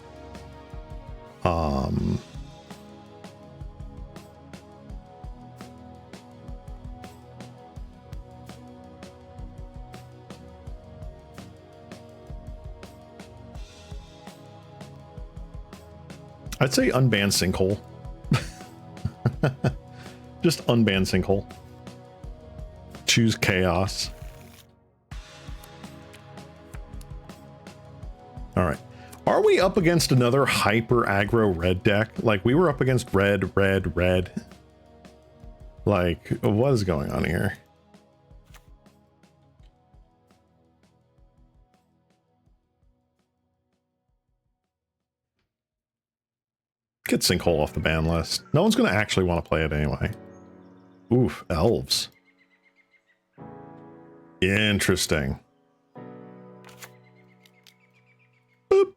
Speaker 1: I'd say unban Sinkhole. Just unban Sinkhole. Choose Chaos. All right. Are we up against another hyper aggro red deck? Like, we were up against red. Like, what is going on here? Get Sinkhole off the ban list. No one's going to actually want to play it anyway. Oof, elves. Interesting. Boop.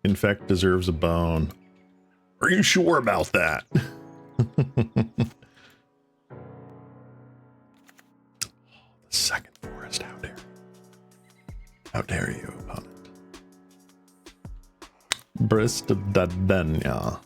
Speaker 1: Infect deserves a bone. Are you sure about that? The second forest, how dare you? How dare you, opponent? Brist of Dadbenya.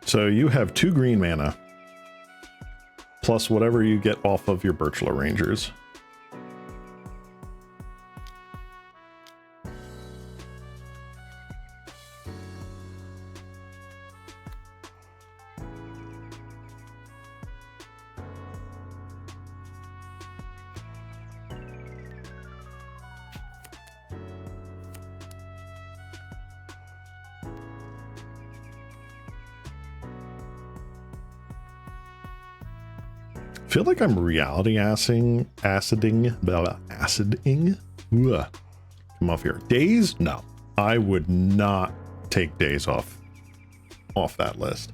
Speaker 1: So you have 2 green mana, plus whatever you get off of your Birchler Rangers. feel like I'm reality aciding. Ugh. Come off here. Days? No. I would not take days off that list.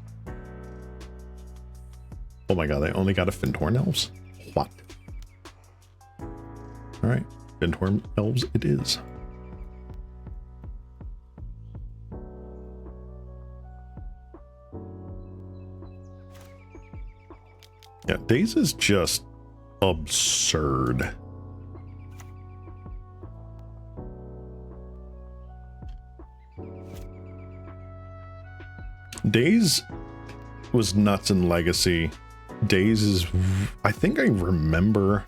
Speaker 1: Oh my god, they only got a Fintorn Elves? What? Alright, Fintorn Elves it is. Yeah, days is just absurd. Days was nuts in Legacy. Days is, I think I remember.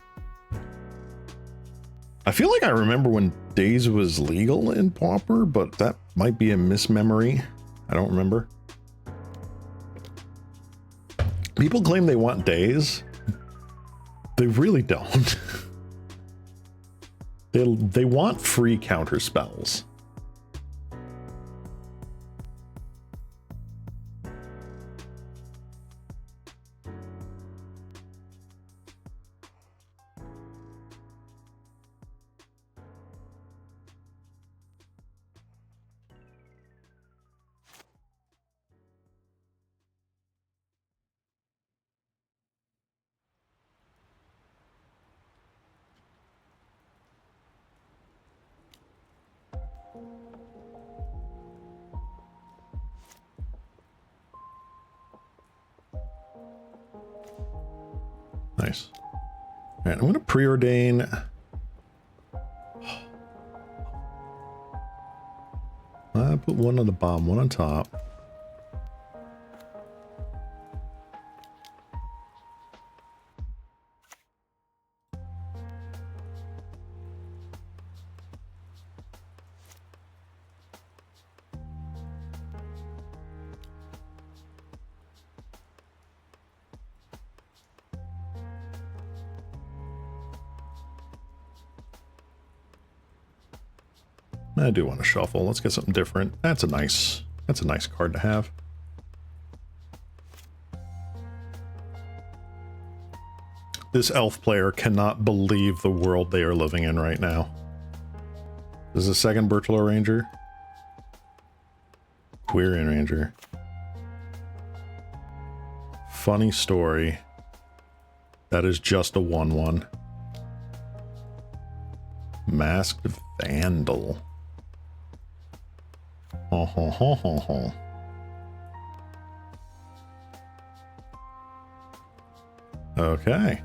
Speaker 1: I feel like I remember when Days was legal in Pauper, but that might be a mismemory. I don't remember. People claim they want Days. They really don't. They want free counter spells. Nice. All right, I'm going to preordain. I put one on the bottom, one on top. I do want to shuffle. Let's get something different. That's a nice card to have. This elf player cannot believe the world they are living in right now. This is a second Birchlow Ranger. Quirion Ranger. Funny story. That is just a 1/1. Masked Vandal. Ho ho ho ho ho. Okay.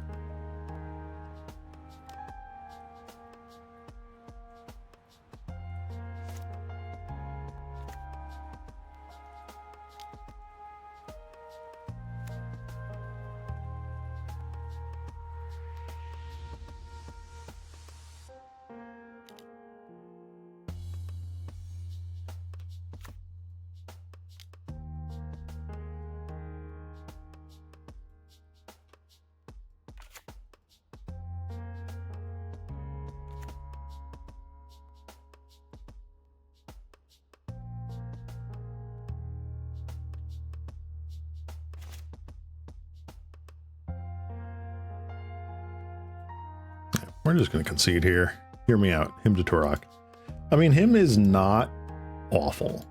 Speaker 1: We're just going to concede here. Hear me out. Him to Turok. I mean, him is not awful.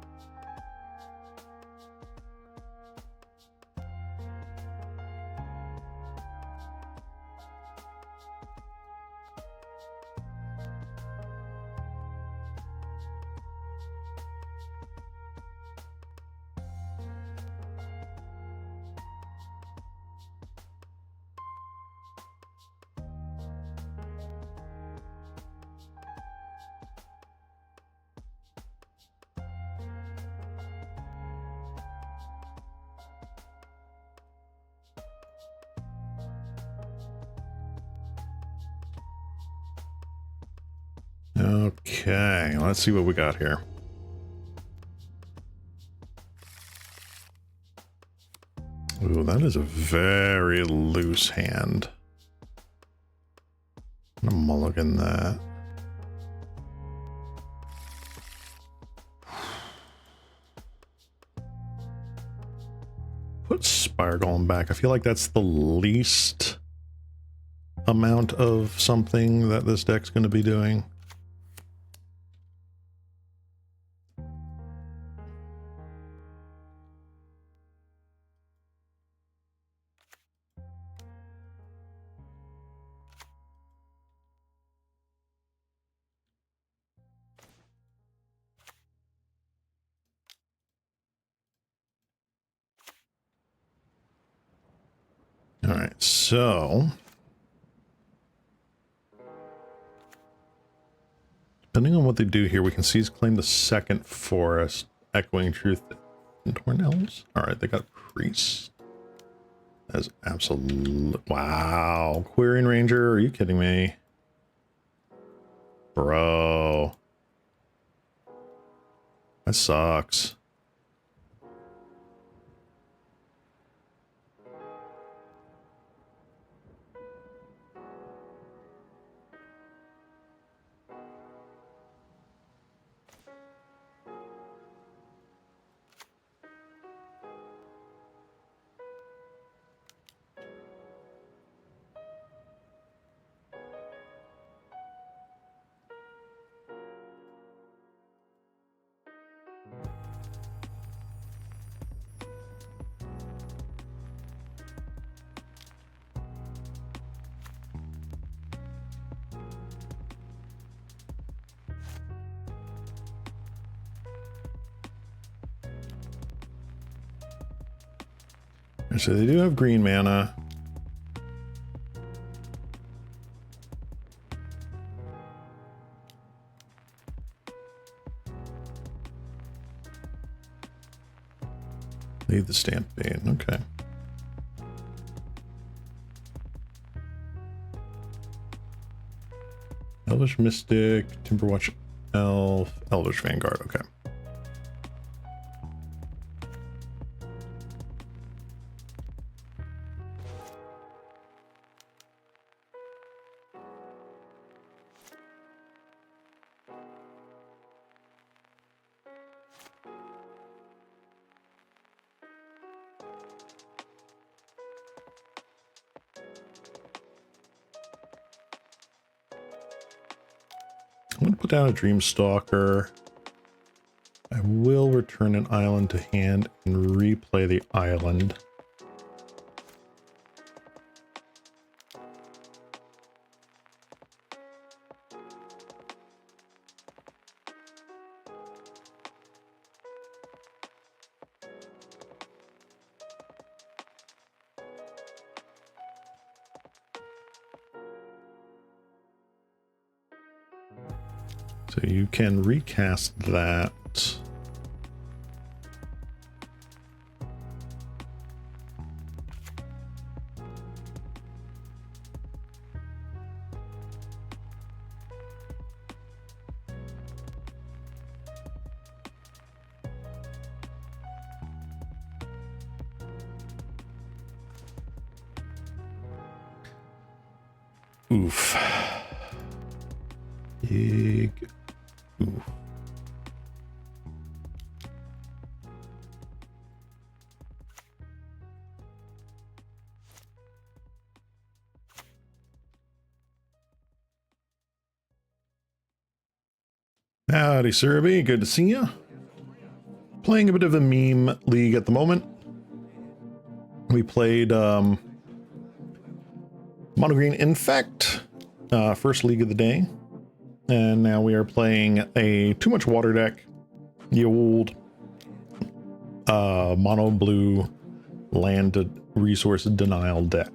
Speaker 1: Okay, let's see what we got here. Ooh, that is a very loose hand. I'm gonna mulligan that. Put Spire Golem back. I feel like that's the least amount of something that this deck's going to be doing. All right, so depending on what they do here, we can seize claim the second forest, echoing truth and torn elves. All right, they got priests. That's absolute. Wow, Querying Ranger, are you kidding me, bro? That sucks. So they do have green mana. Leave the Stampede, okay. Elvish Mystic, Timberwatch Elf, Elvish Vanguard, okay. I'm going to put down a Dreamstalker. I will return an island to hand and replay the island. So you can recast that. Oof. Big oof. Howdy, Survey. Good to see you. Playing a bit of a meme league at the moment. We played Mono Green Infect, first league of the day. And now we are playing a too much water deck, the old mono blue land resource denial deck,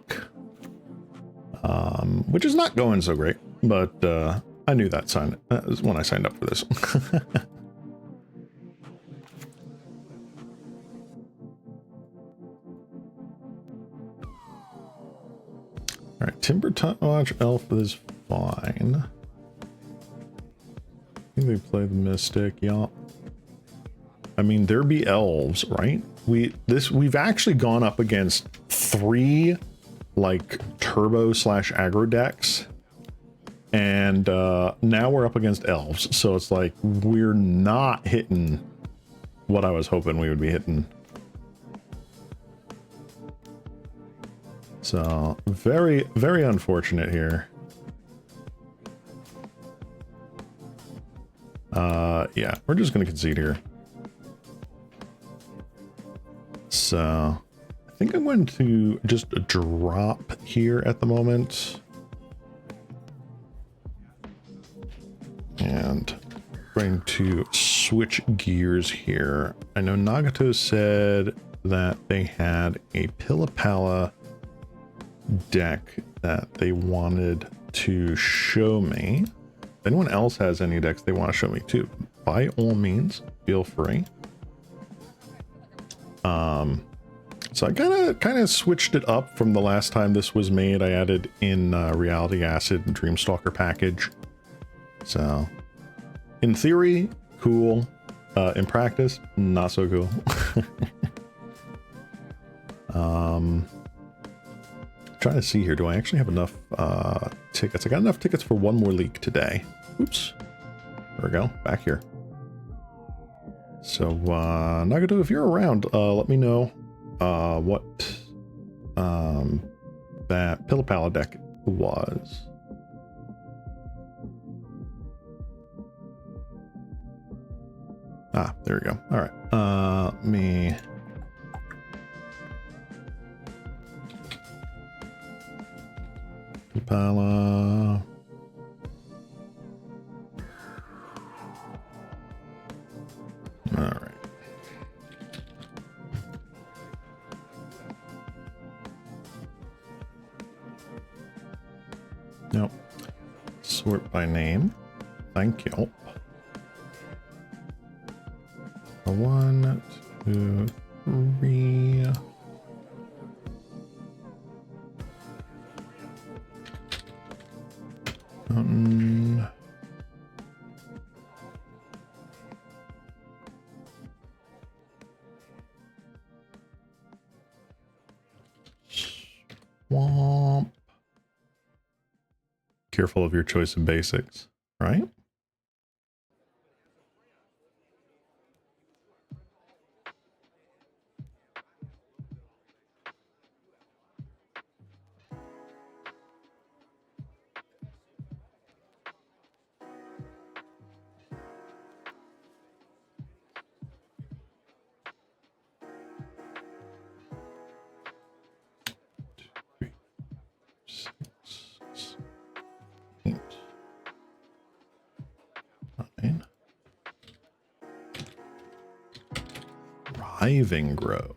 Speaker 1: which is not going so great, but I knew that was when I signed up for this. All right, Timberwatch Elf is fine. I think they play the Mystic, yeah. I mean, there be elves, right? We've actually gone up against 3 like turbo / aggro decks, and now we're up against elves. So it's like we're not hitting what I was hoping we would be hitting. So, very, very unfortunate here. Yeah, we're just going to concede here. So, I think I'm going to just drop here at the moment. And going to switch gears here. I know Nagato said that they had a Pili-Pala deck that they wanted to show me. If anyone else has any decks they want to show me too, by all means, feel free. So I kind of switched it up from the last time this was made. I added in Reality Acid and Dreamstalker package. So, in theory, cool. In practice, not so cool. Trying to see here. Do I actually have enough tickets? I got enough tickets for one more league today. Oops. There we go. Back here. So, Nagato, if you're around, let me know what that Pili-Pala deck was. Ah, there we go. All right. Let me... Pili-Pala. All right. Nope. Sort by name. Thank you. 1, 2, 3. Mountain. Swamp. Careful of your choice of basics, right? Thriving Grove.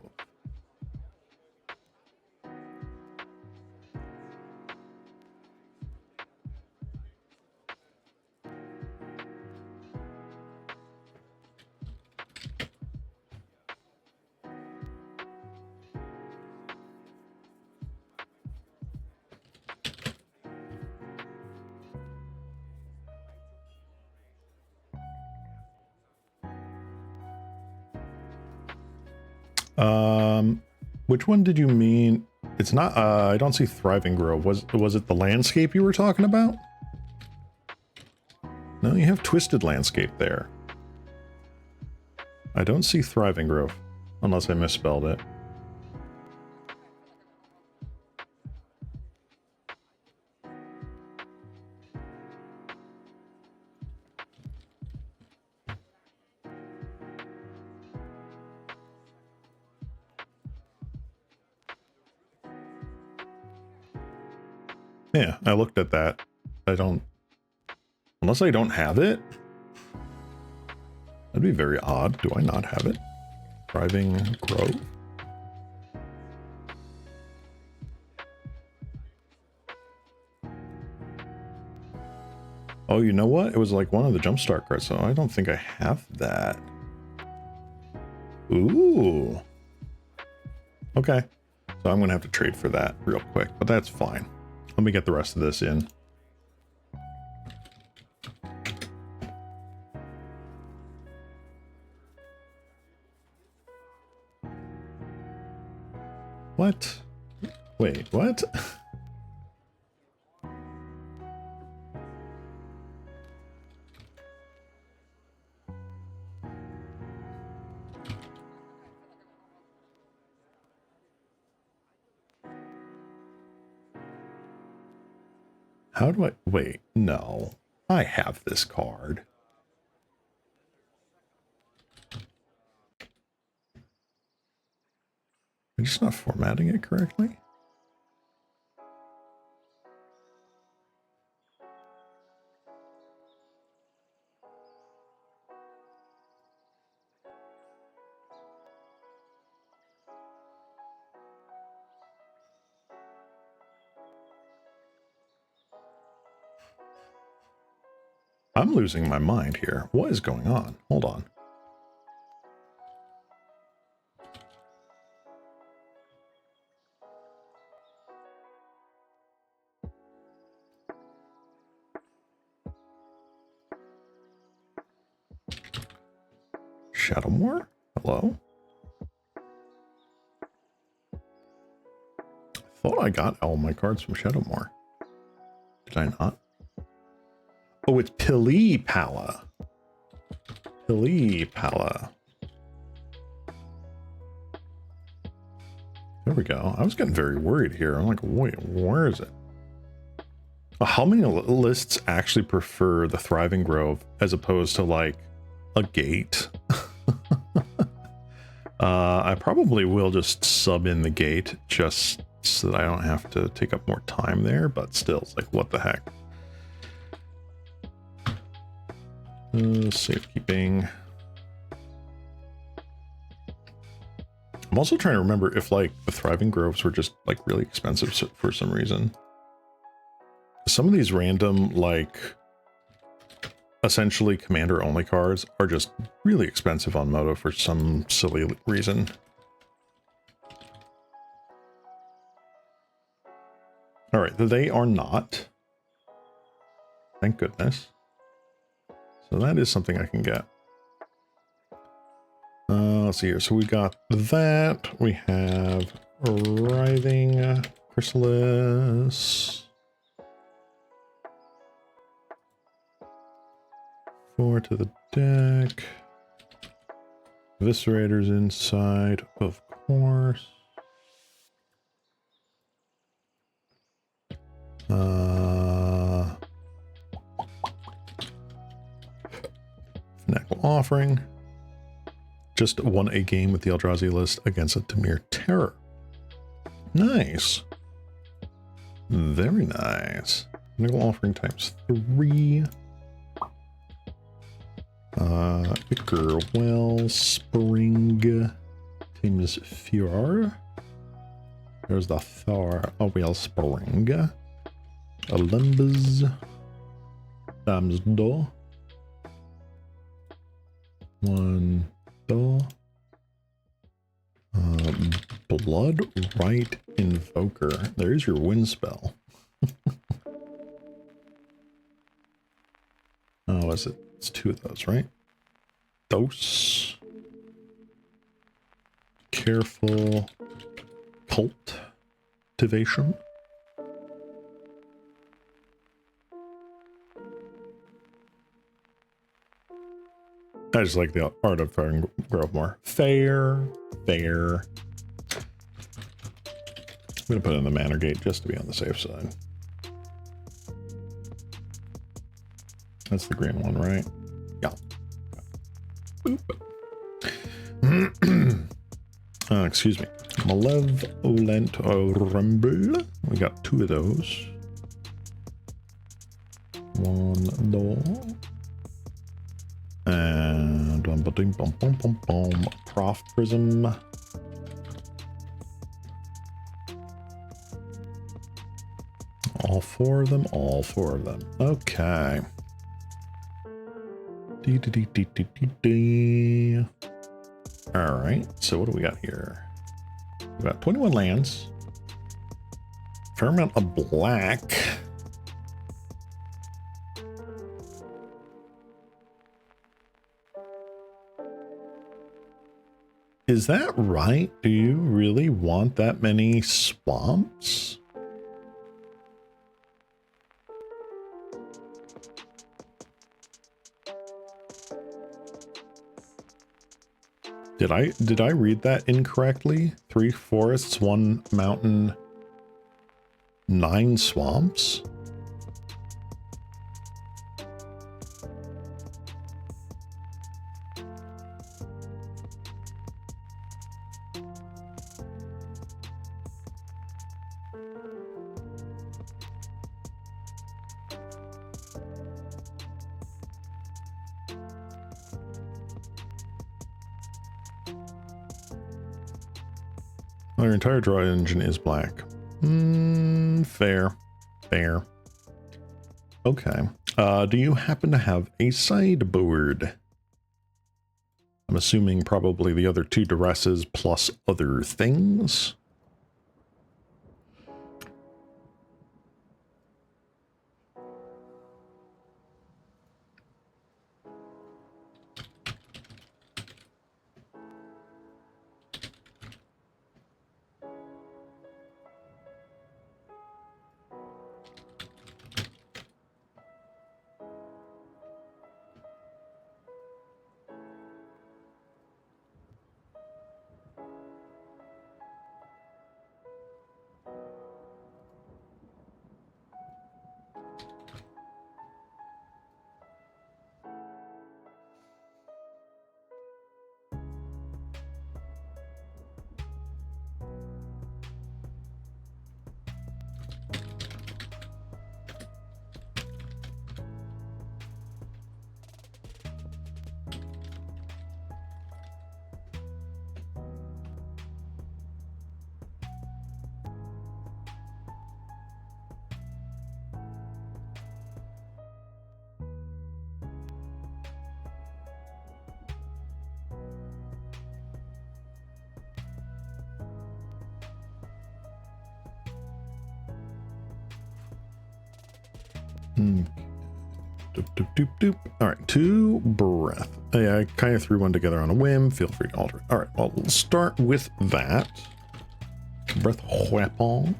Speaker 1: Which one did you mean? It's not, I don't see Thriving Grove. Was it the landscape you were talking about? No, you have Twisted Landscape there. I don't see Thriving Grove, unless I misspelled it. Yeah, I looked at that. I don't... Unless I don't have it? That'd be very odd. Do I not have it? Thriving Grove? Oh, you know what? It was like one of the Jumpstart cards, so I don't think I have that. Ooh. Okay. So I'm going to have to trade for that real quick, but that's fine. Let me get the rest of this in. What? Wait, what? How do I... Wait, no. I have this card. I'm just not formatting it correctly. I'm losing my mind here. What is going on? Hold on. Shadowmoor? Hello? I thought I got all my cards from Shadowmoor. Did I not? Oh, it's Pili-Pala. Pili-Pala. There we go. I was getting very worried here. I'm like, wait, where is it? How many lists actually prefer the Thriving Grove as opposed to like a gate? I probably will just sub in the gate just so that I don't have to take up more time there, but still, it's like, what the heck? Safekeeping. I'm also trying to remember if like the Thriving Groves were just like really expensive for some reason. Some of these random like essentially commander only cards are just really expensive on Moto for some silly reason. All right, they are not. Thank goodness. So that is something I can get. Let's see here. So we got that. We have Writhing Chrysalis. 4 to the deck. Eviscerator's inside, of course. Fanatical Offering. Just won a game with the Eldrazi list against a Dimir Terror. Nice. Very nice. Fanatical Offering times 3. Ichor Wellspring times 4. There's the Thor Wellspring. Olympus times 2. 1, 2. Blood Right Invoker. There's your wind spell. Oh, is it? It's 2 of those, right? Dose. Careful. Cultivation. I just like the art of Thriving Grove more. Fair. I'm going to put in the Manor Gate just to be on the safe side. That's the green one, right? Yeah. Excuse me. Malevolent Rumble. We got 2 of those. 1 door. And Prof Prism. All 4 of them. Okay. All right. So what do we got here? We got 21 lands. Fair amount of black. Is that right? Do you really want that many swamps? Did I read that incorrectly? 3 forests, 1 mountain, 9 swamps? Our entire draw engine is black. Fair. Fair. Okay. Do you happen to have a sideboard? I'm assuming probably the other 2 duresses plus other things. Doop, doop, doop, doop. All right, 2 breath. I kind of threw one together on a whim. Feel free to alter it. All right, well, we'll start with that. Breath weapon.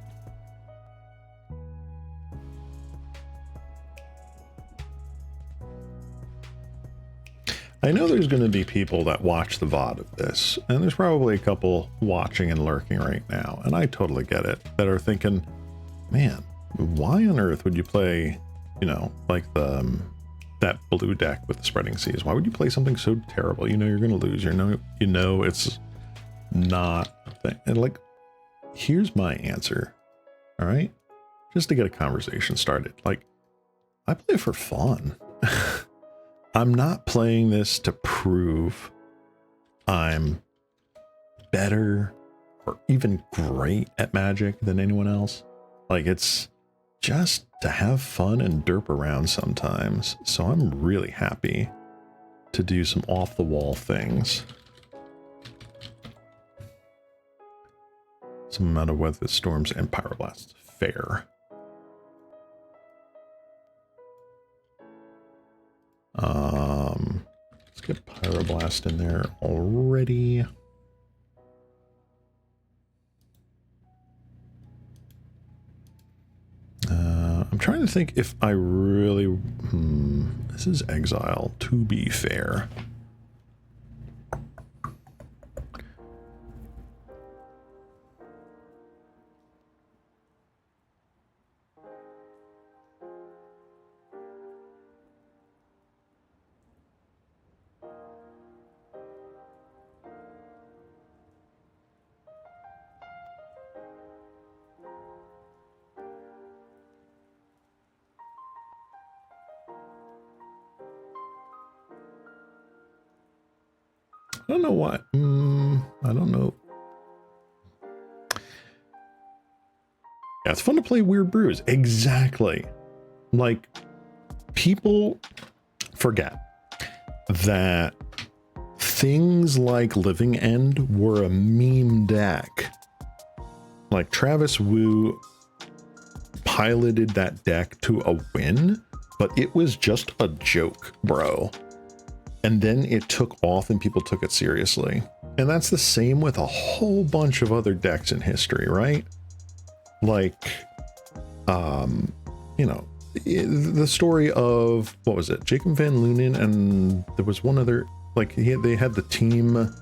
Speaker 1: I know there's going to be people that watch the VOD of this, and there's probably a couple watching and lurking right now, and I totally get it, that are thinking, man, why on earth would you play, you know, like that blue deck with the spreading seas? Why would you play something so terrible? You know you're going to lose. You know it's not a thing. And like, here's my answer. All right, just to get a conversation started. Like, I play for fun. I'm not playing this to prove I'm better or even great at Magic than anyone else. Like, it's just to have fun and derp around sometimes. So I'm really happy to do some off the wall things. Some amount of weather storms and pyroblasts. Fair. Let's get pyroblast in there already. I'm trying to think if I really... this is exile, to be fair. I don't know what. I don't know. Yeah, it's fun to play weird brews. Exactly. Like, people forget that things like Living End were a meme deck. Like, Travis Wu piloted that deck to a win, but it was just a joke, bro. And then it took off and people took it seriously. And that's the same with a whole bunch of other decks in history, right? Like, you know, the story of, what was it? Jacob Van Lunen, and there was one other, like, they had the team, what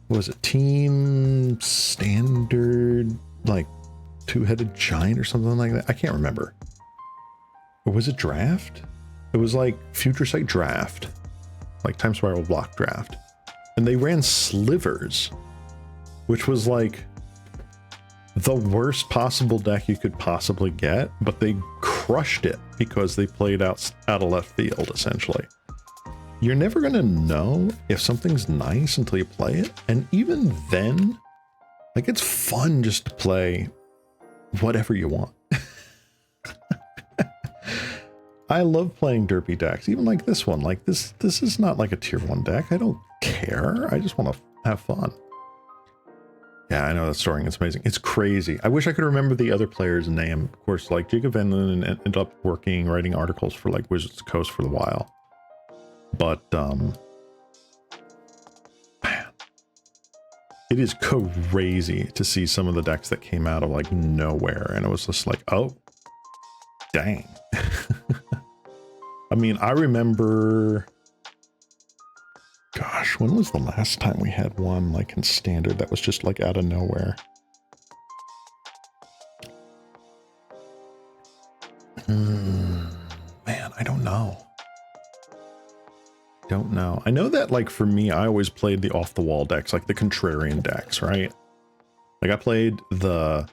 Speaker 1: was it? Team Standard, like, two-headed giant or something like that. I can't remember. Or was it Draft? It was like Future Sight Draft. Like Time Spiral Block Draft. And they ran Slivers, which was like the worst possible deck you could possibly get, but they crushed it because they played out of left field, essentially. You're never going to know if something's nice until you play it. And even then, Like, it's fun just to play whatever you want. I love playing derpy decks, even like this one. Like this is not like a tier 1 deck. I don't care. I just want to have fun. Yeah, I know that story is amazing. It's crazy. I wish I could remember the other player's name. Of course, like Jacob Van Linden ended up writing articles for like Wizards of the Coast for a while. But man, it is crazy to see some of the decks that came out of like nowhere, and it was just like, oh, dang. I mean, I remember, gosh, when was the last time we had one like in standard that was just like out of nowhere? Man, I don't know. I know that like for me, I always played the off the wall decks, like the contrarian decks, right? Like I played the,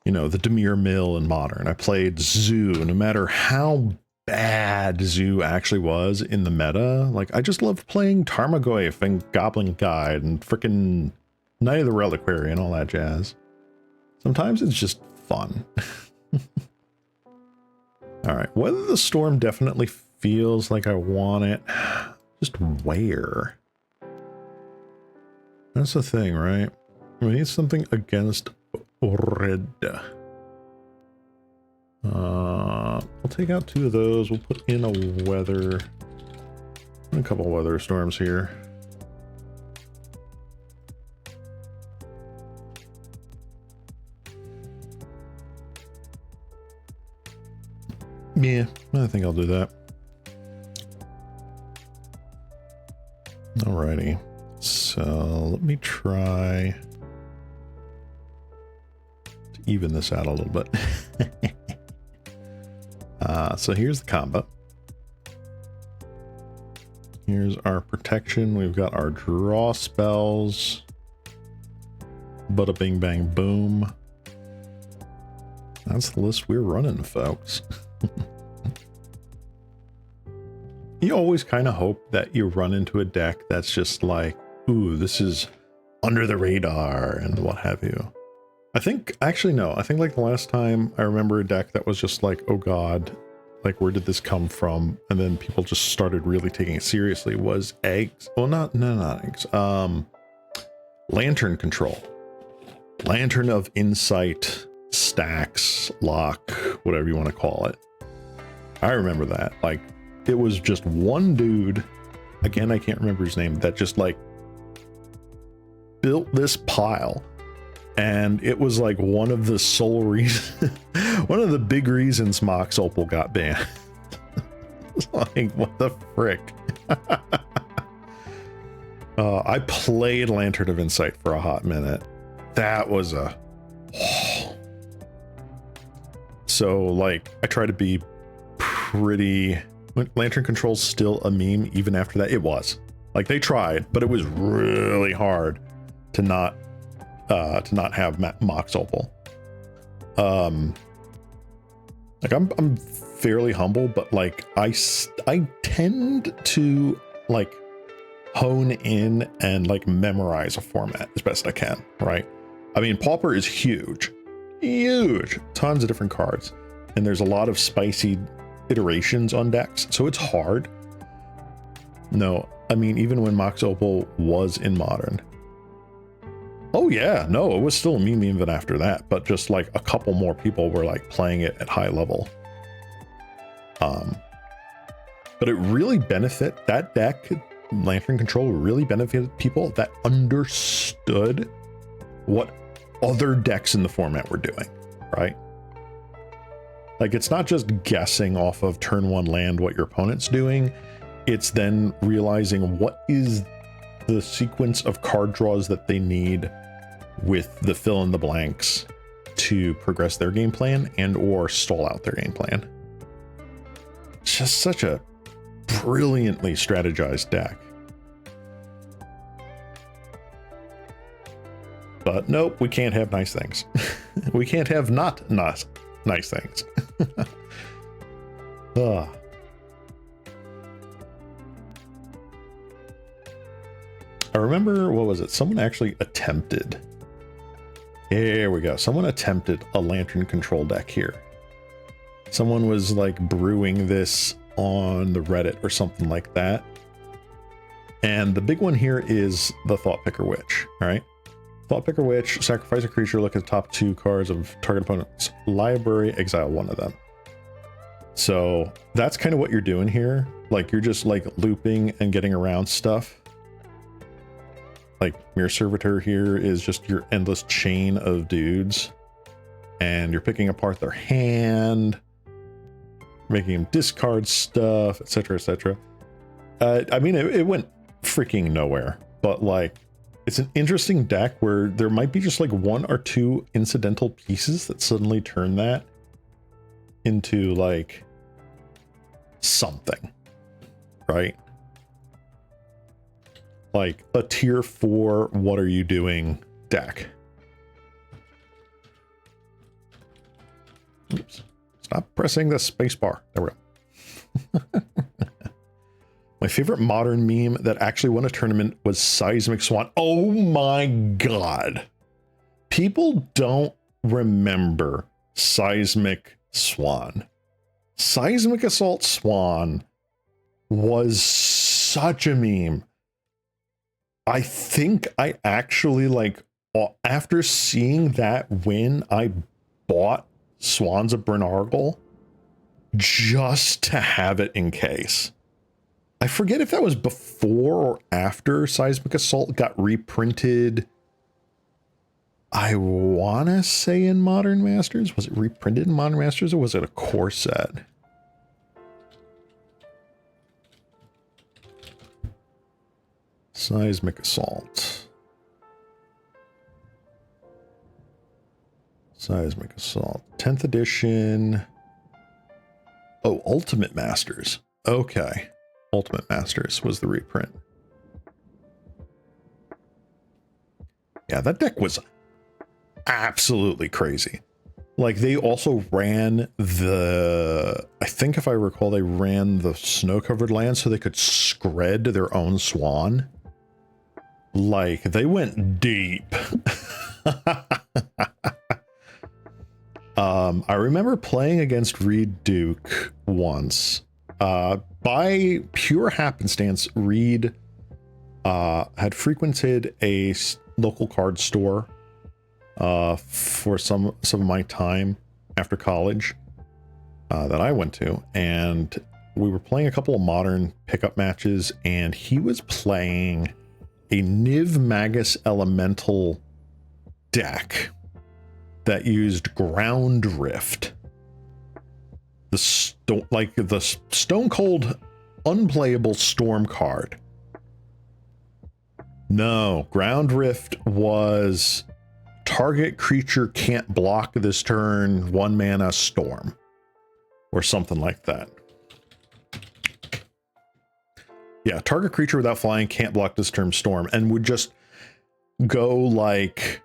Speaker 1: you know, the Demir Mill in Modern. I played Zoo, no matter how bad Zoo actually was in the meta. Like I just loved playing Tarmogoyf and Goblin Guide and frickin' Knight of the Reliquary and all that jazz. Sometimes it's just fun. All right, Weather the Storm definitely feels like I want it. Just where? That's the thing, right? We need something against red. We'll take out 2 of those. We'll put in a weather. A couple weather storms here. Yeah, I think I'll do that. Alrighty. So let me try to even this out a little bit. So here's the combo. Here's our protection. We've got our draw spells. Bada bing bang boom. That's the list we're running, folks. You always kind of hope that you run into a deck that's just like, ooh, this is under the radar and what have you. I think, actually, no. I think like the last time I remember a deck that was just like, oh God, like where did this come from? And then people just started really taking it seriously was eggs. Well, not eggs. Lantern Control. Lantern of Insight, Stacks, Lock, whatever you want to call it. I remember that. Like, it was just one dude, again, I can't remember his name, that just like built this pile. And it was like one of the sole reasons, one of the big reasons Mox Opal got banned. It's like, what the frick? I played Lantern of Insight for a hot minute. That was a... So, like, I try to be pretty... Lantern Control's still a meme even after that. It was. Like, they tried, but it was really hard to not have Mox Opal. Like I'm fairly humble, but like I tend to like hone in and like memorize a format as best I can, right? I mean, Pauper is huge, tons of different cards, and there's a lot of spicy iterations on decks, so it's hard. No, I mean, even when Mox Opal was in Modern. Oh yeah, no, it was still a meme even after that, but just like a couple more people were like playing it at high level. But it really benefit that deck, Lantern Control really benefited people that understood what other decks in the format were doing, right? Like, it's not just guessing off of turn 1 land what your opponent's doing, it's then realizing what is the sequence of card draws that they need with the fill in the blanks to progress their game plan and or stall out their game plan. It's just such a brilliantly strategized deck. But nope, we can't have nice things. We can't have not nice things. I remember, what was it? Someone actually attempted Here we go. Someone attempted a lantern control deck here. Someone was like brewing this on the Reddit or something like that. And the big one here is the Thought Picker Witch, all right? Thought Picker Witch, sacrifice a creature, look at the top 2 cards of target opponent's library, exile one of them. So that's kind of what you're doing here. Like you're just like looping and getting around stuff. Like Mirror Servitor here is just your endless chain of dudes. And you're picking apart their hand, making them discard stuff, etc., etc. I mean, it went freaking nowhere, but like, it's an interesting deck where there might be just like 1 or 2 incidental pieces that suddenly turn that into like something, right? Like a tier 4, what are you doing deck? Oops. Stop pressing the space bar. There we go. My favorite modern meme that actually won a tournament was Seismic Swan. Oh my God. People don't remember Seismic Swan. Seismic Assault Swan was such a meme. I think I actually like, after seeing that win, I bought Swans of Bernargle just to have it in case. I forget if that was before or after Seismic Assault got reprinted. I want to say in Modern Masters. Was it reprinted in Modern Masters or was it a core set? Seismic Assault. Seismic Assault. 10th edition. Oh, Ultimate Masters. Okay. Ultimate Masters was the reprint. Yeah, that deck was absolutely crazy. Like, they also ran the... I think if I recall, they ran the snow-covered land so they could scred their own swan. Like, they went deep. I remember playing against Reed Duke once. By pure happenstance, Reed had frequented a local card store for some of my time after college that I went to, and we were playing a couple of modern pickup matches, and he was playing a Niv Magus Elemental deck that used Ground Rift. The stone cold unplayable storm card. No, Ground Rift was target creature can't block this turn, 1 mana storm, or something like that. Yeah, target creature without flying can't block this turn storm, and would just go like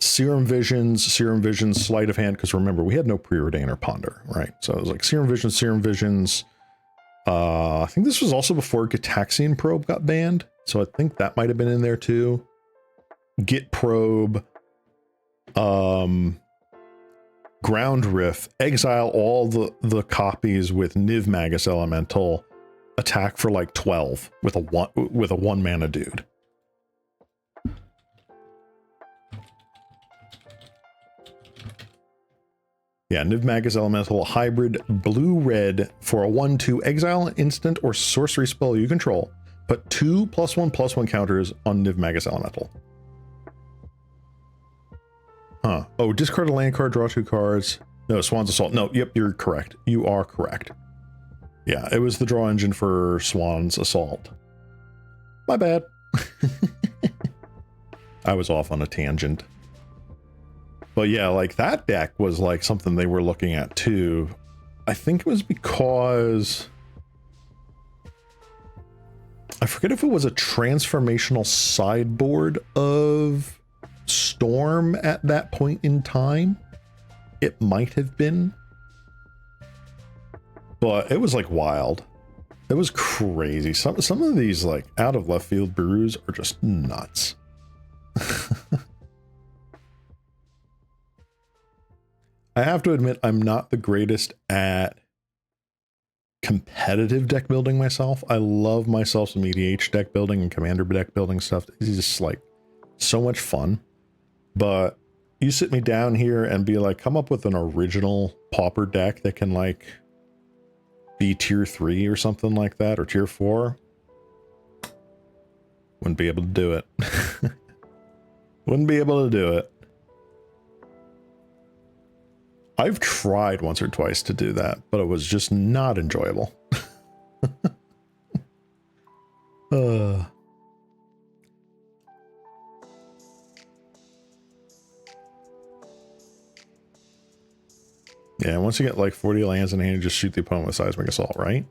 Speaker 1: Serum Visions, Sleight of Hand, because remember, we had no Preordain or Ponder, right? So it was like Serum Visions. I think this was also before Gitaxian Probe got banned, so I think that might have been in there too. Git Probe, Ground Rift, exile all the copies with Niv Magus Elemental, attack for like 12 with a 1 mana dude. Yeah, Niv Magus Elemental, hybrid, blue-red for a 1/2, exile an instant or sorcery spell you control. Put 2 +1/+1 counters on Niv Magus Elemental. Huh. Oh, discard a land card, draw 2 cards. No, Swan's Assault. No, yep, you're correct. You are correct. Yeah, it was the draw engine for Swan's Assault. My bad. I was off on a tangent. But yeah, like that deck was like something they were looking at too. I think it was because I forget if it was a transformational sideboard of Storm at that point in time. It might have been. But it was like wild. It was crazy. Some of these like out of left field brews are just nuts. I have to admit, I'm not the greatest at competitive deck building myself. I love myself some EDH deck building and commander deck building stuff. It's just like so much fun. But you sit me down here and be like, come up with an original Pauper deck that can like be tier 3 or something like that, or tier 4. Wouldn't be able to do it. Wouldn't be able to do it. I've tried once or twice to do that, but it was just not enjoyable. Yeah, once you get like 40 lands in hand, just shoot the opponent with seismic assault, right?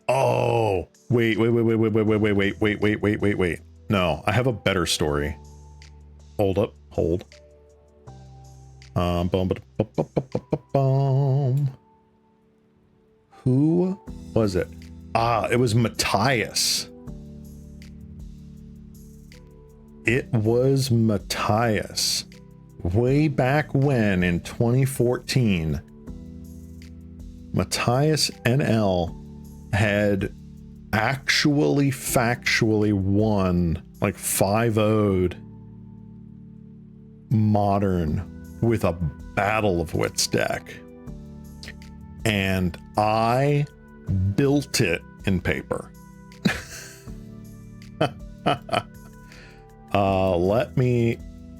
Speaker 1: Oh, wait. No, I have a better story. Hold up, hold. Who was it? Ah, it was Matthias. It was Matthias. Way back when, in 2014, Matthias NL had actually factually won, like 5-0'd Modern with a Battle of Wits deck. And I built it in paper.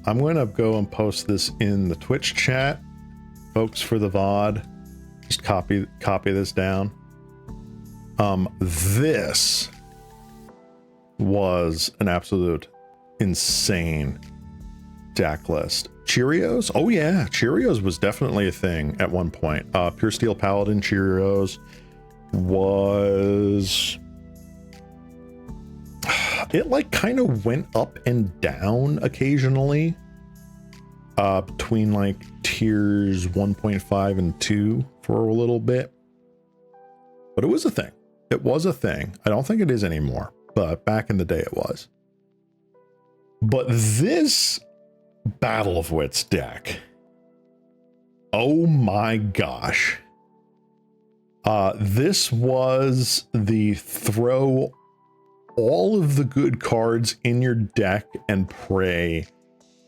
Speaker 1: I'm going to go and post this in the Twitch chat. Folks, for the VOD, just copy this down. This was an absolute insane deck list. Cheerios? Oh yeah, Cheerios was definitely a thing at one point. Pure Steel Paladin Cheerios was... It like kind of went up and down occasionally between like tiers 1.5 and 2 for a little bit. But it was a thing. It was a thing. I don't think it is anymore, but back in the day it was. But this Battle of Wits deck, oh my gosh. This was the throw all of the good cards in your deck and pray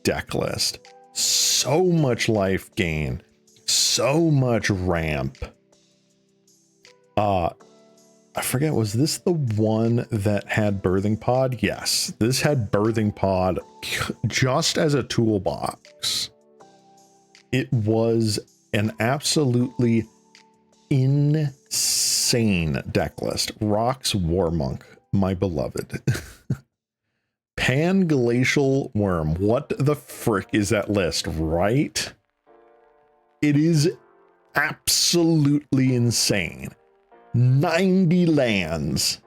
Speaker 1: deck list. So much life gain, so much ramp. I forget, was this the one that had Birthing Pod? Yes, this had Birthing Pod just as a toolbox. It was an absolutely insane deck list. Rox Warmonk, my beloved. Pan-Glacial Worm. What the frick is that list, right? It is absolutely insane. 90 lands.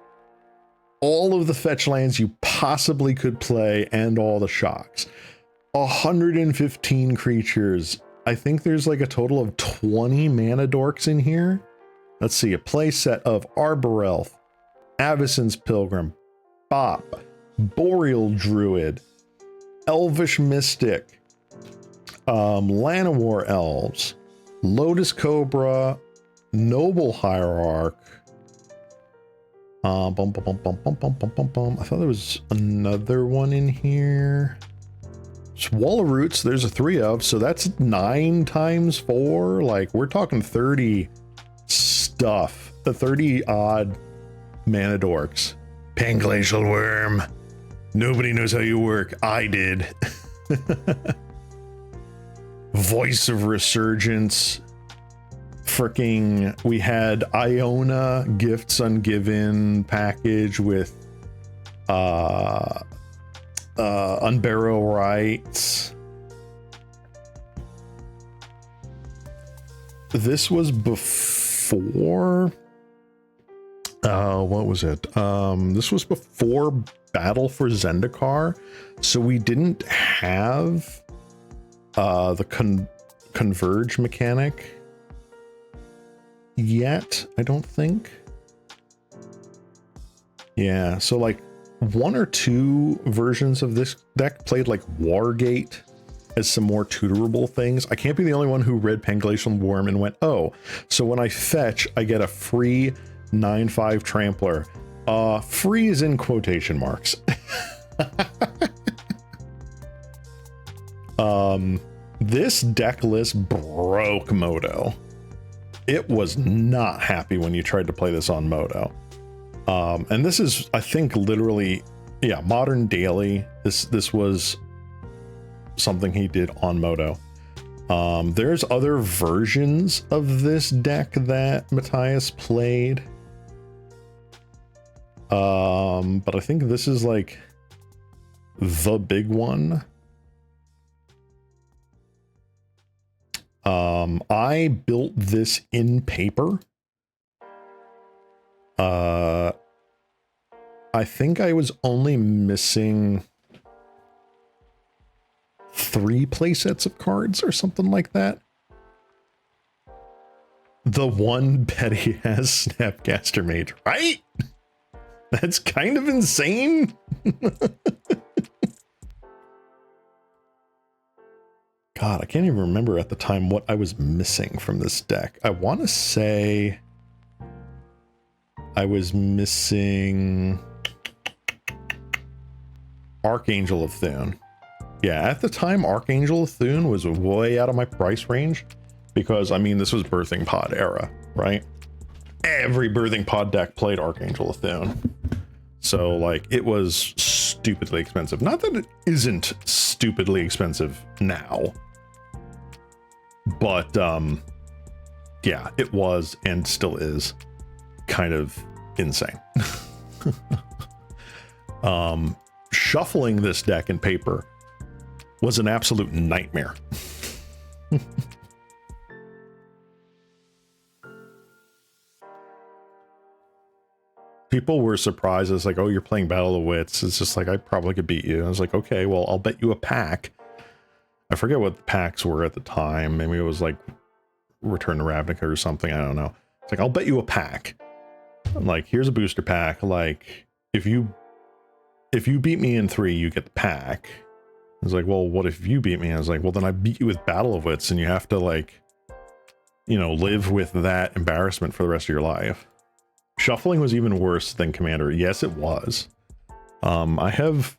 Speaker 1: All of the fetch lands you possibly could play and all the shocks. 115 creatures. I think there's like a total of 20 mana dorks in here. Let's see, a play set of Arbor Elf, Avacyn's Pilgrim, Bop, Boreal Druid, Elvish Mystic, Llanowar Elves, Lotus Cobra, Noble Hierarch. I thought there was another one in here. Swallow Roots, there's a 3 of, so that's 9 times 4. Like, we're talking 30 stuff. The 30 odd mana dorks. Pan-Glacial Worm. Nobody knows how you work. I did. Voice of Resurgence. Freaking, we had Iona Gifts Ungiven package with Unbarrow Rights. This was before what was it? This was before Battle for Zendikar, so we didn't have the converge mechanic yet, I don't think. Yeah, so like 1 or 2 versions of this deck played like Wargate as some more tutorable things. I can't be the only one who read Panglacial Worm and went, oh, so when I fetch, I get a free 9/5 Trampler. Free is in quotation marks. This deck list broke Moto. It was not happy when you tried to play this on Moto. And this is, I think, literally, yeah, Modern Daily. This was something he did on Moto. There's other versions of this deck that Matthias played. But I think this is like the big one. I built this in paper. I think I was only missing 3 play sets of cards or something like that. The one Betty has Snapcaster Mage, right? That's kind of insane. God, I can't even remember at the time what I was missing from this deck. I want to say I was missing Archangel of Thune. Yeah, at the time, Archangel of Thune was way out of my price range because, I mean, this was Birthing Pod era, right? Every Birthing Pod deck played Archangel of Thune. So, like, it was stupidly expensive. Not that it isn't stupidly expensive now. But, yeah, it was and still is kind of insane. Shuffling this deck in paper was an absolute nightmare. People were surprised. It's like, oh, you're playing Battle of Wits. It's just like, I probably could beat you. I was like, okay, well, I'll bet you a pack. I forget what the packs were at the time. Maybe it was like Return to Ravnica or something. I don't know. It's like, I'll bet you a pack. I'm like, here's a booster pack. Like, if you beat me in 3, you get the pack. I was like, well, what if you beat me? I was like, well, then I beat you with Battle of Wits and you have to, like, you know, live with that embarrassment for the rest of your life. Shuffling was even worse than Commander. Yes, it was. I have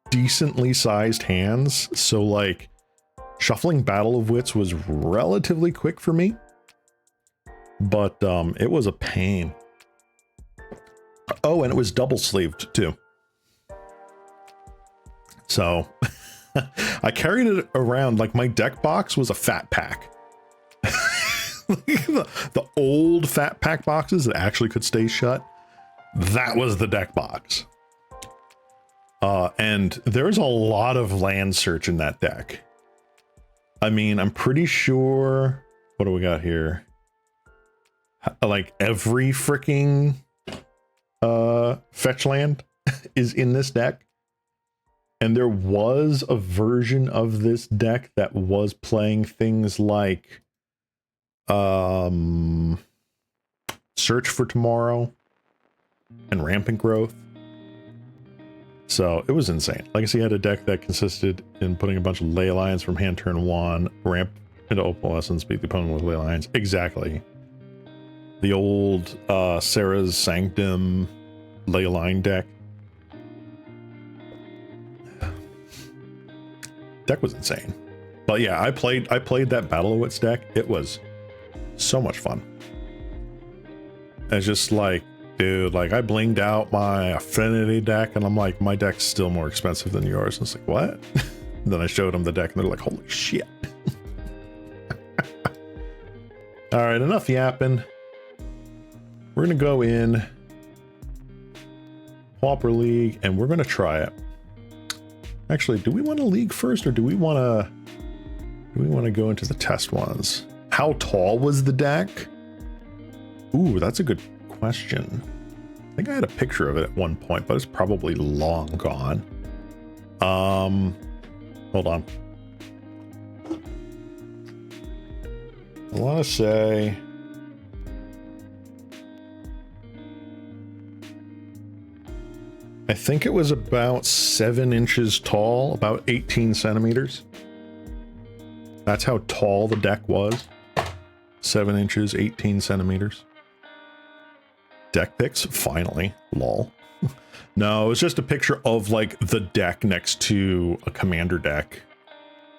Speaker 1: decently sized hands, so like shuffling Battle of Wits was relatively quick for me, but it was a pain. Oh, and it was double sleeved too. So I carried it around like my deck box was a fat pack. the old fat pack boxes that actually could stay shut, that was the deck box. And there's a lot of land search in that deck. I mean, I'm pretty sure, what do we got here? Like every freaking fetch land is in this deck. And there was a version of this deck that was playing things like Search for Tomorrow and Rampant Growth. So it was insane. Legacy had a deck that consisted in putting a bunch of Ley Lines from hand turn 1, ramp into Opalescence, beat the opponent with Ley Lines. Exactly. The old Sarah's Sanctum Ley Line deck. Deck was insane. But yeah, I played that Battle of Wits deck. It was so much fun. It's just like, dude, like I blinged out my Affinity deck and I'm like, my deck's still more expensive than yours. And it's like, what? And then I showed them the deck and they're like, holy shit. All right, enough yapping. We're going to go in Pauper League and we're going to try it. Actually, do we want a league first or do we want to go into the test ones? How tall was the deck? Ooh, that's a good question. I think I had a picture of it at one point, but it's probably long gone. Hold on. I want to say I think it was about 7 inches tall, about 18 centimeters. That's how tall the deck was. 7 inches, 18 centimeters. Deck pics? Finally. Lol. No, it was just a picture of, like, the deck next to a commander deck.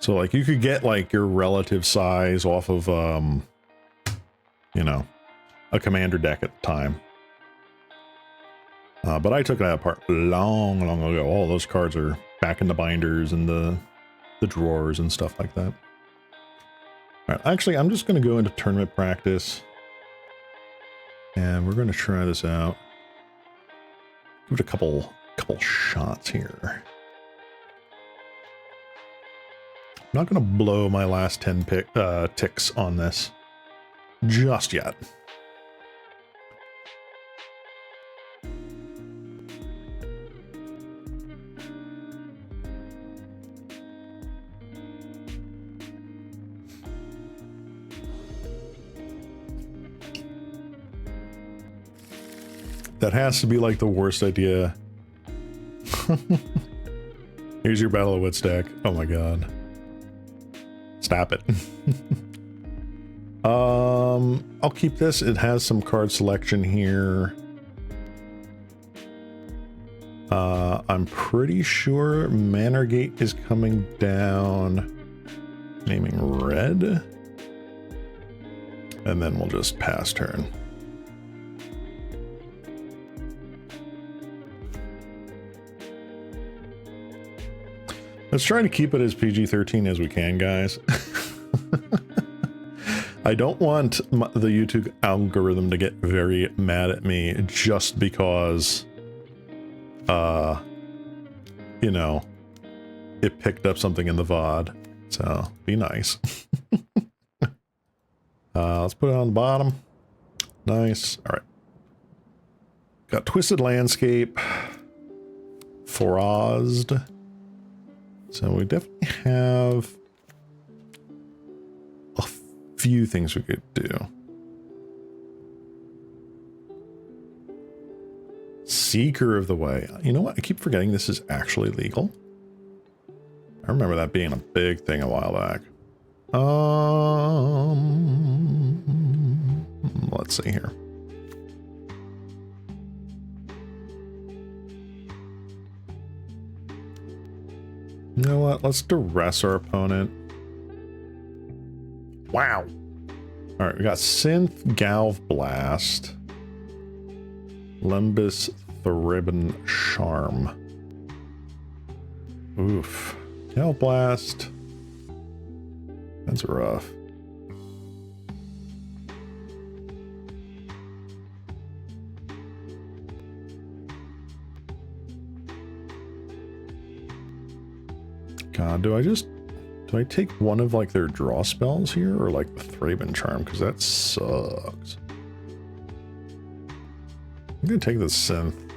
Speaker 1: So, like, you could get, like, your relative size off of, you know, a commander deck at the time. But I took that apart long ago. All those cards are back in the binders and the drawers and stuff like that. All right, actually, I'm just going to go into tournament practice. And we're going to try this out. Give it a couple shots here. I'm not going to blow my last 10 ticks on this just yet. That has to be like the worst idea. Here's your Battle of Wits deck. Oh my god. Stop it. I'll keep this. It has some card selection here. I'm pretty sure Manorgate is coming down. Naming red. And then we'll just pass turn. Let's try to keep it as PG-13 as we can, guys. I don't want the YouTube algorithm to get very mad at me just because, you know, it picked up something in the VOD. So, be nice. Let's put it on the bottom. Nice. All right. Got Twisted Landscape. Forozd. So we definitely have a few things we could do. Seeker of the Way. You know what? I keep forgetting this is actually legal. I remember that being a big thing a while back. Let's see here. You know what? Let's duress our opponent. Wow. All right, we got Synth, Galv Blast, Lembus, Thoribin, Charm. Oof. Galv Blast. That's rough. God, do I take one of like their draw spells here or like the Thraben Charm? Because that sucks. I'm gonna take the Synth.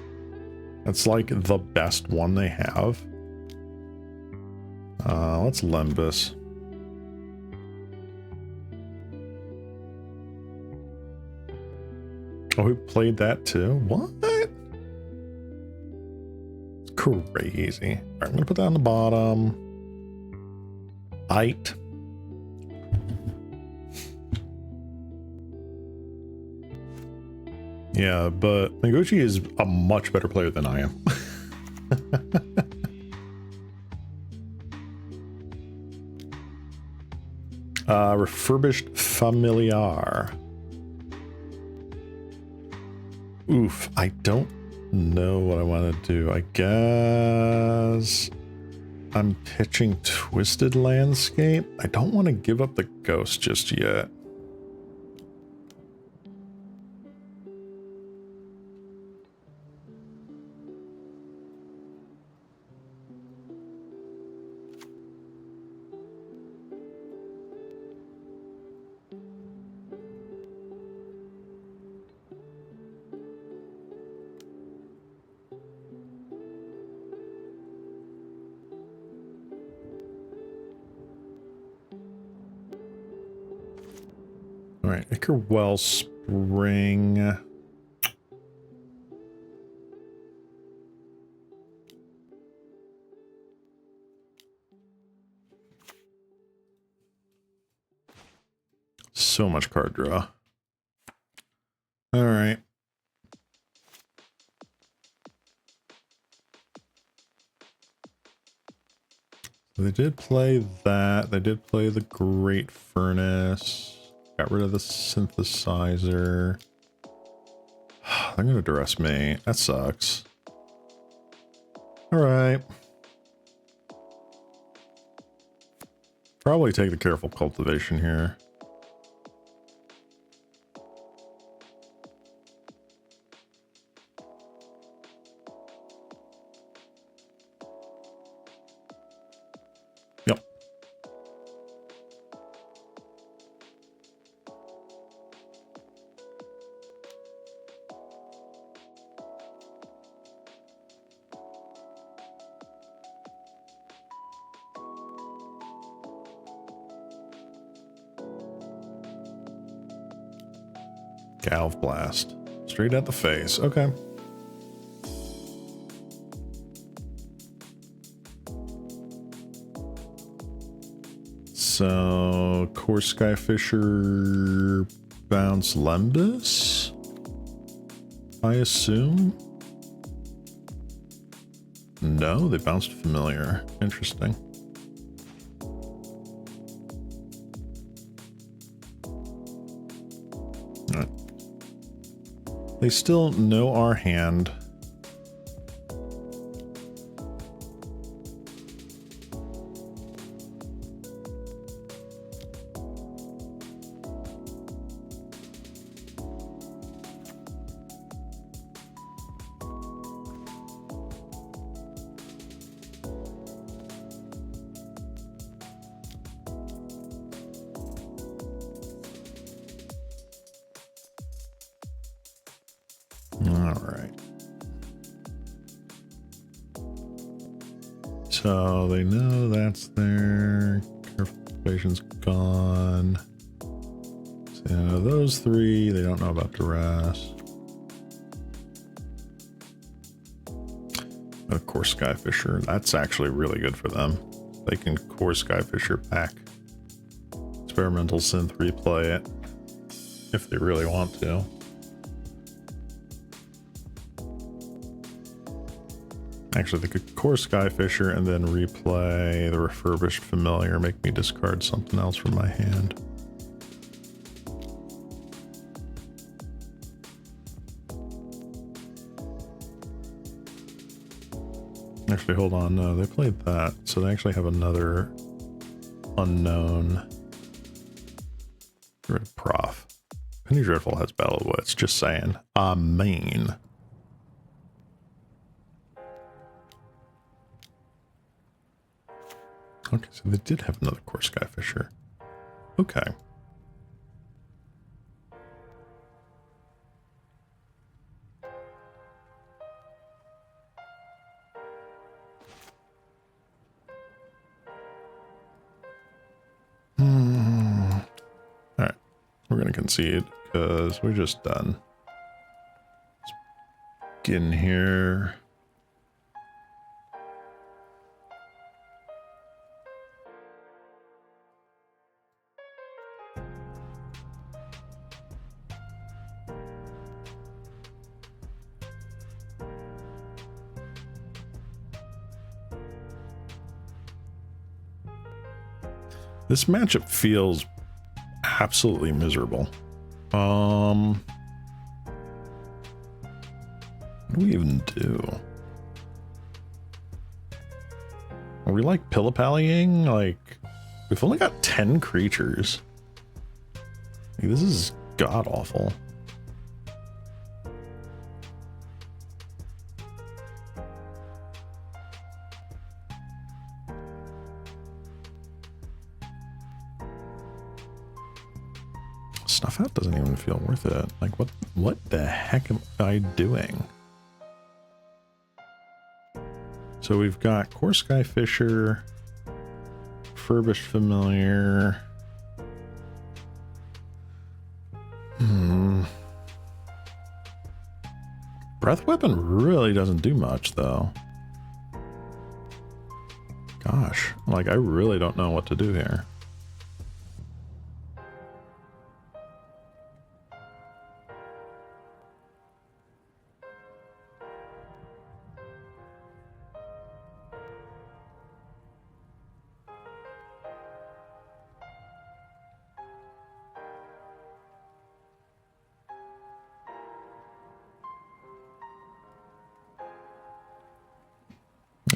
Speaker 1: That's like the best one they have. Let's Lembus. Oh, we played that too? What? It's crazy. All right, I'm gonna put that on the bottom. Ite. Yeah, but Noguchi is a much better player than I am. Refurbished Familiar. Oof, I don't know what I want to do. I guess I'm pitching Twisted Landscape. I don't want to give up the ghost just yet. Alright, Ichor Wellspring. so much card draw. All right. So they did play that. They did play the Great Furnace. Got rid of the synthesizer. They're going to duress me. That sucks. All right. Probably take the careful cultivation here. Yep. Galv Blast. Straight at the face. Okay. So, Core Skyfisher bounce Lembus? I assume? No, they bounced Familiar. Interesting. Alright. They still know our hand. So they know that's there. Careful cultivation's gone. So those three, they don't know about duress. Of course, Skyfisher. That's actually really good for them. They can core Skyfisher back. Experimental Synth replay it if they really want to. Actually, they could core Skyfisher and then replay the Refurbished Familiar, make me discard something else from my hand. Actually, hold on, no, they played that, so they actually have another unknown. Prof. Penny Dreadful has Battle Wits, just saying. I mean. Okay, so they did have another core Skyfisher. Okay. Alright. We're going to concede because we're just done. Let's get in here. This matchup feels absolutely miserable. What do we even do? Are we like Pili-Palaing? Like, we've only got 10 creatures. Like, this is god awful. Snuff Out doesn't even feel worth it. Like, what the heck am I doing? So we've got Core Skyfisher, Refurbished Familiar. Breath Weapon really doesn't do much, though. Gosh, like, I really don't know what to do here.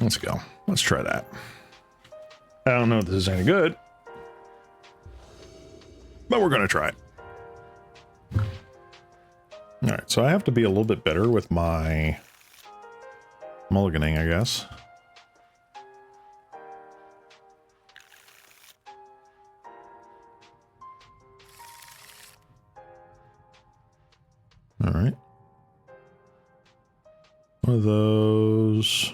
Speaker 1: Let's go. Let's try that. I don't know if this is any good, but we're going to try it. All right, so I have to be a little bit better with my mulliganing, I guess. All right. One of those.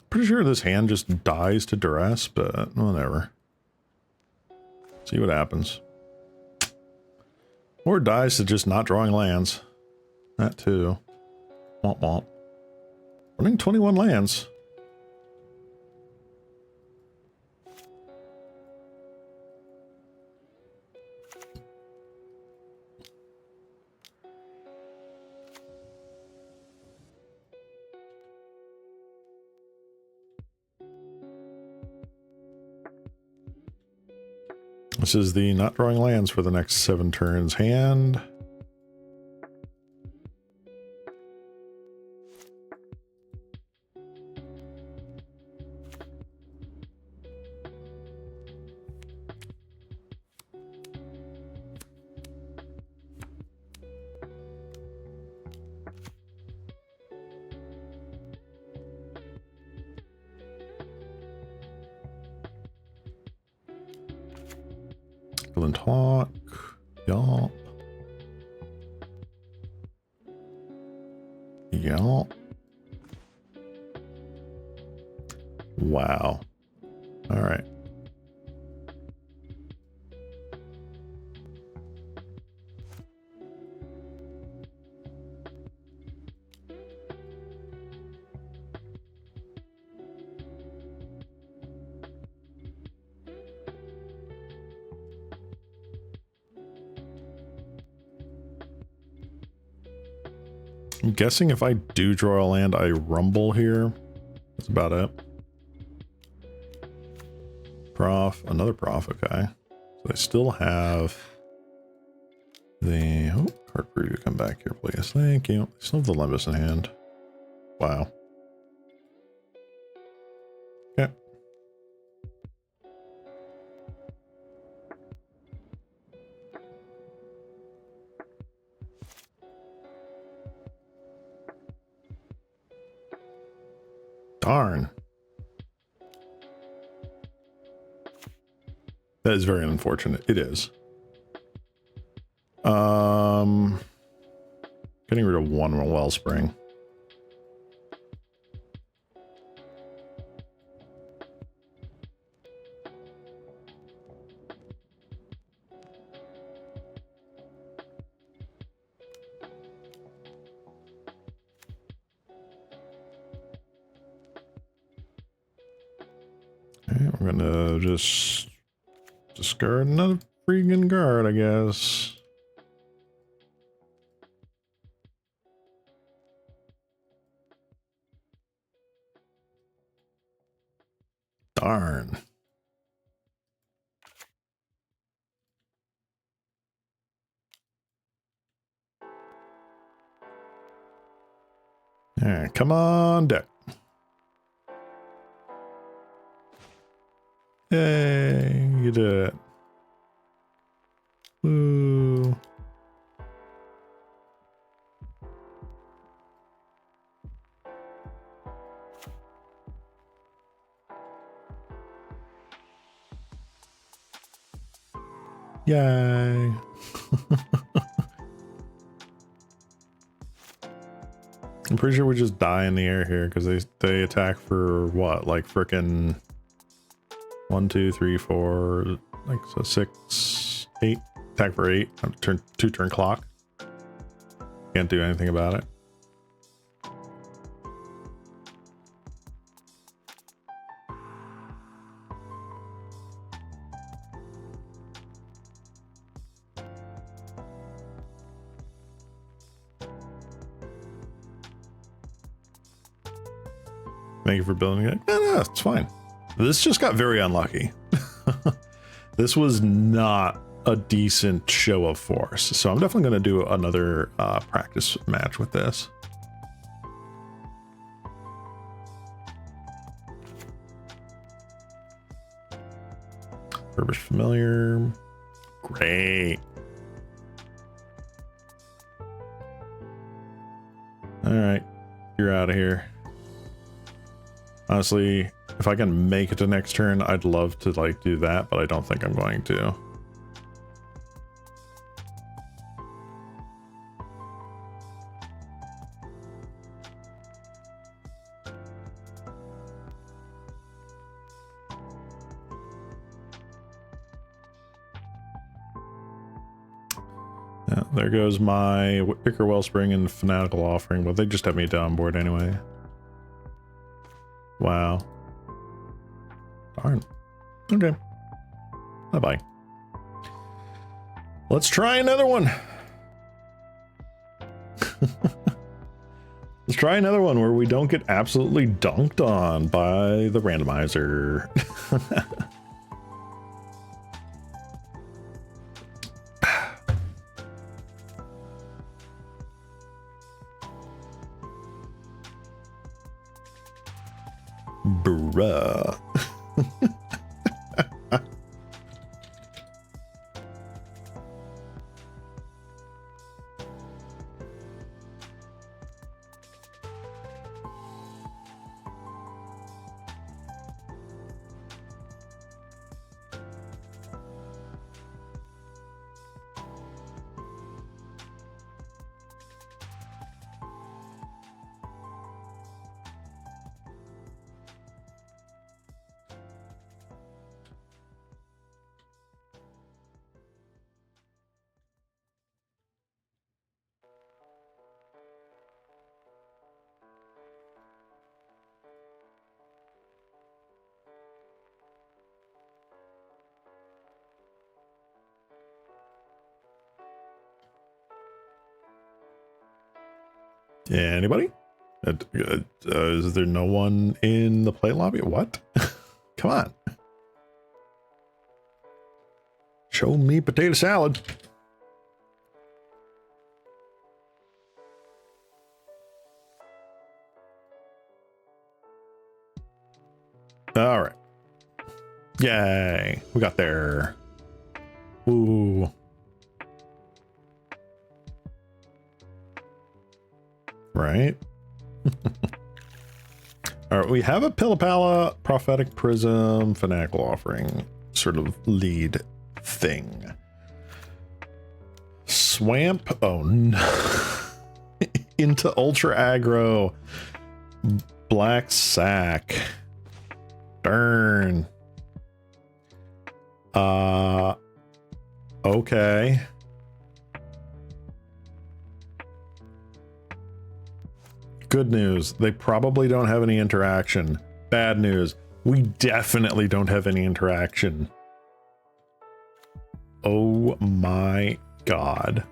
Speaker 1: Pretty sure this hand just dies to duress, but whatever. See what happens. Or dies to just not drawing lands. That too. Womp womp. Running 21 lands. This is the not drawing lands for the next 7 turns hand. Talk. Yup. Yup. Wow. All right. I'm guessing if I do draw a land, I rumble here. That's about it. Prof, another prof, okay. So I still have the card preview. Come back here, please. Thank you. I still have the Limbus in hand. Wow. Okay. Darn. That is very unfortunate. It is. Getting rid of one Wellspring. Okay, we're gonna just discard another freaking card, I guess. Darn. Alright, come on, deck. Yay, you did it. Woo. Yay. I'm pretty sure we just die in the air here because they attack for what, like frickin' 1, 2, 3, 4, like so 6, 8. Attack for 8. Turn 2-turn clock. Can't do anything about it. Thank you for building it. No, it's fine. This just got very unlucky. This was not a decent show of force, so I'm definitely going to do another practice match with this. Verbish familiar. Great. All right, you're out of here. Honestly, if I can make it to next turn, I'd love to like do that, but I don't think I'm going to. Yeah, there goes my Picker Wellspring and Fanatical Offering, but they just have me down board anyway. Wow. Darn. Okay. Bye-bye. Let's try another one. Let's try another one where we don't get absolutely dunked on by the randomizer. Bruh. Anybody? Is there no one in the play lobby? What? Come on. Show me potato salad. All right. Yay. We got there. Ooh. Right. All right, we have a Pili-Pala, Prophetic Prism, Fanatical Offering sort of lead thing. Swamp, oh no. Into Ultra Aggro. Black Sack. Darn. Okay. Good news, they probably don't have any interaction. Bad news, we definitely don't have any interaction. Oh my god.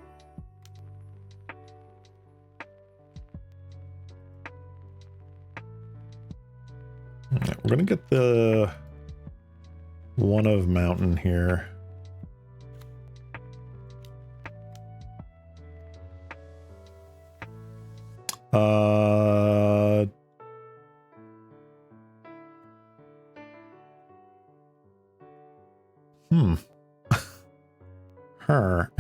Speaker 1: Right, we're gonna get the one of mountain here. Her.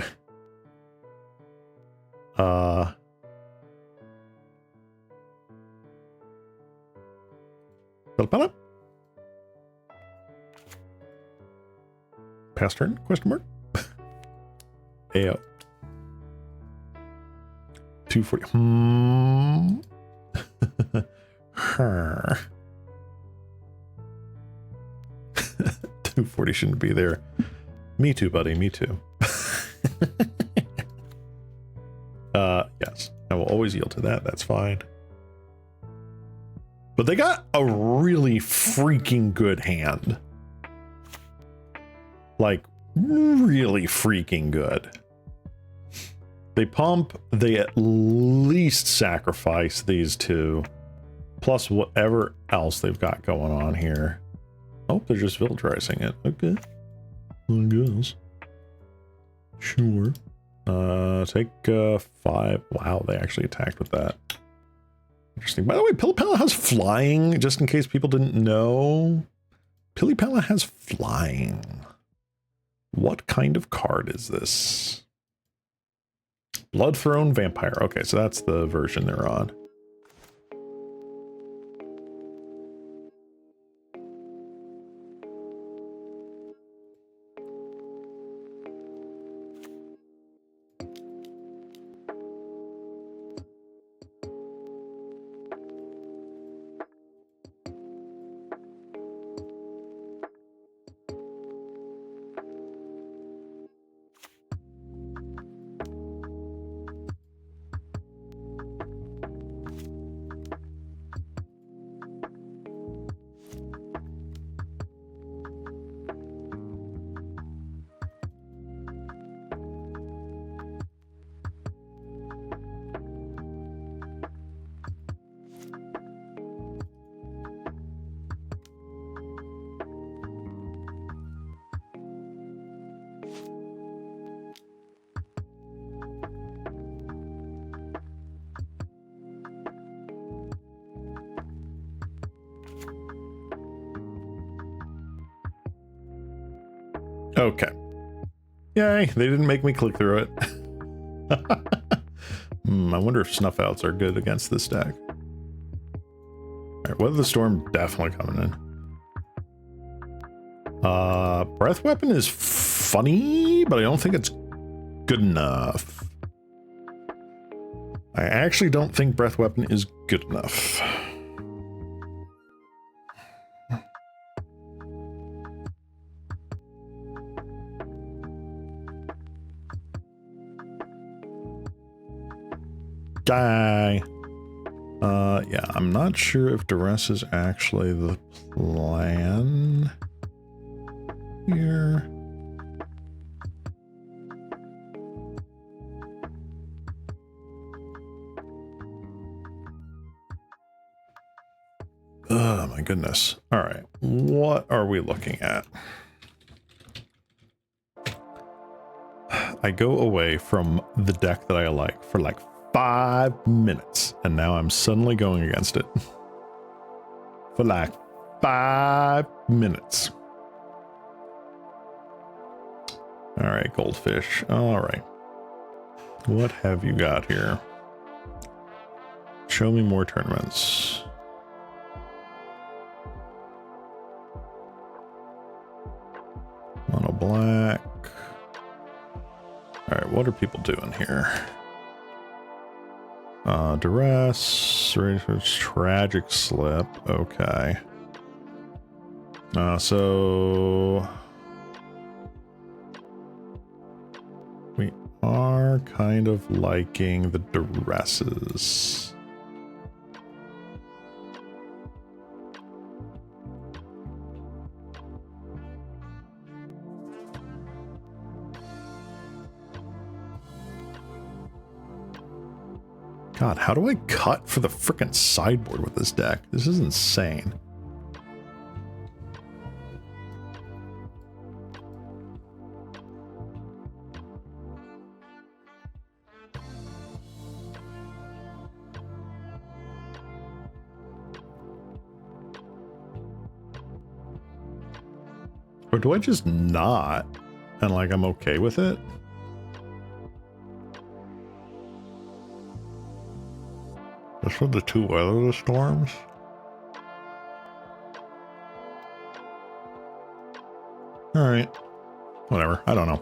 Speaker 1: Pili-Pala? Pass turn? Question mark? Ayo. 240. Her. 240 shouldn't be there. Me too, buddy. Me too. Yes. I will always yield to that. That's fine. But they got a really freaking good hand. Like, really freaking good. They pump, they at least sacrifice these two. plus whatever else they've got going on here. Oh, they're just filterizing it. Okay. I guess. Sure. Take 5. Wow, they actually attacked with that. Interesting. By the way, Pili-Pala has flying, just in case people didn't know. Pili-Pala has flying. What kind of card is this? Blood Throne Vampire. Okay, so that's the version they're on. Okay. Yay, they didn't make me click through it. I wonder if snuff outs are good against this deck. Alright, Weather the Storm definitely coming in. Breath Weapon is funny, but I don't think it's good enough. I actually don't think Breath Weapon is good enough. Die. Yeah, I'm not sure if duress is actually the plan here. Oh my goodness. All right, what are we looking at? I go away from the deck that I like for like 5 minutes, and now I'm suddenly going against it for like 5 minutes. All right, Goldfish. All right. What have you got here? Show me more tournaments. Mono black. All right, what are people doing here? Duress, tragic slip. Okay. So we are kind of liking the duresses. God, how do I cut for the frickin' sideboard with this deck? This is insane. Or do I just not? And like, I'm okay with it? This for the 2 Weather the Storms? Alright. Whatever. I don't know.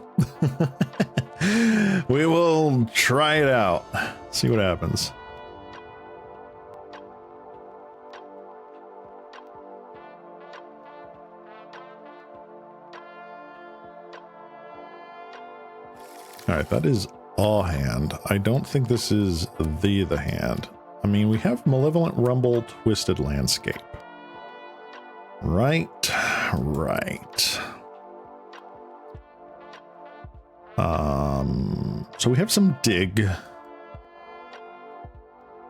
Speaker 1: We will try it out. See what happens. Alright, that is a hand. I don't think this is the hand. I mean, we have Malevolent Rumble, Twisted Landscape. Right. So we have some dig. We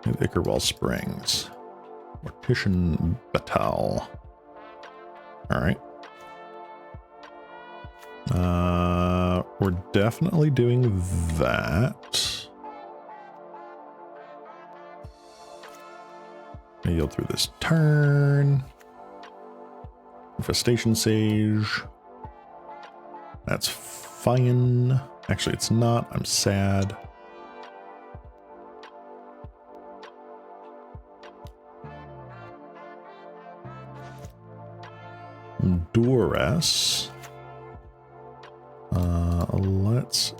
Speaker 1: have Ickerwell Springs. Mortician Batal. All right. We're definitely doing that. Yield through this turn. Infestation Sage. That's fine. Actually, it's not. I'm sad. Duress. Let's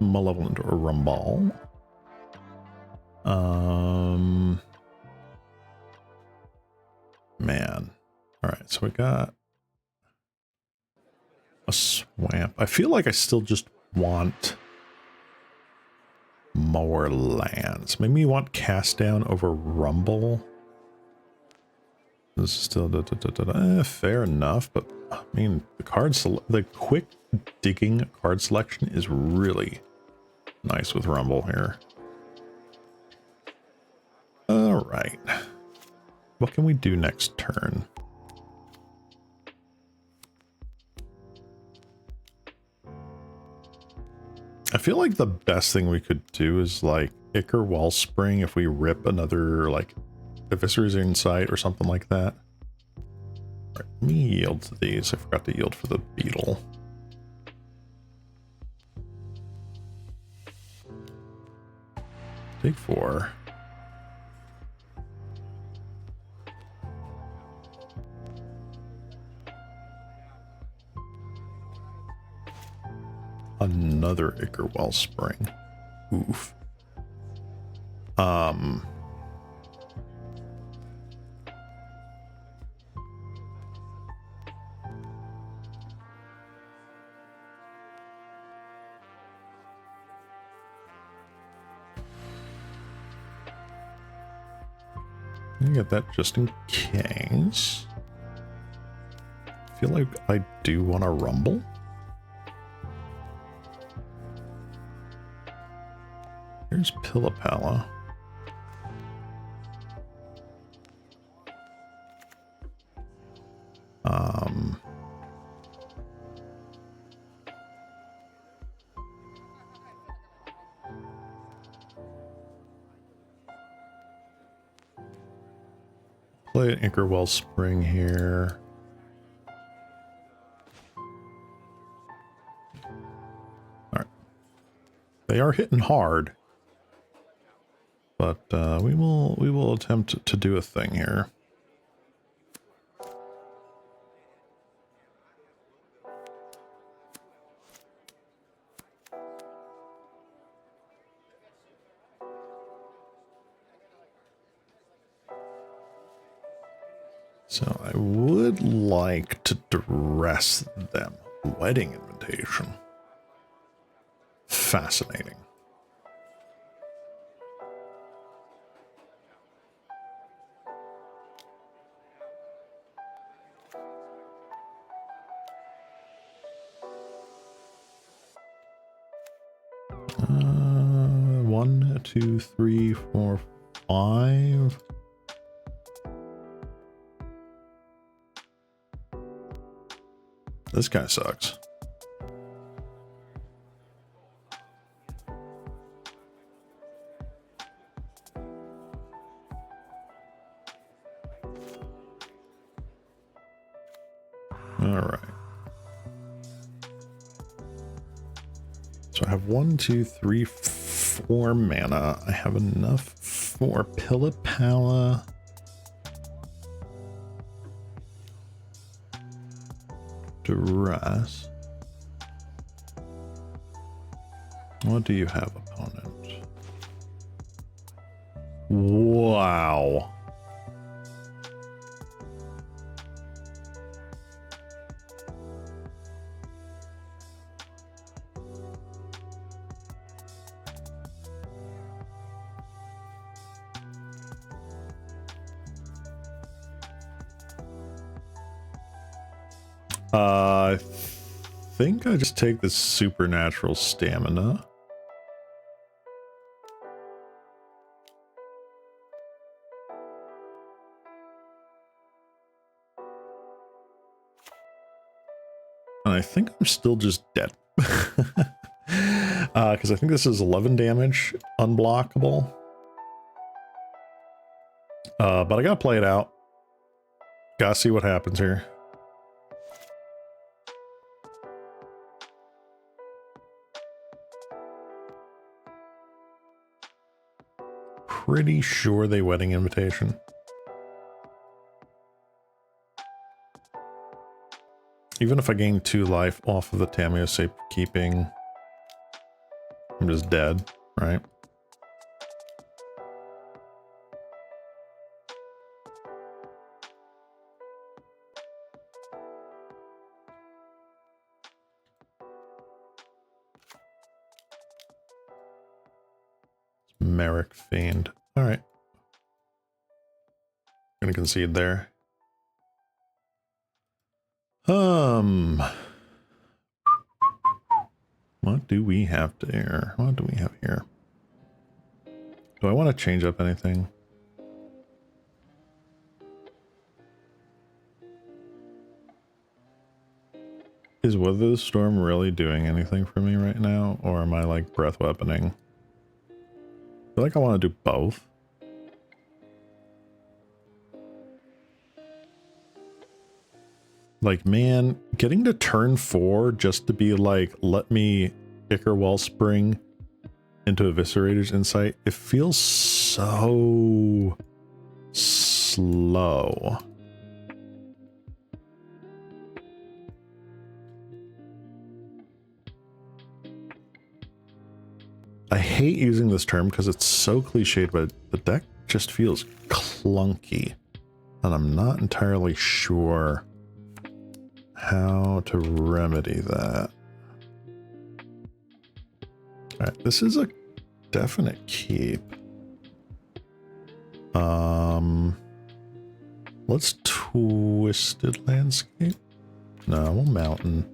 Speaker 1: Malevolent or Rumball. Man. All right, so we got a swamp. I feel like I still just want more lands. Maybe you want Cast Down over Rumble. This is still fair enough, but I mean the quick digging card selection is really nice with Rumble here. All right, what can we do next turn? I feel like the best thing we could do is like Ichor Wellspring if we rip another like Eviscer's Insight or something like that. All right, let me yield to these. I forgot to yield for the beetle. Take 4. Another Ichor Wellspring. Oof. I get that just in case. I feel like I do want to Rumble. Here's Pili-Pala. Play an Ichor Wellspring here. All right. They are hitting hard. But we will attempt to do a thing here. So I would like to dress them. Wedding invitation. Fascinating. One, 2, 3, 4, 5. This guy sucks. All right. So I have 1, 2, 3, 4 mana. I have enough for Pili-Pala. Duress. What do you have, opponent? Wow. I think I just take the supernatural stamina. And I think I'm still just dead. Because I think this is 11 damage, unblockable. But I gotta play it out. Gotta see what happens here. Pretty sure they wedding invitation. Even if I gain 2 life off of the Tamiyo safe keeping, I'm just dead, right? Merrick Fiend. All right. Gonna concede there. What do we have there? What do we have here? Do I want to change up anything? Is Weather the Storm really doing anything for me right now? Or am I like breath weaponing? I feel like I want to do both. Like, man, getting to turn 4 just to be like, let me Ichor Wellspring into Eviscerator's Insight, it feels so slow. I hate using this term because it's so cliched, but the deck just feels clunky. And I'm not entirely sure how to remedy that. Alright, this is a definite keep. Let's Twisted Landscape. No, we'll Mountain.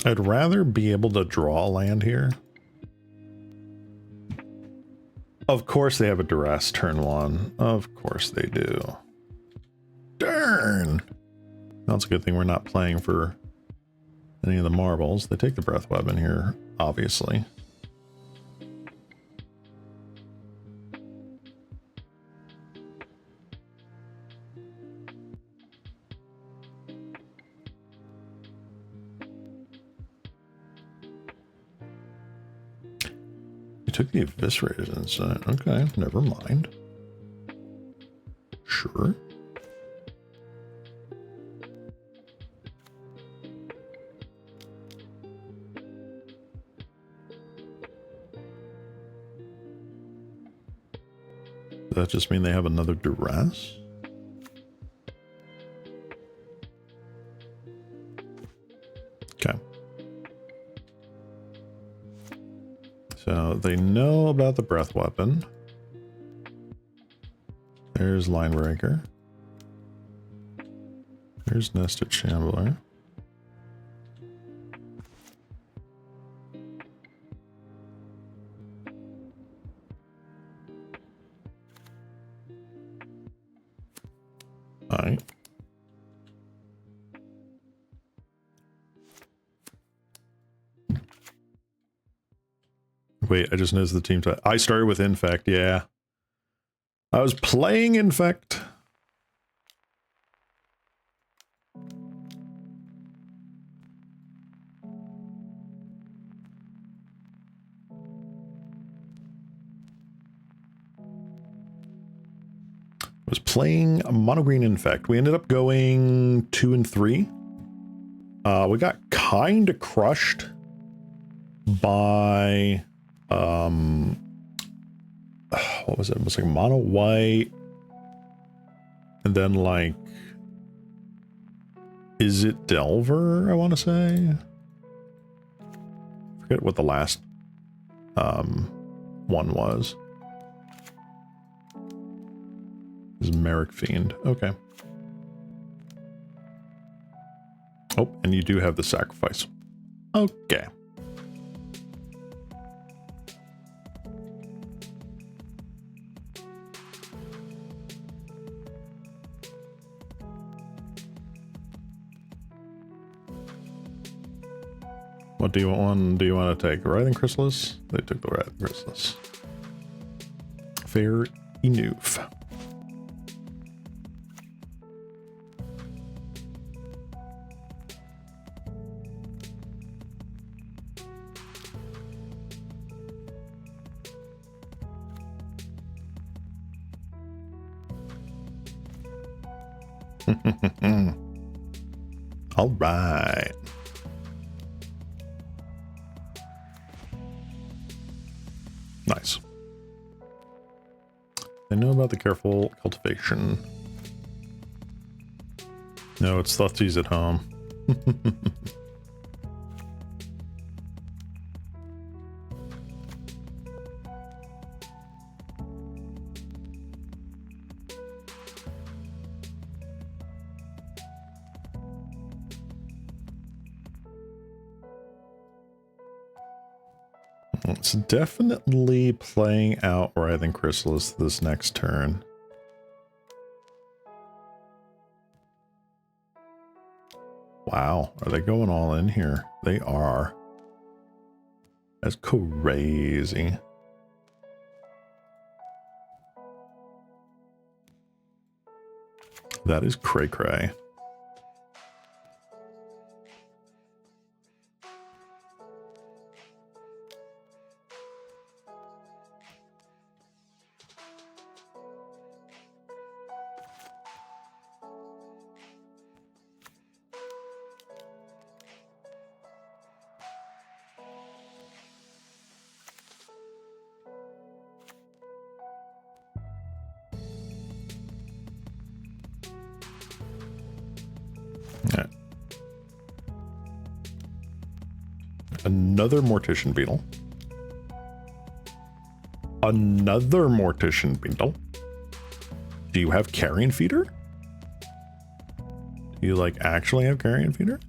Speaker 1: I'd rather be able to draw land here. Of course they have a Duress turn 1. Of course they do. Darn! That's a good thing we're not playing for any of the marbles. They take the breath weapon here, obviously. You took the Eviscerator's Insight. Okay, never mind. Sure. Does that just mean they have another Duress? Okay. So they know about the breath weapon. There's Linebreaker. There's Nested Shambler. Alright. Wait, I just noticed the team type. I started with Infect, yeah. I was playing Infect. Was playing Mono Green Infect. We ended up going 2 and 3. We got kind of crushed by what was it? It was like mono white, and then like, is it Delver? I want to say. Forget what the last one was. Is Merrick Fiend. Okay. Oh, and you do have the sacrifice. Okay. What do you want? Do you want to take? Writhing Chrysalis? They took the Writhing Chrysalis. Fair enough. All right. Nice. I know about the careful cultivation. No, it's Thutsies at home. It's definitely playing out Writhing Chrysalis this next turn. Wow, are they going all in here? They are. That's crazy. That is cray-cray. Another Mortician Beetle. Another Mortician Beetle. Do you have Carrion Feeder? Do you, like, actually have Carrion Feeder?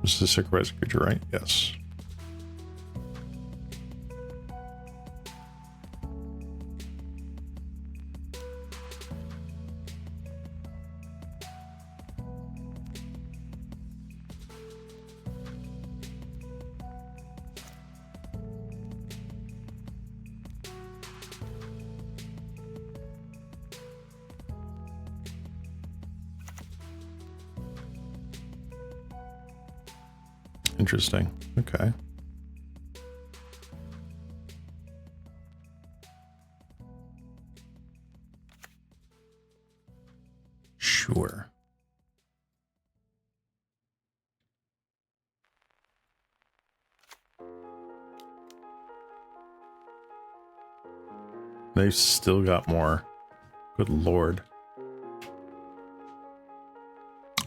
Speaker 1: This is a sacrificed creature, right? Yes. Interesting. Okay. Sure. They've still got more. Good lord.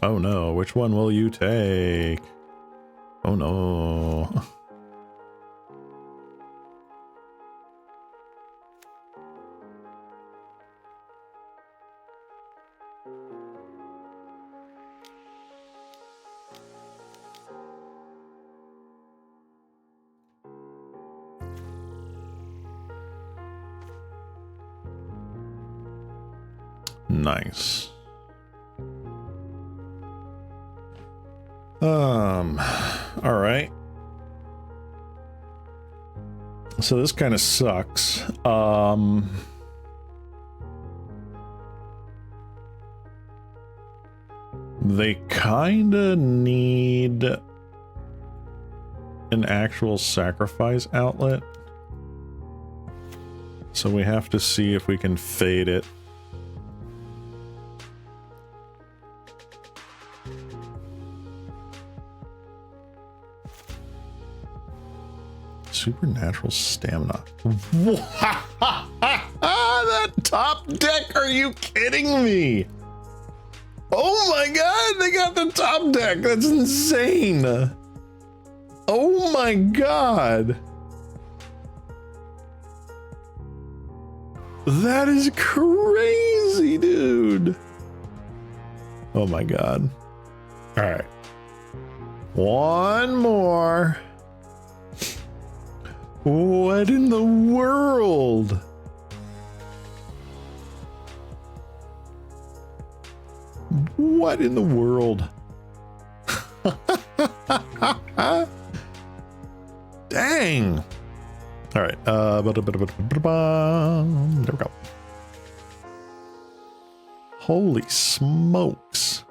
Speaker 1: Oh no, which one will you take? Oh no. Nice. All right. So this kind of sucks. They kind of need an actual sacrifice outlet. So we have to see if we can fade it. Supernatural stamina. That top deck, are you kidding me? Oh my god, they got the top deck. That's insane. Oh my god. That is crazy, dude. Oh my god. All right. One more. What in the world? What in the world? Dang. All right. There we go. Holy smokes.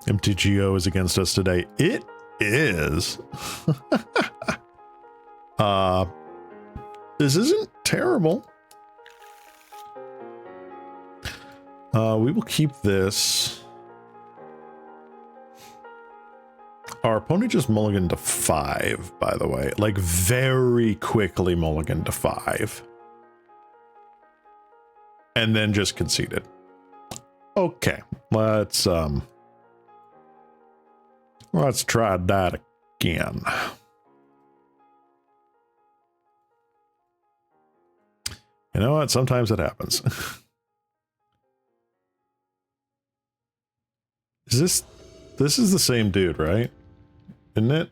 Speaker 1: MTGO is against us today. It is. This isn't terrible. We will keep this. Our opponent just mulliganed to 5, by the way. Like, very quickly mulliganed to 5. And then just conceded. Okay, let's try that again. You know what? Sometimes it happens. This is the same dude, right? Isn't it?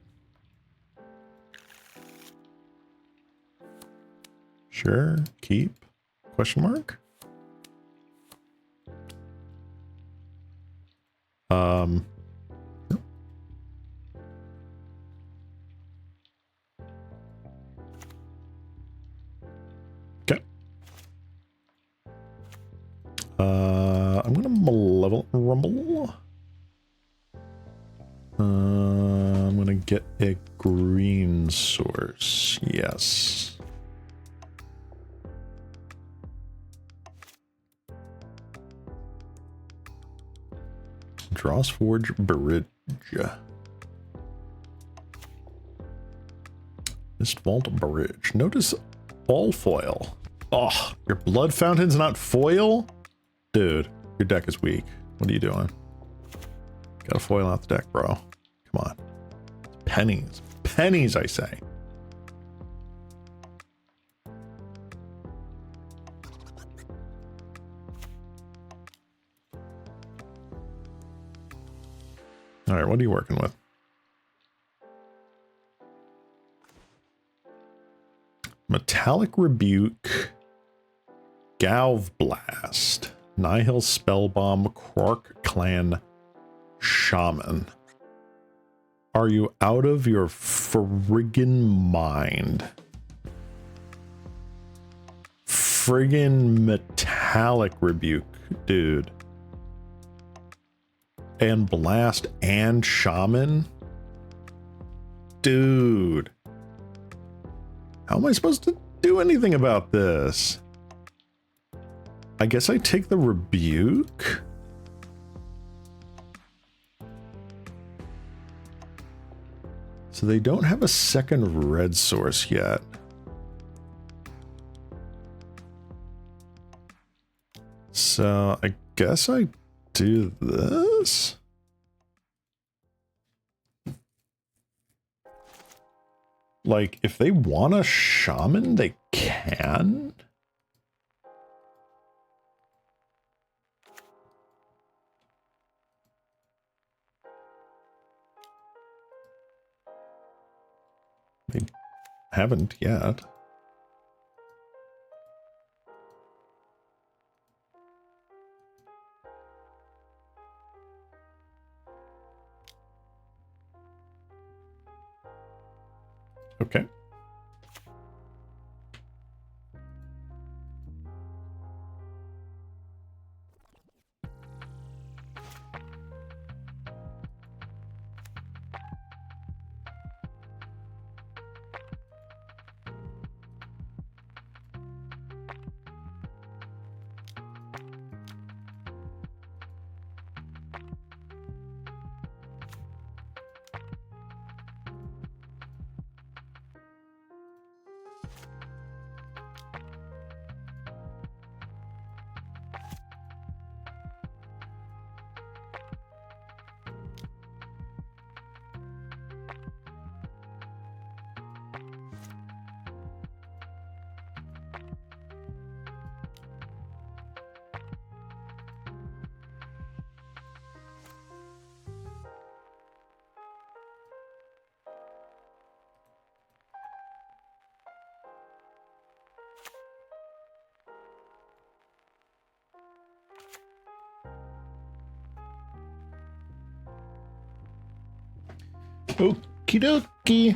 Speaker 1: Sure. Keep? Question mark? Okay. I'm gonna malevolent rumble. I'm gonna get a green source. Yes. Dross Forge Bridge. Mist Vault Bridge. Notice all foil. Oh, your blood fountain's not foil? Dude, your deck is weak. What are you doing? Gotta foil out the deck, bro. Come on. Pennies. Pennies, I say. All right, what are you working with? Metallic Rebuke, Galv Blast, Nihil Spellbomb, Quark Clan, Shaman. Are you out of your friggin' mind? Friggin' Metallic Rebuke, dude. And Blast and Shaman? Dude. How am I supposed to do anything about this? I guess I take the Rebuke? So they don't have a second red source yet. So I guess I do this? Like, if they want a shaman, they can? They haven't yet. Okay. Okie dokie.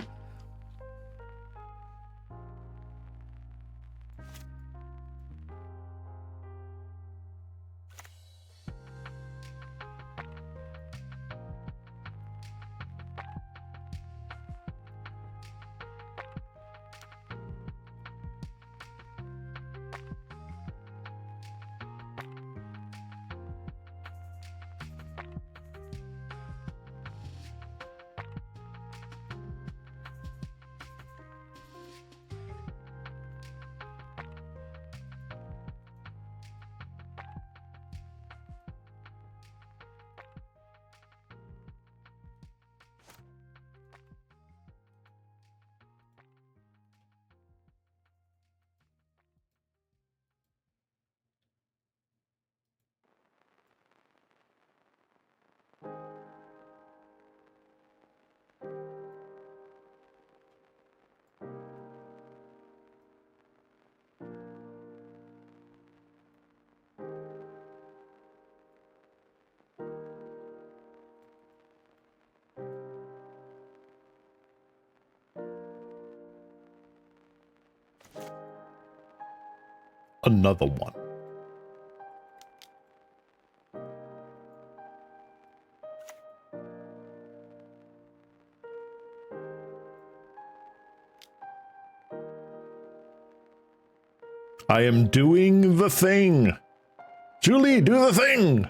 Speaker 1: Another one. I am doing the thing. Julie, do the thing.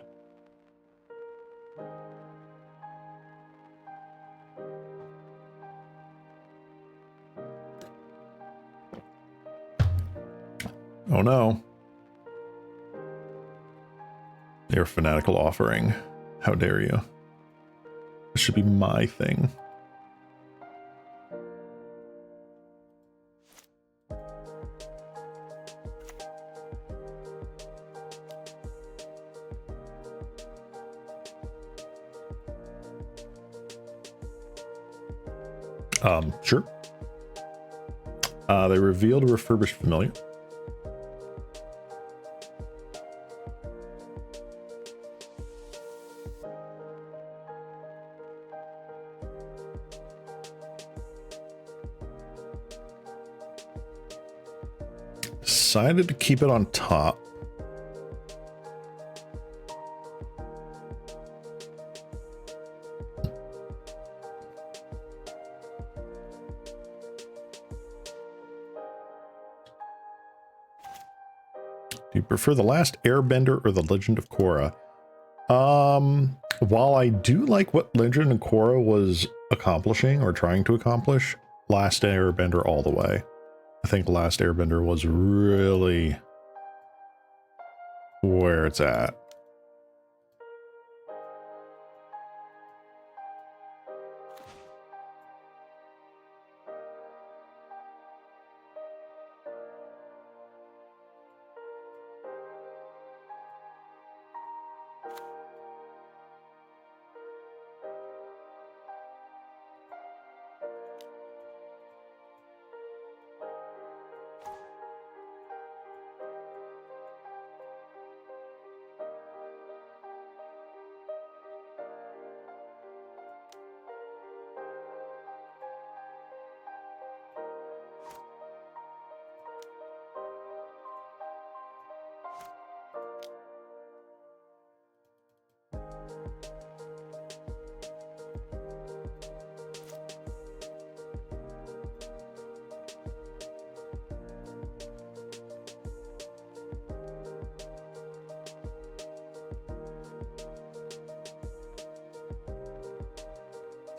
Speaker 1: Oh no. Your fanatical offering. How dare you? This should be my thing. Sure. They revealed a refurbished familiar. Decided to keep it on top. Do you prefer The Last Airbender or The Legend of Korra? While I do like what Legend of Korra was accomplishing or trying to accomplish, Last Airbender all the way. I think Last Airbender was really where it's at.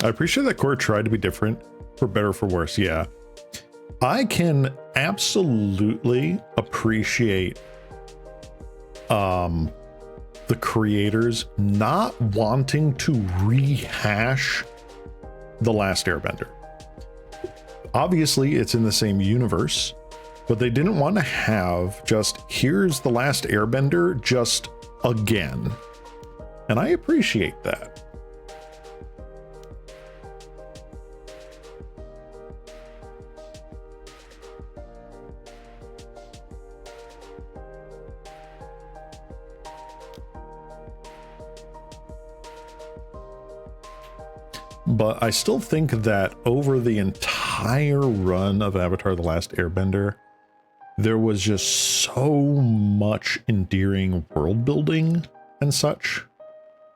Speaker 1: I appreciate that Korra tried to be different, for better or for worse. Yeah, I can absolutely appreciate the creators not wanting to rehash The Last Airbender. Obviously, it's in the same universe, but they didn't want to have just, here's The Last Airbender just again. And I appreciate that. But I still think that over the entire run of Avatar: The Last Airbender, there was just so much endearing world building and such.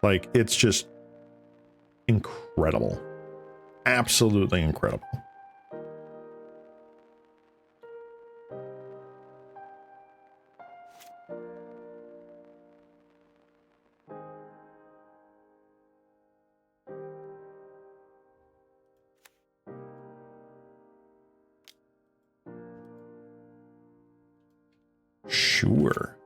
Speaker 1: Like, it's just incredible. Absolutely incredible. Sure.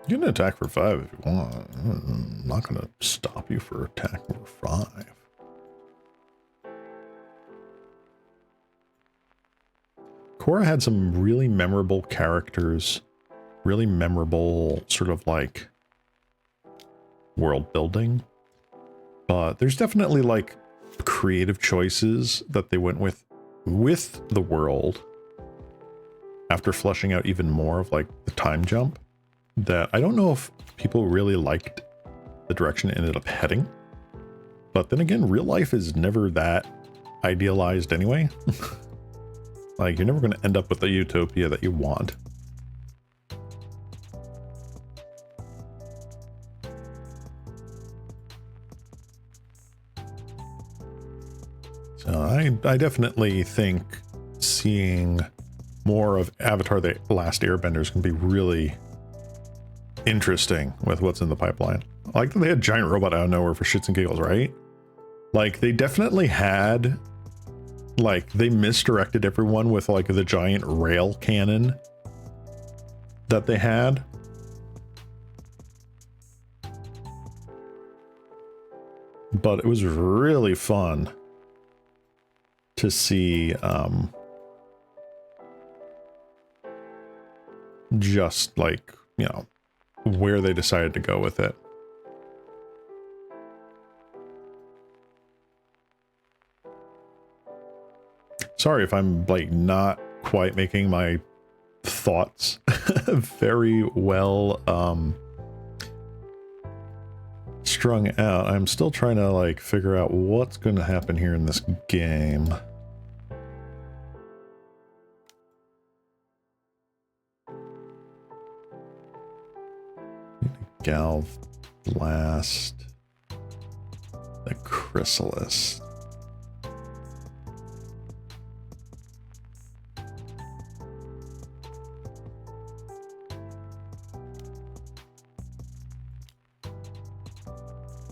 Speaker 1: You can attack for 5 if you want. I'm not going to stop you for attacking for 5. Korra had some really memorable characters, really memorable sort of like world building, but there's definitely like creative choices that they went with the world after fleshing out even more of like the time jump, that I don't know if people really liked the direction it ended up heading. But then again, real life is never that idealized anyway. Like, you're never going to end up with the utopia that you want. So I definitely think seeing more of Avatar: The Last Airbender is going to be really interesting with what's in the pipeline. I like that they had giant robot out of nowhere for shits and giggles, right? Like, they definitely had, like, they misdirected everyone with like the giant rail cannon that they had. But it was really fun to see just like, you know, where they decided to go with it. Sorry if I'm like not quite making my thoughts very well strung out. I'm still trying to like figure out what's going to happen here in this game. Galv Blast the Chrysalis.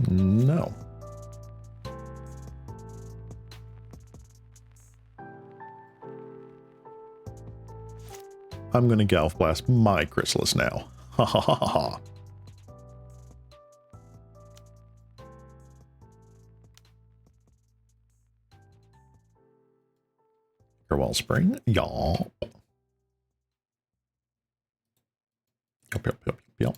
Speaker 1: No. I'm gonna Galv Blast my Chrysalis now. Ha ha ha ha. Wellspring, y'all. Yep.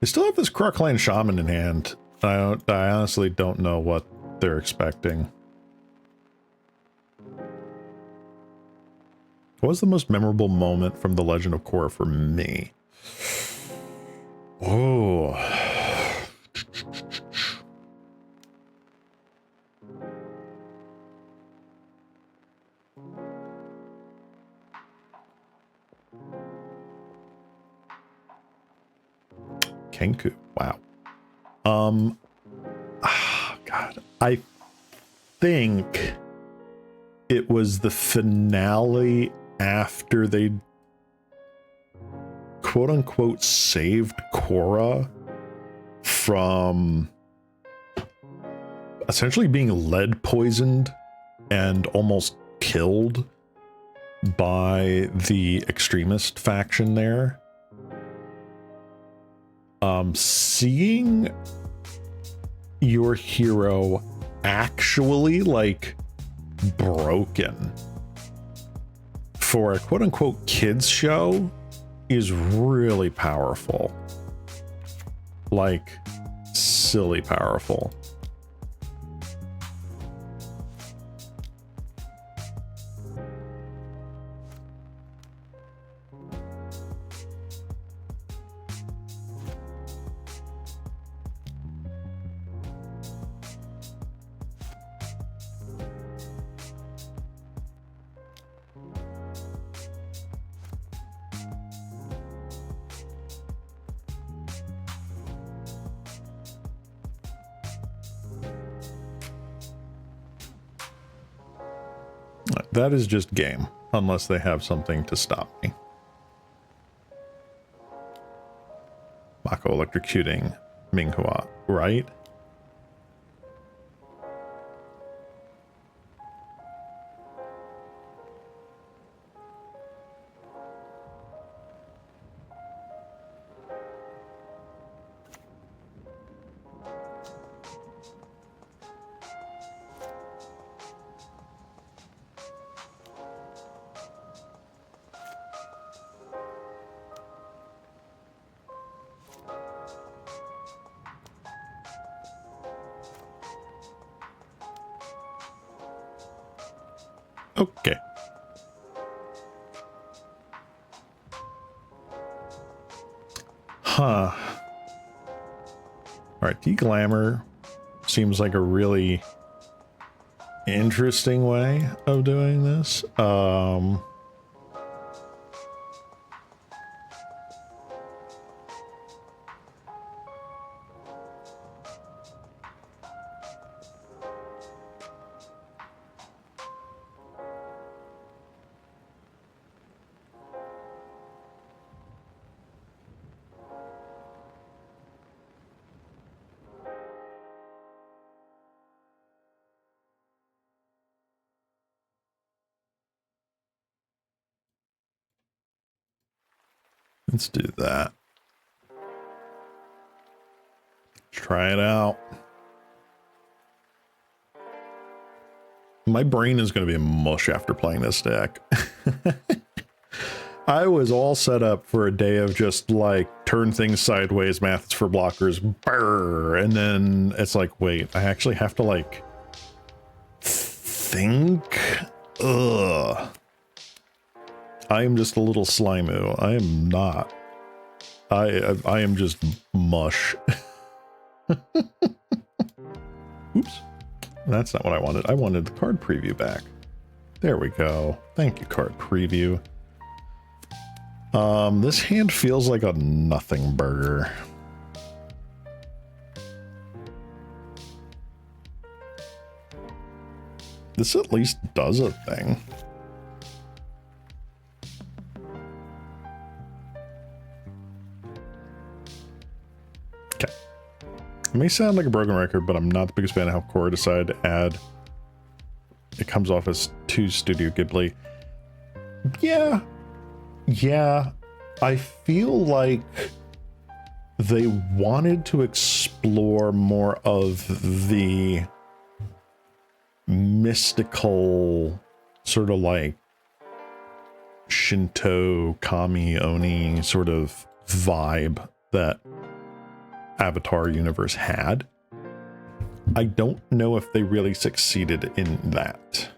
Speaker 1: They still have this Crockland Shaman in hand. I honestly don't know what they're expecting. What was the most memorable moment from The Legend of Korra for me? Oh. Kenku, wow. God, I think it was the finale after they quote unquote saved Korra from essentially being lead poisoned and almost killed by the extremist faction there. Seeing your hero actually like broken for a quote-unquote kids show is really powerful. like silly powerful. That is just game, unless they have something to stop me. Mako electrocuting Minghua, right? Okay. Huh. Alright, de-glamour seems like a really interesting way of doing this. Let's do that. Try it out. My brain is going to be mush after playing this deck. I was all set up for a day of just like turn things sideways, maths for blockers, brr, and then it's like, wait, I actually have to like think. Ugh. I am just a little Slimu. I am not. I am just mush. Oops. That's not what I wanted. I wanted the card preview back. There we go. Thank you, card preview. This hand feels like a nothing burger. This at least does a thing. Okay. It may sound like a broken record, but I'm not the biggest fan of how Core decided to add. It comes off as too Studio Ghibli. Yeah. Yeah. I feel like they wanted to explore more of the mystical sort of like Shinto, Kami, Oni sort of vibe that Avatar universe had. I don't know if they really succeeded in that.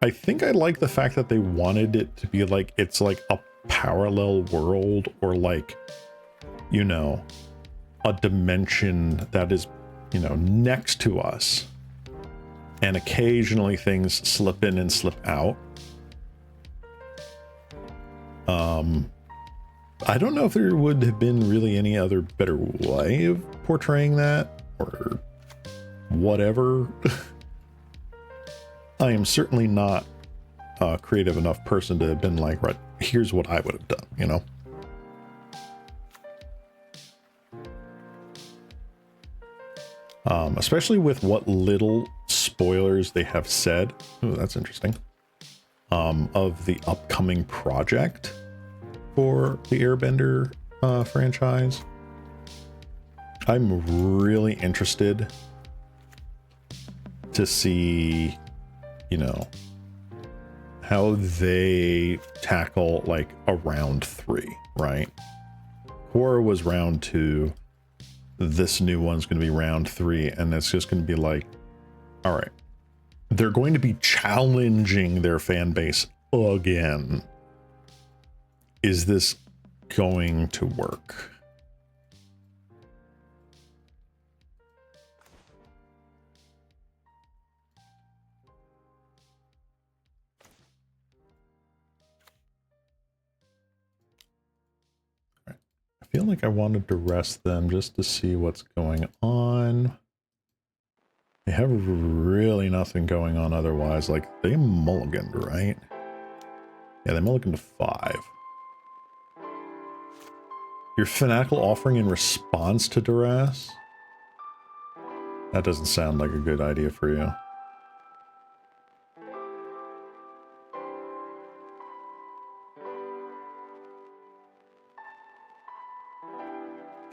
Speaker 1: I think I like the fact that they wanted it to be like it's like a parallel world, or like, you know, a dimension that is, you know, next to us, and occasionally things slip in and slip out. I don't know if there would have been really any other better way of portraying that, or whatever. I am certainly not a creative enough person to have been like, right, here's what I would have done, you know? Especially with what little spoilers they have said. Ooh, that's interesting. Of the upcoming project for the Airbender franchise. I'm really interested to see, you know, how they tackle like a round 3, right? Core was round 2. This new one's going to be round 3, and it's just going to be like, all right, they're going to be challenging their fan base again. Is this going to work? I feel like I wanted to rest them just to see what's going on. They have really nothing going on otherwise. Like, they mulliganed, right? Yeah, they mulliganed to 5. Your fanatical offering in response to duress? That doesn't sound like a good idea for you.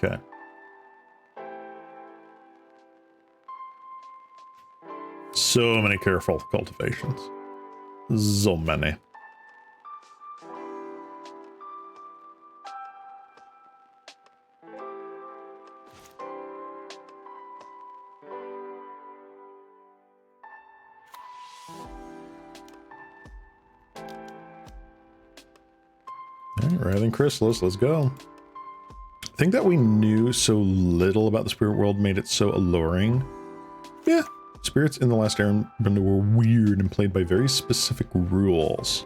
Speaker 1: Okay. So many careful cultivations. So many. Alright, Writhing Chrysalis, let's go. I think that we knew so little about the spirit world made it so alluring. Yeah, spirits in the last Airbender were weird and played by very specific rules.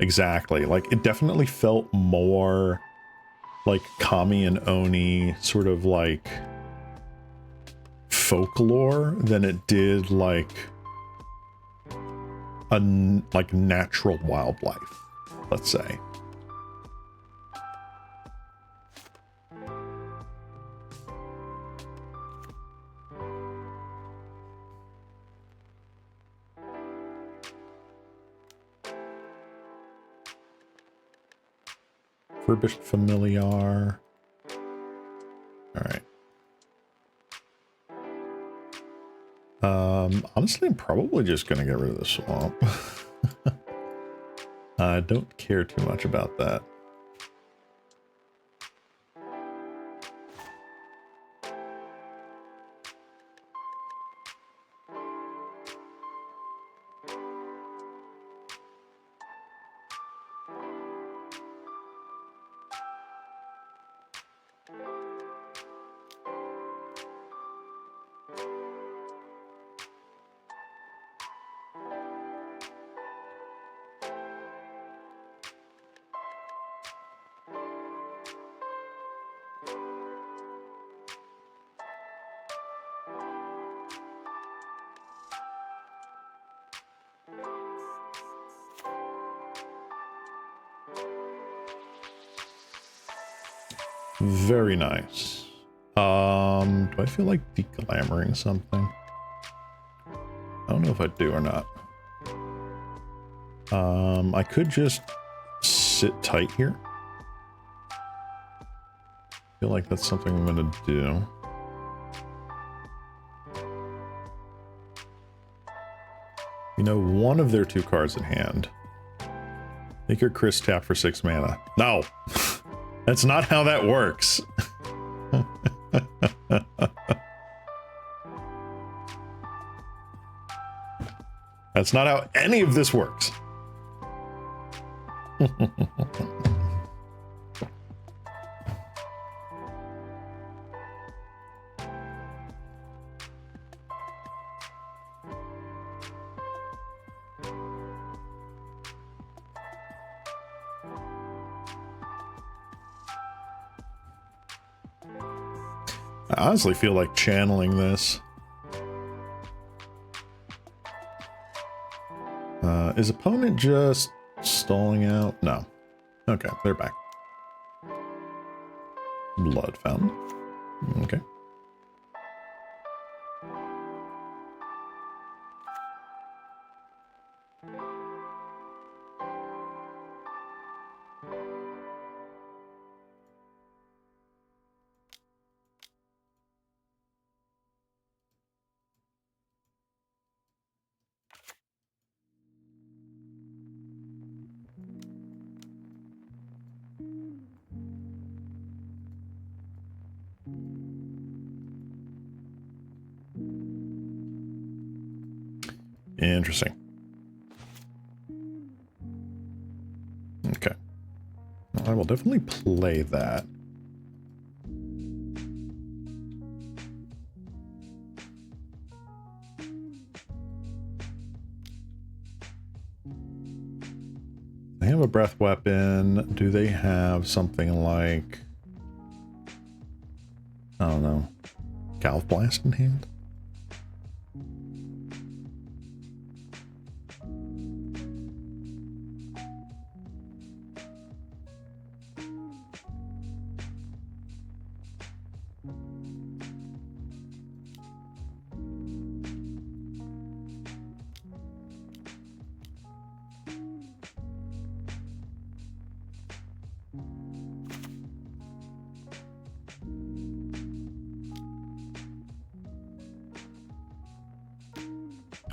Speaker 1: Exactly, like it definitely felt more like Kami and Oni sort of like folklore than it did like natural wildlife, let's say. Furbished Familiar. Alright. Honestly, I'm probably just gonna get rid of the swamp. I don't care too much about that. Very nice. Do I feel like declamoring something? I don't know if I do or not. I could just sit tight here. I feel like that's something I'm gonna do. You know, one of their 2 cards in hand. Make your Chris tap for 6 mana. No! That's not how that works. That's not how any of this works. I honestly feel like channeling this. Is opponent just stalling out? No. Okay, they're back. Blood fountain. Okay. Interesting. Okay. I will definitely play that. They have a breath weapon. Do they have something like, I don't know, Calf Blast in hand?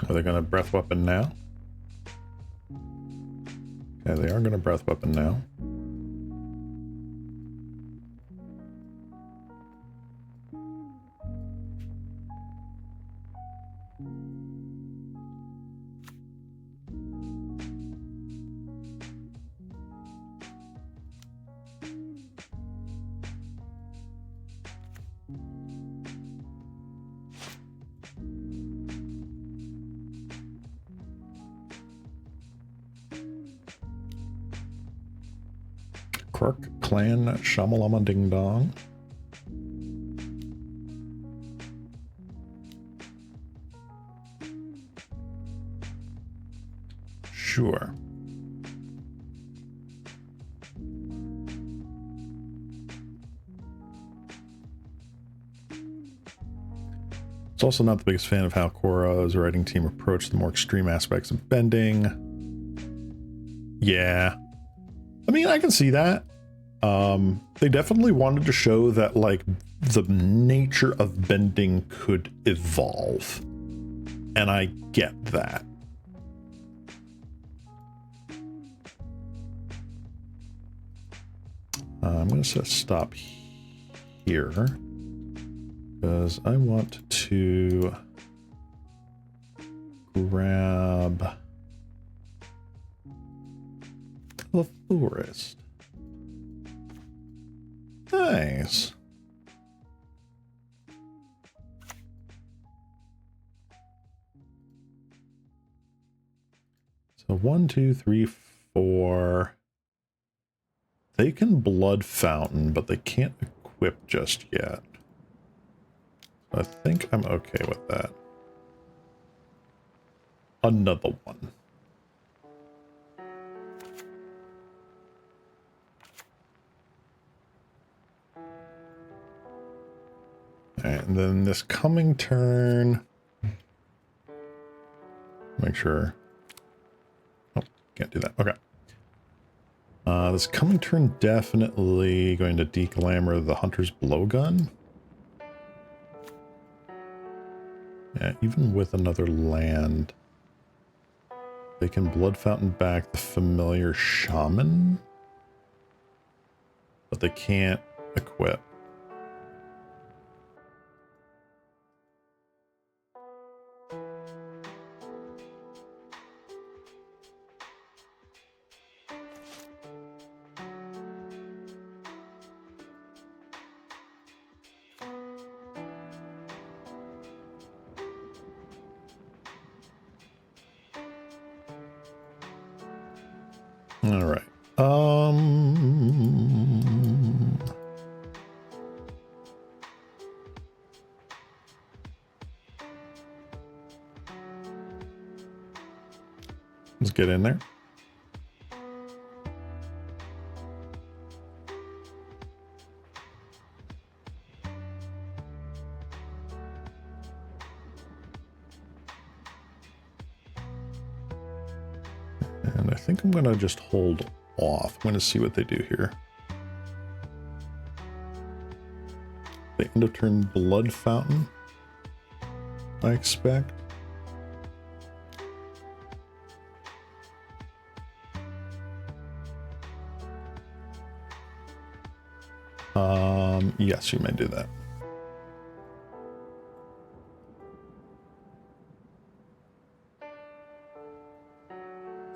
Speaker 1: Are they going to breath weapon now? Okay, they are going to breath weapon now. Quirk Clan Shamalama Ding Dong. Sure. It's also not the biggest fan of how Cora's writing team approached the more extreme aspects of bending. Yeah. I mean, I can see that. They definitely wanted to show that, like, the nature of bending could evolve. And I get that. I'm going to set stop here because I want to grab the forest. Nice. So 1, 2, 3, 4. They can blood fountain, but they can't equip just yet. I think I'm okay with that. Another one. And then this coming turn, make sure. Oh, can't do that. Okay. This coming turn definitely going to de-glamour the Hunter's Blowgun. Yeah, even with another land, they can Blood Fountain back the familiar Shaman, but they can't equip. All right. Let's get in there. And I think I'm going to just hold off. I'm going to see what they do here. The end of turn Blood Fountain, I expect. Yes, you may do that.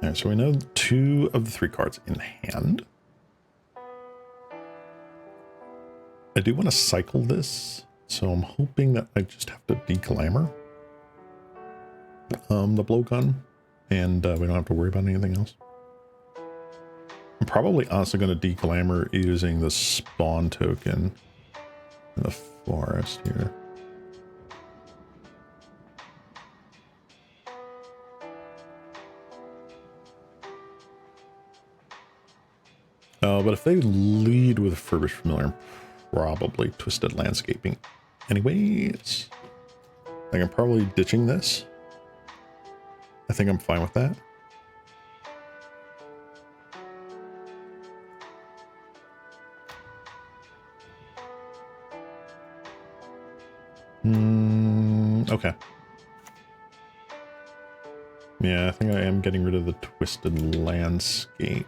Speaker 1: All right, so we know 2 of the 3 cards in hand. I do want to cycle this, so I'm hoping that I just have to de-glamour the blowgun, and we don't have to worry about anything else. I'm probably also going to de-glamour using the spawn token in the forest here. But if they lead with Furbished Familiar, probably Twisted Landscaping. Anyways, I think I'm probably ditching this. I think I'm fine with that. Okay. Yeah, I think I am getting rid of the Twisted Landscape.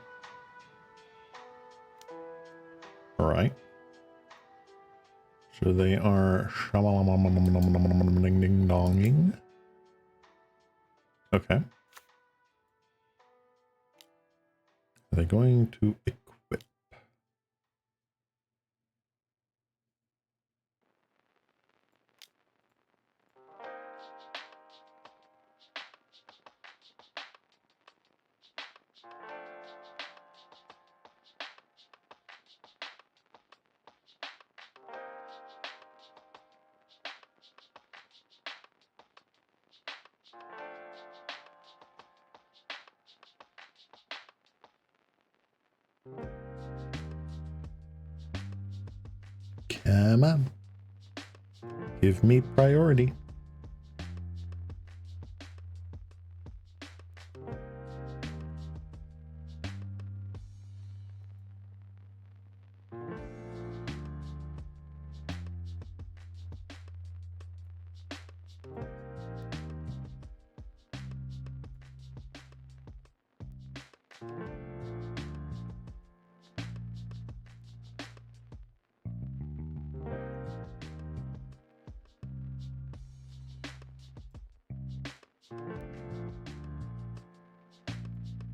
Speaker 1: Alright. So they are ding-donging. Okay. Are they going to equip? Come on. Give me priority.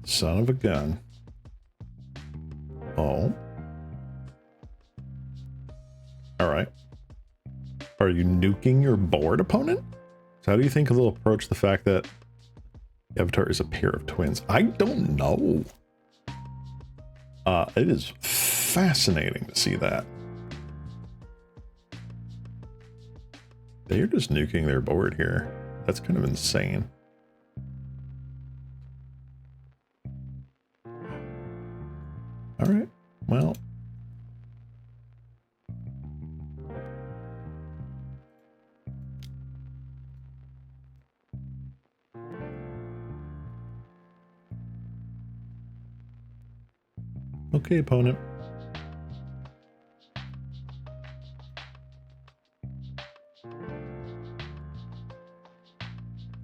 Speaker 1: Son of a gun. Oh. Alright. Are you nuking your board opponent? So how do you think they'll approach the fact that the Avatar is a pair of twins? I don't know. It is fascinating to see that. They're just nuking their board here. That's kind of insane. All right, well. Okay, opponent.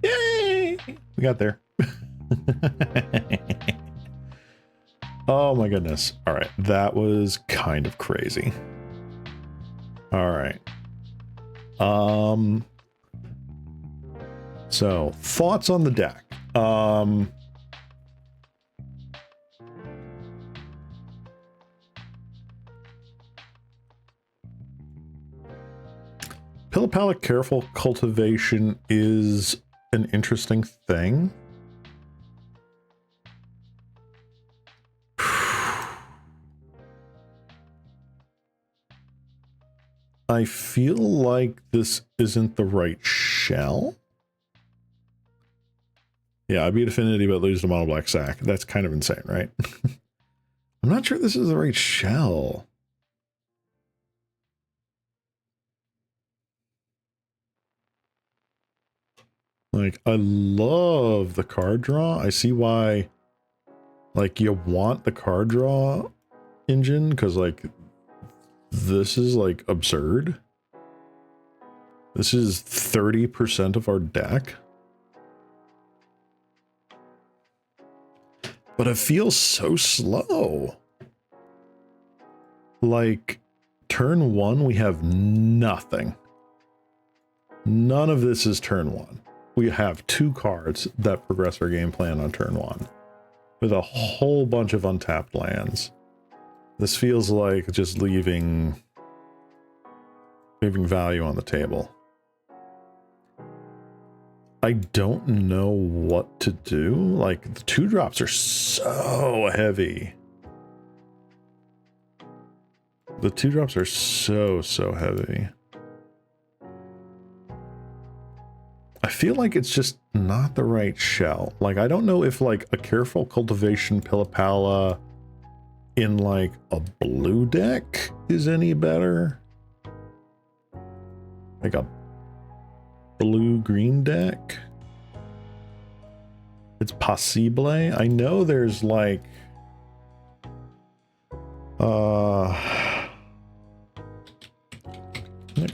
Speaker 1: Yay! We got there. Oh my goodness. All right. That was kind of crazy. All right. So thoughts on the deck. Pili-Pala careful cultivation is an interesting thing. I feel like this isn't the right shell. Yeah, I beat Affinity but lose to Mono Black Sack. That's kind of insane, right? I'm not sure this is the right shell. Like, I love the card draw. I see why, like, you want the card draw engine, because, like, this is, like, absurd. This is 30% of our deck. But it feels so slow. Like, turn 1, we have nothing. None of this is turn 1. We have 2 cards that progress our game plan on turn 1. with a whole bunch of untapped lands. This feels like just leaving value on the table. I don't know what to do. Like, the 2-drops are so heavy. The 2-drops are so heavy. I feel like it's just not the right shell. Like, I don't know if, like, a Careful Cultivation Pili-Pala in, like, a blue deck is any better. Like a blue-green deck. It's possible. I know there's, like...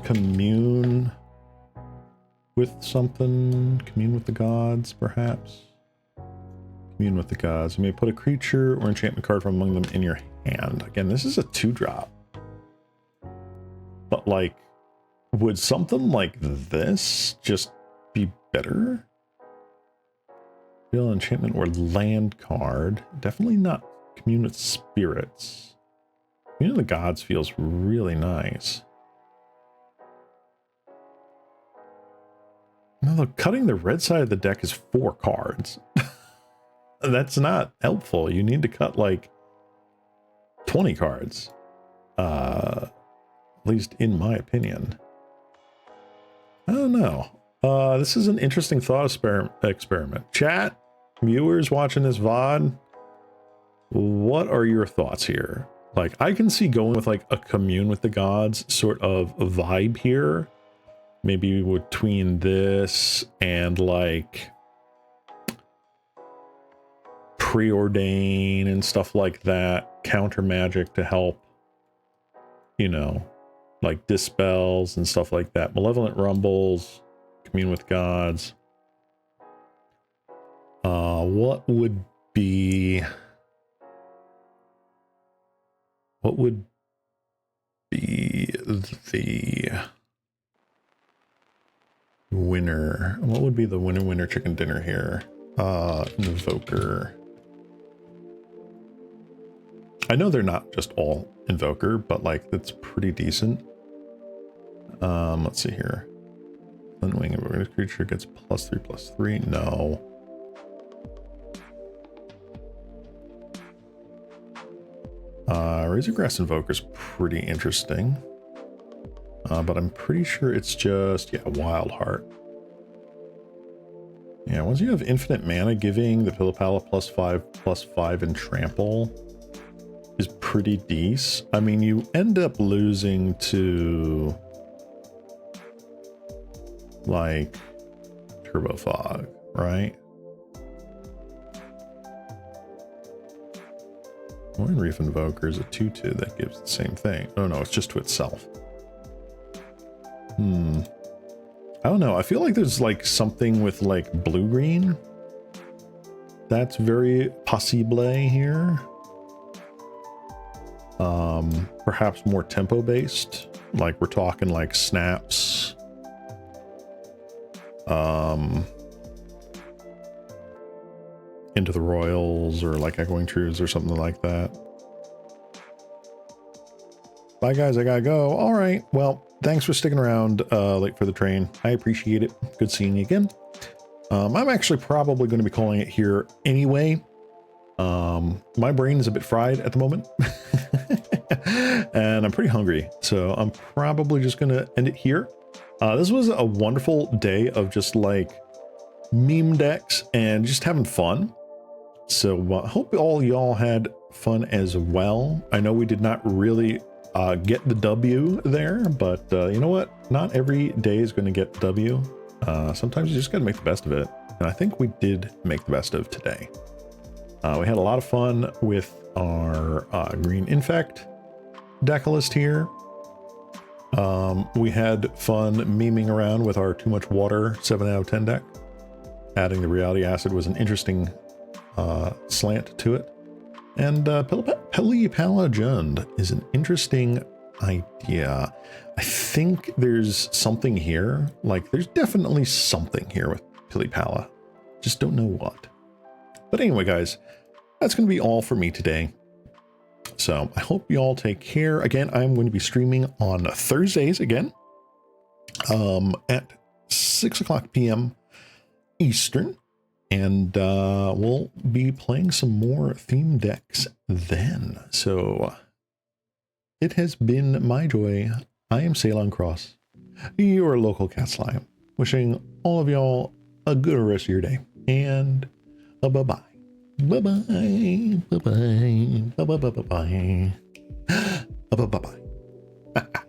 Speaker 1: commune with something. Commune with the gods, perhaps. Commune with the gods. You may put a creature or enchantment card from among them in your hand. Again, this is a 2-drop. But, like, would something like this just be better? Real enchantment or land card. Definitely not commune with spirits. Commune with the gods feels really nice. No, look, cutting the red side of the deck is 4 cards. That's not helpful. You need to cut like 20 cards. At least in my opinion. I don't know. This is an interesting thought experiment. Chat, viewers watching this VOD, what are your thoughts here? Like, I can see going with like a commune with the gods sort of a vibe here. Maybe between this and like preordain and stuff like that, counter magic to help, you know, like dispels and stuff like that. Malevolent rumbles, commune with gods. What would be the winner? What would be the winner chicken dinner here? Invoker. I know they're not just all Invoker, but like that's pretty decent. Let's see here. Unwing Invoker creature gets +3/+3. No. Razorgrass Invoker is pretty interesting. But I'm pretty sure it's just, yeah, Wild Heart. Yeah, once you have infinite mana, giving the Pili-Pala +5/+5 and trample is pretty decent. I mean, you end up losing to like Turbo Fog, right? Warren Reef Invoker is a 2/2 that gives the same thing. Oh no, it's just to itself. I don't know. I feel like there's like something with like blue-green that's very possible here. Perhaps more tempo based. Like we're talking like snaps. Into the Royals or like Echoing Truths or something like that. Bye guys, I gotta go. All right, well, thanks for sticking around late for the train. I appreciate it. Good seeing you again. I'm actually probably going to be calling it here anyway. My brain is a bit fried at the moment. And I'm pretty hungry, so I'm probably just going to end it here. This was a wonderful day of just like meme decks and just having fun. So hope all y'all had fun as well. I know we did not really get the W there, but you know what? Not every day is going to get the W. Sometimes you just got to make the best of it. And I think we did make the best of today. We had a lot of fun with our green Infect deck list here. We had fun memeing around with our Too Much Water 7 out of 10 deck. Adding the Reality Acid was an interesting slant to it. And Pili-Pala Jund is an interesting idea. I think there's something here. Like, there's definitely something here with Pili-Pala. Just don't know what. But anyway, guys, that's going to be all for me today. So I hope you all take care. Again, I'm going to be streaming on Thursdays again at 6 o'clock p.m. Eastern. And we'll be playing some more theme decks then. So it has been my joy. I am Ceylon Cross, your local cat slime, wishing all of y'all a good rest of your day. And bye-bye. Bye-bye. Bye-bye. Bye-bye. Bye-bye. Bye-bye. Bye-bye.